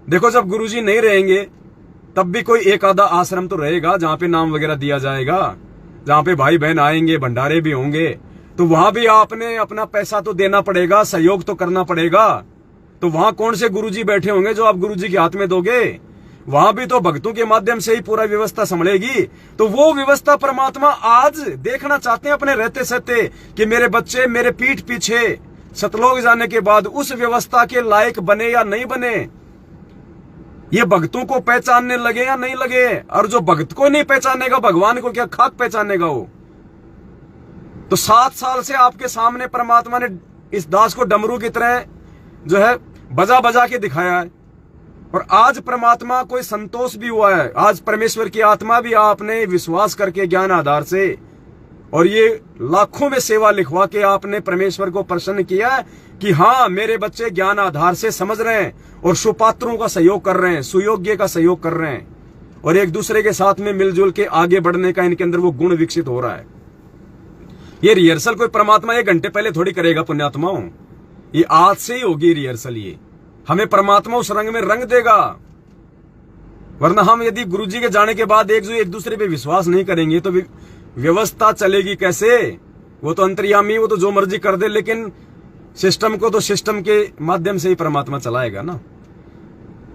देखो जब गुरुजी नहीं रहेंगे तब भी कोई एक आधा आश्रम तो रहेगा जहां पे नाम वगैरह दिया जाएगा, जहां पे भाई बहन आएंगे, भंडारे भी होंगे। तो वहां भी आपने अपना पैसा तो देना पड़ेगा, सहयोग तो करना पड़ेगा। तो वहां कौन से गुरुजी बैठे होंगे जो आप गुरुजी के हाथ में दोगे? वहां भी तो भक्तों के माध्यम से ही पूरा व्यवस्था संभलेगी। तो वो व्यवस्था परमात्मा आज देखना चाहते हैं अपने रहते सहते कि मेरे बच्चे मेरे पीठ पीछे सतलोक जाने के बाद उस व्यवस्था के लायक बने या नहीं बने, ये भक्तों को पहचानने लगे या नहीं लगे। और जो भक्त को नहीं पहचानेगा, भगवान को क्या खाक पहचानेगा वो? तो 7 साल से आपके सामने परमात्मा ने इस दास को डमरू की तरह जो है बजा बजा के दिखाया है। और आज परमात्मा कोई संतोष भी हुआ है, आज परमेश्वर की आत्मा भी आपने विश्वास करके ज्ञान आधार से और ये लाखों में सेवा लिखवा के आपने परमेश्वर को प्रसन्न किया कि हाँ मेरे बच्चे ज्ञान आधार से समझ रहे हैं और सुपात्रों का सहयोग कर रहे हैं, सुयोग्य का सहयोग कर रहे हैं, और एक दूसरे के साथ में मिलजुल के आगे बढ़ने का इनके अंदर वो गुण विकसित हो रहा है। ये रिहर्सल कोई परमात्मा 1 घंटे पहले थोड़ी करेगा पुण्यात्माओं, ये आज से ही होगी रिहर्सल। ये हमें परमात्मा उस रंग में रंग देगा, वरना हम यदि गुरुजी के जाने के बाद एक दूसरे पे विश्वास नहीं करेंगे तो व्यवस्था चलेगी कैसे? वो तो अंतर्यामी, वो तो जो मर्जी कर दे, लेकिन सिस्टम को तो सिस्टम के माध्यम से ही परमात्मा चलाएगा ना।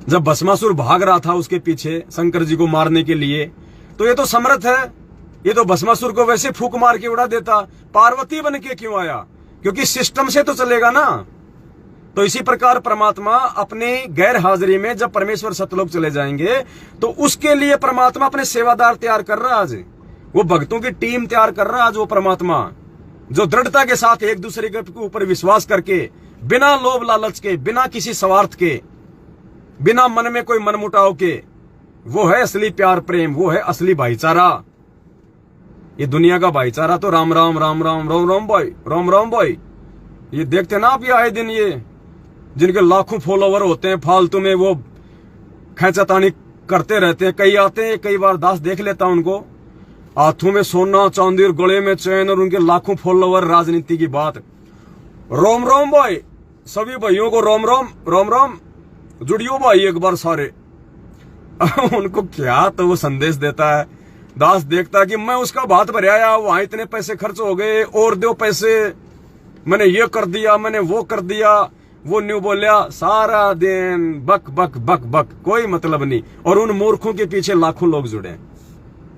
जब भस्मासुर भाग रहा था उसके पीछे शंकर जी को मारने के लिए, तो ये तो समर्थ है, ये तो भस्मासुर को वैसे फूंक मार के उड़ा देता, पार्वती बन के क्यों आया? क्योंकि सिस्टम से तो चलेगा ना। तो इसी प्रकार परमात्मा अपने गैर हाजिरी में जब परमेश्वर सतलोक चले जाएंगे तो उसके लिए परमात्मा अपने सेवादार तैयार कर रहा है। आज वो भक्तों की टीम तैयार कर रहा है। आज वो परमात्मा जो दृढ़ता के साथ एक दूसरे के ऊपर विश्वास करके, बिना लोभ लालच के, बिना किसी स्वार्थ के, बिना मन में कोई मनमुटाव के, वो है असली प्यार प्रेम, वो है असली भाईचारा। ये दुनिया का भाईचारा तो राम राम राम राम राम राम भाई, राम राम भाई, ये देखते ना आप ये आए दिन ये जिनके लाखों फॉलोवर होते हैं, फालतू में वो खैंचातानी करते रहते हैं। कई आते हैं, कई बार दास देख लेता उनको, हाथों में सोना चांदी और गले में चैन और उनके लाखों फॉलोवर, राजनीति की बात। रोम रोम भाई, सभी भाइयों को रोम रोम रोम रोम, जुड़ियो भाई एक बार सारे। उनको क्या तो वो संदेश देता है, दास देखता है कि मैं उसका बात भर आया, वहां इतने पैसे खर्च हो गए और दो पैसे, मैंने ये कर दिया, मैंने वो कर दिया, वो न्यू बोलिया, सारा दिन बक बक बक बक, कोई मतलब नहीं। और उन मूर्खों के पीछे लाखों लोग जुड़े।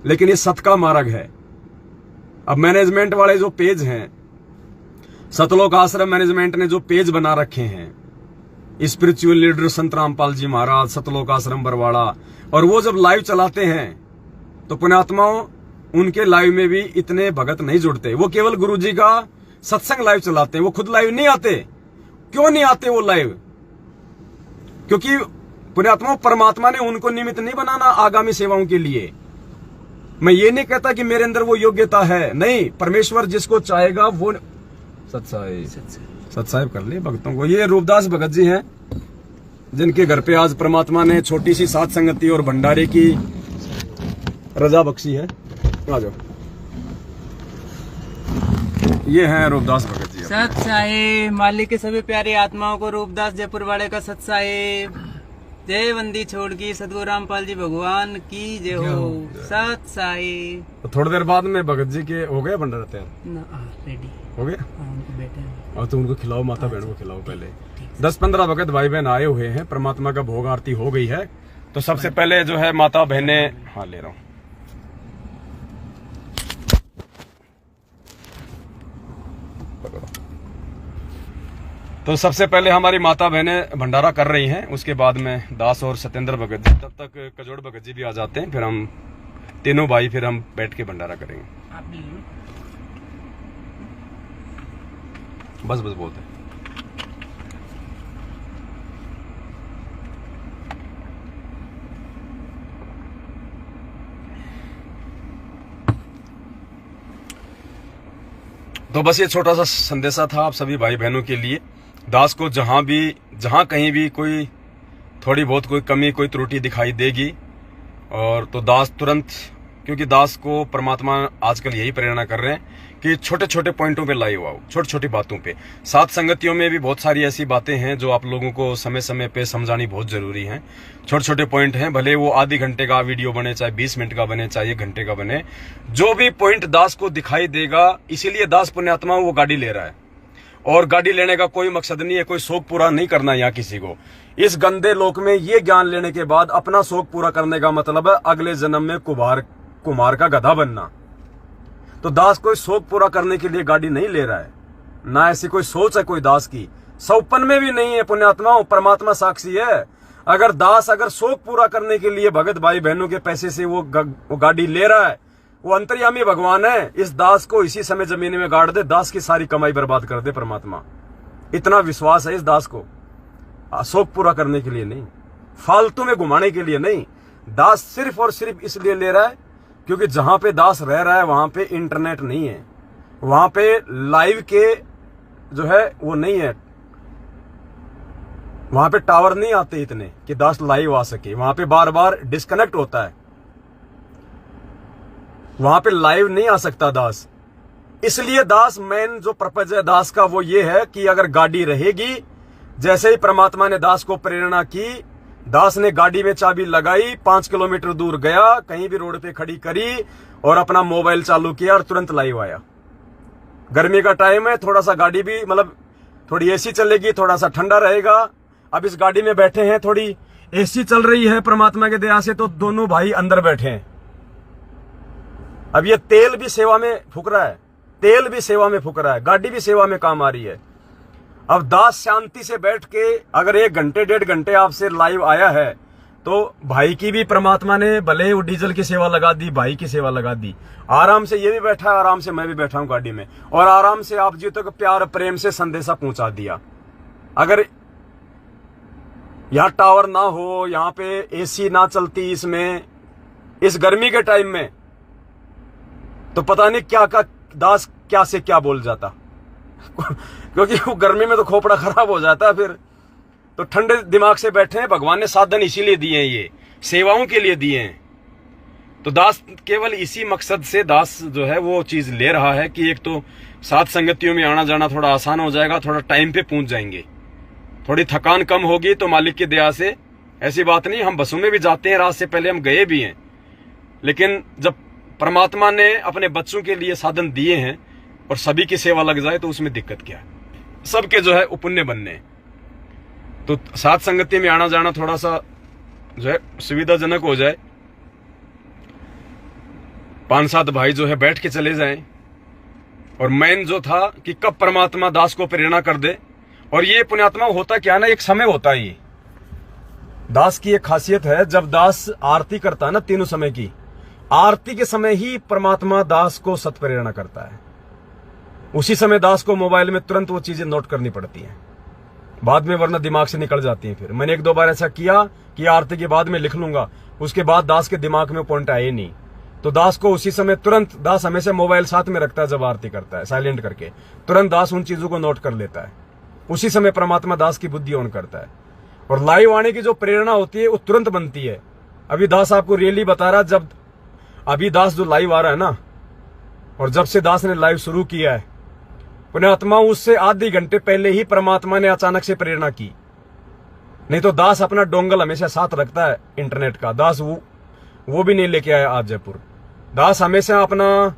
लेकिन ये सत का मार्ग है। अब मैनेजमेंट वाले जो पेज हैं, सतलोक आश्रम मैनेजमेंट ने जो पेज बना रखे हैं, स्पिरिचुअल लीडर संत रामपाल जी महाराज, सतलोक आश्रम बरवाड़ा, और वो जब लाइव चलाते हैं तो पुण्यात्माओं उनके लाइव में भी इतने भगत नहीं जुड़ते। वो केवल गुरुजी का सत्संग लाइव चलाते हैं, वो खुद लाइव नहीं आते। क्यों नहीं आते वो लाइव? क्योंकि पुण्यात्मा परमात्मा ने उनको निमित्त नहीं बनाना आगामी सेवाओं के लिए। मैं ये नहीं कहता कि मेरे अंदर वो योग्यता है, नहीं, परमेश्वर जिसको चाहेगा वो सत्साहिब कर ले भक्तों को। ये रूपदास भगत जी हैं जिनके घर पे आज परमात्मा ने छोटी सी सात संगति और भंडारे की रजा बख्शी है। आ जाओ, ये हैं रूपदास भगत जी। सत साहिब, मालिक के सभी प्यारी आत्माओं को रूपदास जयपुर वाले का सत साहिब। जय बंदी छोड़ की सतगुरु रामपाल जी भगवान की जय हो। सत साई। तो थोड़ी देर बाद में भगत जी के हो गए भंडारा तैयार? रेडी हो गया। उनके बेटे और तो उनको खिलाओ, माता बहन को खिलाओ। पहले 10-15 भगत भाई बहन आए हुए हैं, परमात्मा का भोग आरती हो गई है। तो सबसे पहले जो है माता बहने, हाँ ले रहा हूँ। तो सबसे पहले हमारी माता बहनें भंडारा कर रही हैं, उसके बाद में दास और सत्येंद्र भगत जी, तब तक कजोड़ भगत जी भी आ जाते हैं, फिर हम तीनों भाई फिर हम बैठ के भंडारा करेंगे। बस बस बहुत है। तो बस ये छोटा सा संदेशा था आप सभी भाई बहनों के लिए। दास को जहां कहीं भी कोई थोड़ी बहुत कोई कमी कोई त्रुटि दिखाई देगी और तो दास तुरंत, क्योंकि दास को परमात्मा आजकल यही प्रेरणा कर रहे हैं कि छोटे छोटे पॉइंटों पे लाइव आओ, छोटी छोटी बातों पे। साथ संगतियों में भी बहुत सारी ऐसी बातें हैं जो आप लोगों को समय समय पे समझानी बहुत जरूरी है। छोटे छोटे पॉइंट हैं, भले वो आधे घंटे का वीडियो बने, चाहे 20 मिनट का बने, चाहे 1 घंटे का बने, जो भी पॉइंट दास को दिखाई देगा। इसीलिए दास पुण्यात्मा वो गाड़ी ले रहा है, और गाड़ी लेने का कोई मकसद नहीं है, कोई शौक पूरा नहीं करना यहाँ किसी को। इस गंदे लोक में ये ज्ञान लेने के बाद अपना शौक पूरा करने का मतलब है अगले जन्म में कुमार का गधा बनना। तो दास कोई शौक पूरा करने के लिए गाड़ी नहीं ले रहा है, ना ऐसी कोई सोच है कोई दास की, सौपन में भी नहीं है। पुण्यात्मा परमात्मा साक्षी है। अगर दास शौक पूरा करने के लिए भगत भाई बहनों के पैसे से वो गाड़ी ले रहा है, वो अंतर्यामी भगवान है। इस दास को इसी समय जमीन में गाड़ दे, दास की सारी कमाई बर्बाद कर दे परमात्मा। इतना विश्वास है इस दास को, शौक पूरा करने के लिए नहीं, फालतू में घुमाने के लिए नहीं। दास सिर्फ और सिर्फ इसलिए ले रहा है क्योंकि जहां पे दास रह रहा है वहां पे इंटरनेट नहीं है, वहां पे लाइव के जो है वो नहीं है, वहां पे टावर नहीं आते इतने कि दास लाइव आ सके। वहां पे बार बार डिस्कनेक्ट होता है, वहां पे लाइव नहीं आ सकता दास। इसलिए दास मेन जो पर्पज है दास का वो ये है कि अगर गाड़ी रहेगी, जैसे ही परमात्मा ने दास को प्रेरणा की, दास ने गाड़ी में चाबी लगाई, 5 किलोमीटर दूर गया, कहीं भी रोड पे खड़ी करी और अपना मोबाइल चालू किया और तुरंत लाइव आया। गर्मी का टाइम है, थोड़ा सा गाड़ी भी मतलब थोड़ी एसी चलेगी, थोड़ा सा ठंडा रहेगा। अब इस गाड़ी में बैठे हैं, थोड़ी एसी चल रही है परमात्मा के दया से, तो दोनों भाई अंदर बैठे हैं। अब ये तेल भी सेवा में फूक रहा है, तेल भी सेवा में फूक रहा है, गाड़ी भी सेवा में काम आ रही है। अब दास शांति से बैठ के अगर 1 घंटे 1.5 घंटे आपसे लाइव आया है, तो भाई की भी परमात्मा ने भले वो डीजल की सेवा लगा दी, भाई की सेवा लगा दी। आराम से ये भी बैठा है, आराम से मैं भी बैठा हूं गाड़ी में, और आराम से आप जी तक प्यार प्रेम से संदेशा पहुंचा दिया। अगर यहां टावर ना हो, यहां पे एसी ना चलती इसमें, इस गर्मी के टाइम में, तो पता नहीं क्या का दास क्या से क्या बोल जाता क्योंकि वो गर्मी में तो खोपड़ा खराब हो जाता है फिर। तो ठंडे दिमाग से बैठे हैं, भगवान ने साधन इसीलिए दिए हैं, ये सेवाओं के लिए दिए हैं। तो दास केवल इसी मकसद से दास जो है वो चीज ले रहा है कि एक तो साथ संगतियों में आना जाना थोड़ा आसान हो जाएगा, थोड़ा टाइम पे पहुंच जाएंगे, थोड़ी थकान कम होगी। तो मालिक की दया से ऐसी बात नहीं, हम बसों में भी जाते हैं, रात से पहले हम गए भी हैं, लेकिन जब परमात्मा ने अपने बच्चों के लिए साधन दिए हैं और सभी की सेवा लग जाए तो उसमें दिक्कत क्या है। सबके जो है पुण्य बनने, तो साथ संगति में आना जाना थोड़ा सा जो है सुविधाजनक हो जाए, 5-7 भाई जो है बैठ के चले जाएं। और मेन जो था कि कब परमात्मा दास को प्रेरणा कर दे। और ये पुण्यात्मा होता क्या ना, एक समय होता है। ये दास की एक खासियत है, जब दास आरती करता है ना, तीनों समय की आरती के समय ही परमात्मा दास को सत प्रेरणा करता है। उसी समय दास को मोबाइल में तुरंत वो चीजें नोट करनी पड़ती हैं, बाद में वरना दिमाग से निकल जाती हैं। फिर मैंने 1-2 बार ऐसा किया कि आरती के बाद में लिख लूंगा, उसके बाद दास के दिमाग में पॉइंट आए नहीं, तो दास को उसी समय तुरंत, दास हमेशा मोबाइल साथ में रखता है जब आरती करता है, साइलेंट करके तुरंत दास उन चीजों को नोट कर लेता है। उसी समय परमात्मा दास की बुद्धि ऑन करता है, और लाइव आने की जो प्रेरणा होती है वो तुरंत बनती है। अभी दास आपको रियली बता रहा, जब अभी दास जो लाइव आ रहा है ना, और जब से दास ने लाइव शुरू किया है, पुण्यात्मा उससे आधे घंटे पहले ही परमात्मा ने अचानक से प्रेरणा की नहीं तो दास अपना डोंगल हमेशा साथ रखता है इंटरनेट का। दास वो भी नहीं लेके आया आज जयपुर। दास हमेशा अपना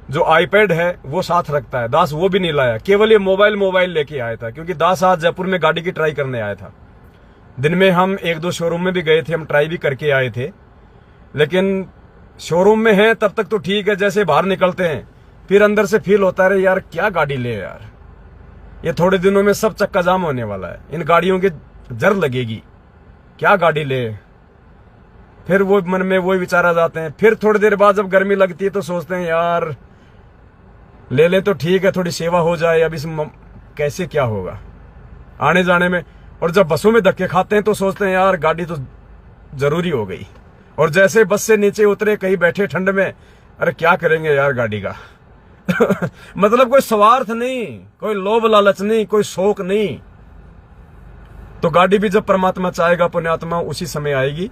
जो आईपैड है वो साथ रखता है। दास वो भी नहीं लाया, केवल ये मोबाइल लेके आया था, क्योंकि दास आज जयपुर में गाड़ी की ट्राई करने आया था। दिन में हम 1-2 शोरूम में भी गए थे, हम ट्राई भी करके आए थे, लेकिन शोरूम में हैं तब तक तो ठीक है। जैसे बाहर निकलते हैं फिर अंदर से फील होता है यार क्या गाड़ी ले यार, ये थोड़े दिनों में सब चक्का जाम होने वाला है, इन गाड़ियों की जर लगेगी, क्या गाड़ी ले। फिर वो मन में वही विचार आ जाते हैं। फिर थोड़ी देर बाद जब गर्मी लगती है तो सोचते हैं यार ले ले तो ठीक है, थोड़ी सेवा हो जाए, अब इस कैसे क्या होगा आने जाने में। और जब बसों में धक्के खाते हैं तो सोचते हैं यार गाड़ी तो जरूरी हो गई। और जैसे बस से नीचे उतरे कहीं बैठे ठंड में, अरे क्या करेंगे यार गाड़ी का मतलब कोई स्वार्थ नहीं, कोई लोभ लालच नहीं, कोई शौक नहीं। तो गाड़ी भी जब परमात्मा चाहेगा पुण्यात्मा उसी समय आएगी,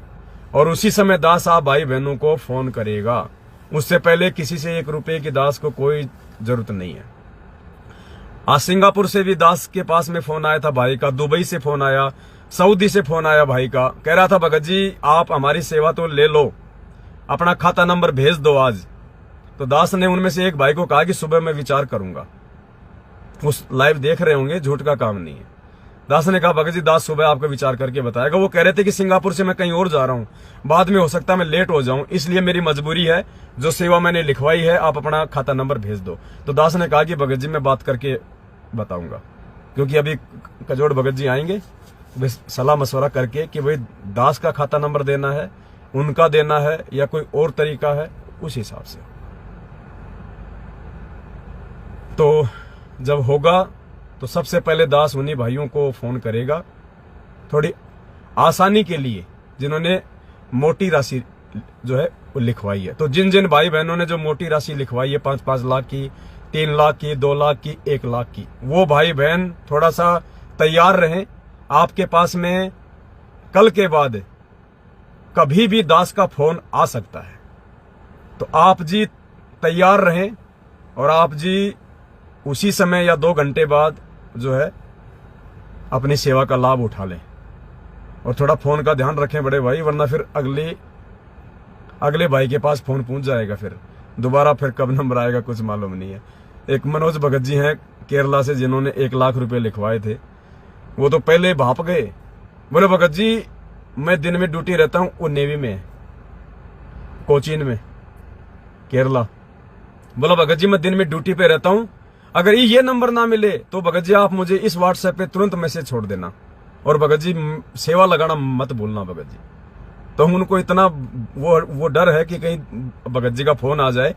और उसी समय दास आप भाई बहनों को फोन करेगा। उससे पहले किसी से 1 रुपए की दास को कोई जरूरत नहीं है। आज सिंगापुर से भी दास के पास में फोन आया था भाई का, दुबई से फोन आया, सऊदी से फोन आया भाई का, कह रहा था भगत जी आप हमारी सेवा तो ले लो, अपना खाता नंबर भेज दो आज। तो दास ने उनमें से एक भाई को कहा कि सुबह मैं विचार करूंगा। उस लाइव देख रहे होंगे, झूठ का काम नहीं है। दास ने कहा भगत जी दास सुबह आपको विचार करके बताएगा। वो कह रहे थे कि सिंगापुर से मैं कहीं और जा रहा हूं, बाद में हो सकता है मैं लेट हो जाऊं, इसलिए मेरी मजबूरी है, जो सेवा मैंने लिखवाई है आप अपना खाता नंबर भेज दो। तो दास ने कहा कि भगत जी मैं बात करके बताऊंगा, क्योंकि अभी कजोड़ भगत जी आएंगे, सलाह मशवरा करके कि भाई दास का खाता नंबर देना है, उनका देना है या कोई और तरीका है, उस हिसाब से। तो जब होगा तो सबसे पहले दास उन्हीं भाइयों को फोन करेगा, थोड़ी आसानी के लिए, जिन्होंने मोटी राशि जो है वो लिखवाई है। तो जिन जिन भाई बहनों ने जो मोटी राशि लिखवाई है 5-5 लाख की, 3 लाख की, 2 लाख की, 1 लाख की, वो भाई बहन थोड़ा सा तैयार रहें। आपके पास में कल के बाद कभी भी दास का फोन आ सकता है, तो आप जी तैयार रहें, और आप जी उसी समय या 2 घंटे बाद जो है अपनी सेवा का लाभ उठा लें। और थोड़ा फोन का ध्यान रखें बड़े भाई, वरना फिर अगले भाई के पास फोन पहुंच जाएगा, फिर दोबारा फिर कब नंबर आएगा कुछ मालूम नहीं है। एक मनोज भगत जी हैं केरला से, जिन्होंने 1 लाख रुपए लिखवाए थे, वो तो पहले भाप गए, बोले भगत जी मैं दिन में ड्यूटी रहता हूं, वो नेवी में है, कोचीन में, केरला। बोला भगत जी मैं दिन में ड्यूटी पे रहता हूं, अगर ये नंबर ना मिले तो भगत जी आप मुझे इस व्हाट्सएप पे तुरंत मैसेज छोड़ देना, और भगत जी सेवा लगाना मत भूलना भगत जी। तो उनको इतना वो डर है कि कहीं भगत जी का फोन आ जाए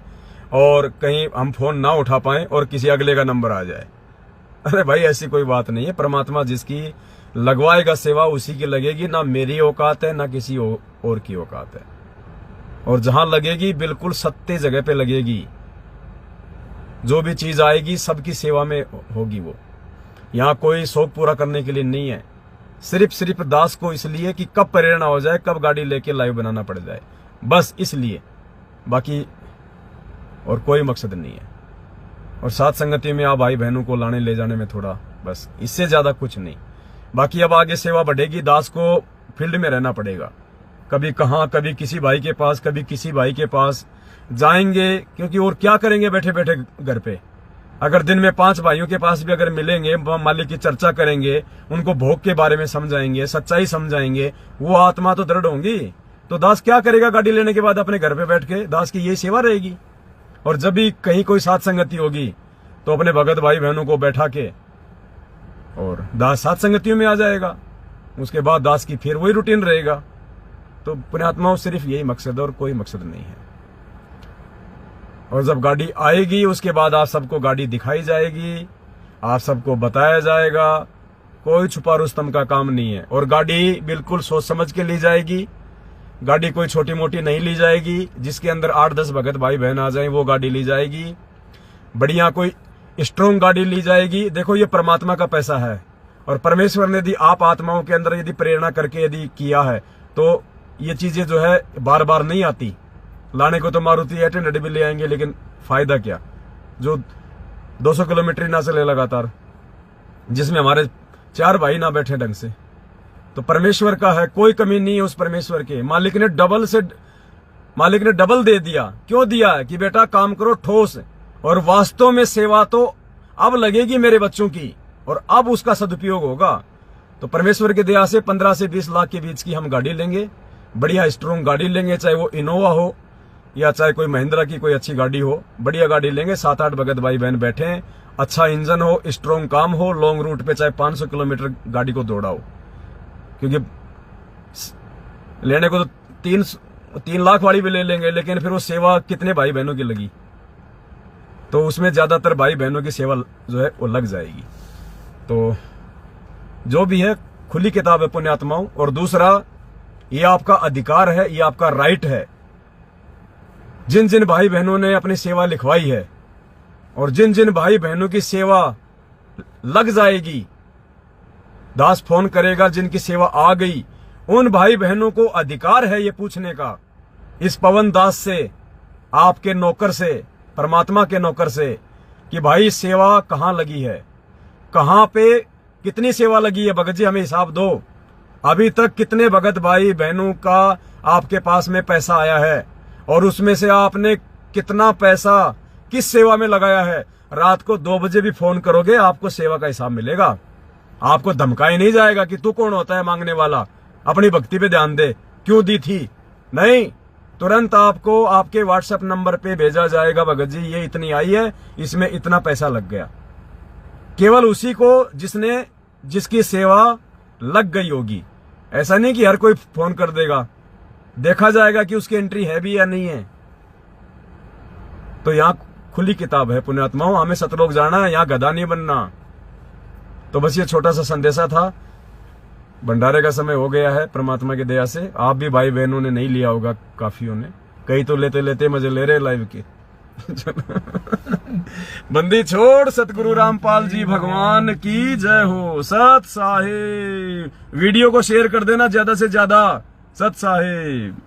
और कहीं हम फोन ना उठा पाए और किसी अगले का नंबर आ जाए। अरे भाई ऐसी कोई बात नहीं है, परमात्मा जिसकी लगवाएगा सेवा उसी की लगेगी, ना मेरी औकात है ना किसी और की औकात है। और जहां लगेगी बिल्कुल सत्य जगह पे लगेगी, जो भी चीज आएगी सबकी सेवा में होगी। वो यहाँ कोई शौक पूरा करने के लिए नहीं है, सिर्फ दास को इसलिए कि कब प्रेरणा हो जाए, कब गाड़ी लेके लाइव बनाना पड़ जाए, बस इसलिए, बाकी और कोई मकसद नहीं है। और साथ संगति में आप भाई बहनों को लाने ले जाने में थोड़ा, बस इससे ज्यादा कुछ नहीं। बाकी अब आगे सेवा बढ़ेगी, दास को फील्ड में रहना पड़ेगा, कभी कहाँ, कभी किसी भाई के पास, कभी किसी भाई के पास जाएंगे, क्योंकि और क्या करेंगे बैठे बैठे घर पे। अगर दिन में 5 भाइयों के पास भी अगर मिलेंगे, मालिक की चर्चा करेंगे, उनको भोग के बारे में समझाएंगे, सच्चाई समझाएंगे, वो आत्मा तो दृढ़ होंगी। तो दास क्या करेगा गाड़ी लेने के बाद अपने घर पे बैठ के, दास की यही सेवा रहेगी। और जब भी कहीं कोई साथ संगति होगी तो अपने भगत भाई बहनों को बैठा के और दास साथ संगतियों में आ जाएगा, उसके बाद दास की फिर वही रूटीन रहेगा। तो पुण्यात्माओं सिर्फ यही मकसद है और कोई मकसद नहीं है। और जब गाड़ी आएगी उसके बाद आप सबको गाड़ी दिखाई जाएगी, आप सबको बताया जाएगा, कोई छुपा रुस्तम का काम नहीं है। और गाड़ी बिल्कुल सोच समझ के ली जाएगी, गाड़ी कोई छोटी मोटी नहीं ली जाएगी। जिसके अंदर 8-10 भगत भाई बहन आ जाए वो गाड़ी ली जाएगी, बढ़िया कोई स्ट्रॉन्ग गाड़ी ली जाएगी। देखो ये परमात्मा का पैसा है, और परमेश्वर ने यदि आप आत्माओं के अंदर यदि प्रेरणा करके यदि किया है तो ये चीजें जो है बार बार नहीं आती। लाने को तो मारुति 800 भी ले आएंगे, लेकिन फायदा क्या, जो 200 किलोमीटर ना चले लगातार, जिसमें हमारे 4 भाई ना बैठे ढंग से, तो परमेश्वर का है, कोई कमी नहीं है उस परमेश्वर के। मालिक ने डबल दे दिया। क्यों दिया है? कि बेटा काम करो ठोस, और वास्तव में सेवा तो अब लगेगी मेरे बच्चों की, और अब उसका सदुपयोग होगा। तो परमेश्वर की दया से 15 से 20 लाख के बीच की हम गाड़ी लेंगे, बढ़िया स्ट्रॉन्ग गाड़ी लेंगे, चाहे वो इनोवा हो या चाहे कोई महिंद्रा की कोई अच्छी गाड़ी हो, बढ़िया गाड़ी लेंगे। 7-8 भगत भाई बहन बैठे हैं, अच्छा इंजन हो, स्ट्रॉन्ग काम हो, लॉन्ग रूट पे चाहे 500 किलोमीटर गाड़ी को दौड़ाओ। क्योंकि लेने को तो 3 लाख वाली भी ले लेंगे, लेकिन फिर वो सेवा कितने भाई बहनों की लगी, तो उसमें ज्यादातर भाई बहनों की सेवा जो है वो लग जाएगी। तो जो भी है खुली किताब है पुण्यात्माओं। और दूसरा, ये आपका अधिकार है, ये आपका राइट है। जिन जिन भाई बहनों ने अपनी सेवा लिखवाई है और जिन जिन भाई बहनों की सेवा लग जाएगी, दास फोन करेगा, जिनकी सेवा आ गई, उन भाई बहनों को अधिकार है ये पूछने का, इस पवन दास से, आपके नौकर से, परमात्मा के नौकर से, कि भाई सेवा कहां लगी है, कहां पे कितनी सेवा लगी है। भगत जी हमें हिसाब दो, अभी तक कितने भगत भाई बहनों का आपके पास में पैसा आया है, और उसमें से आपने कितना पैसा किस सेवा में लगाया है। रात को 2 बजे भी फोन करोगे, आपको सेवा का हिसाब मिलेगा। आपको धमकाया नहीं जाएगा कि तू कौन होता है मांगने वाला, अपनी भक्ति पे ध्यान दे, क्यों दी थी। नहीं, तुरंत आपको आपके व्हाट्सएप नंबर पे भेजा जाएगा, भगत जी ये इतनी आई है, इसमें इतना पैसा लग गया। केवल उसी को जिसकी सेवा लग गई होगी। ऐसा नहीं कि हर कोई फोन कर देगा, देखा जाएगा कि उसकी एंट्री है भी या नहीं है। तो यहां खुली किताब है पुण्यात्माओं, हमें सतलोक जाना है, यहां गधा नहीं बनना। तो बस ये छोटा सा संदेशा था। भंडारे का समय हो गया है परमात्मा की दया से। आप भी भाई बहनों ने नहीं लिया होगा, काफियों ने, कई तो लेते लेते मजे ले रहे लाइव के। बंदी छोड़ सतगुरु रामपाल जी भगवान की जय हो। सत साहिब। वीडियो को शेयर कर देना ज्यादा से ज्यादा। सत साहिब।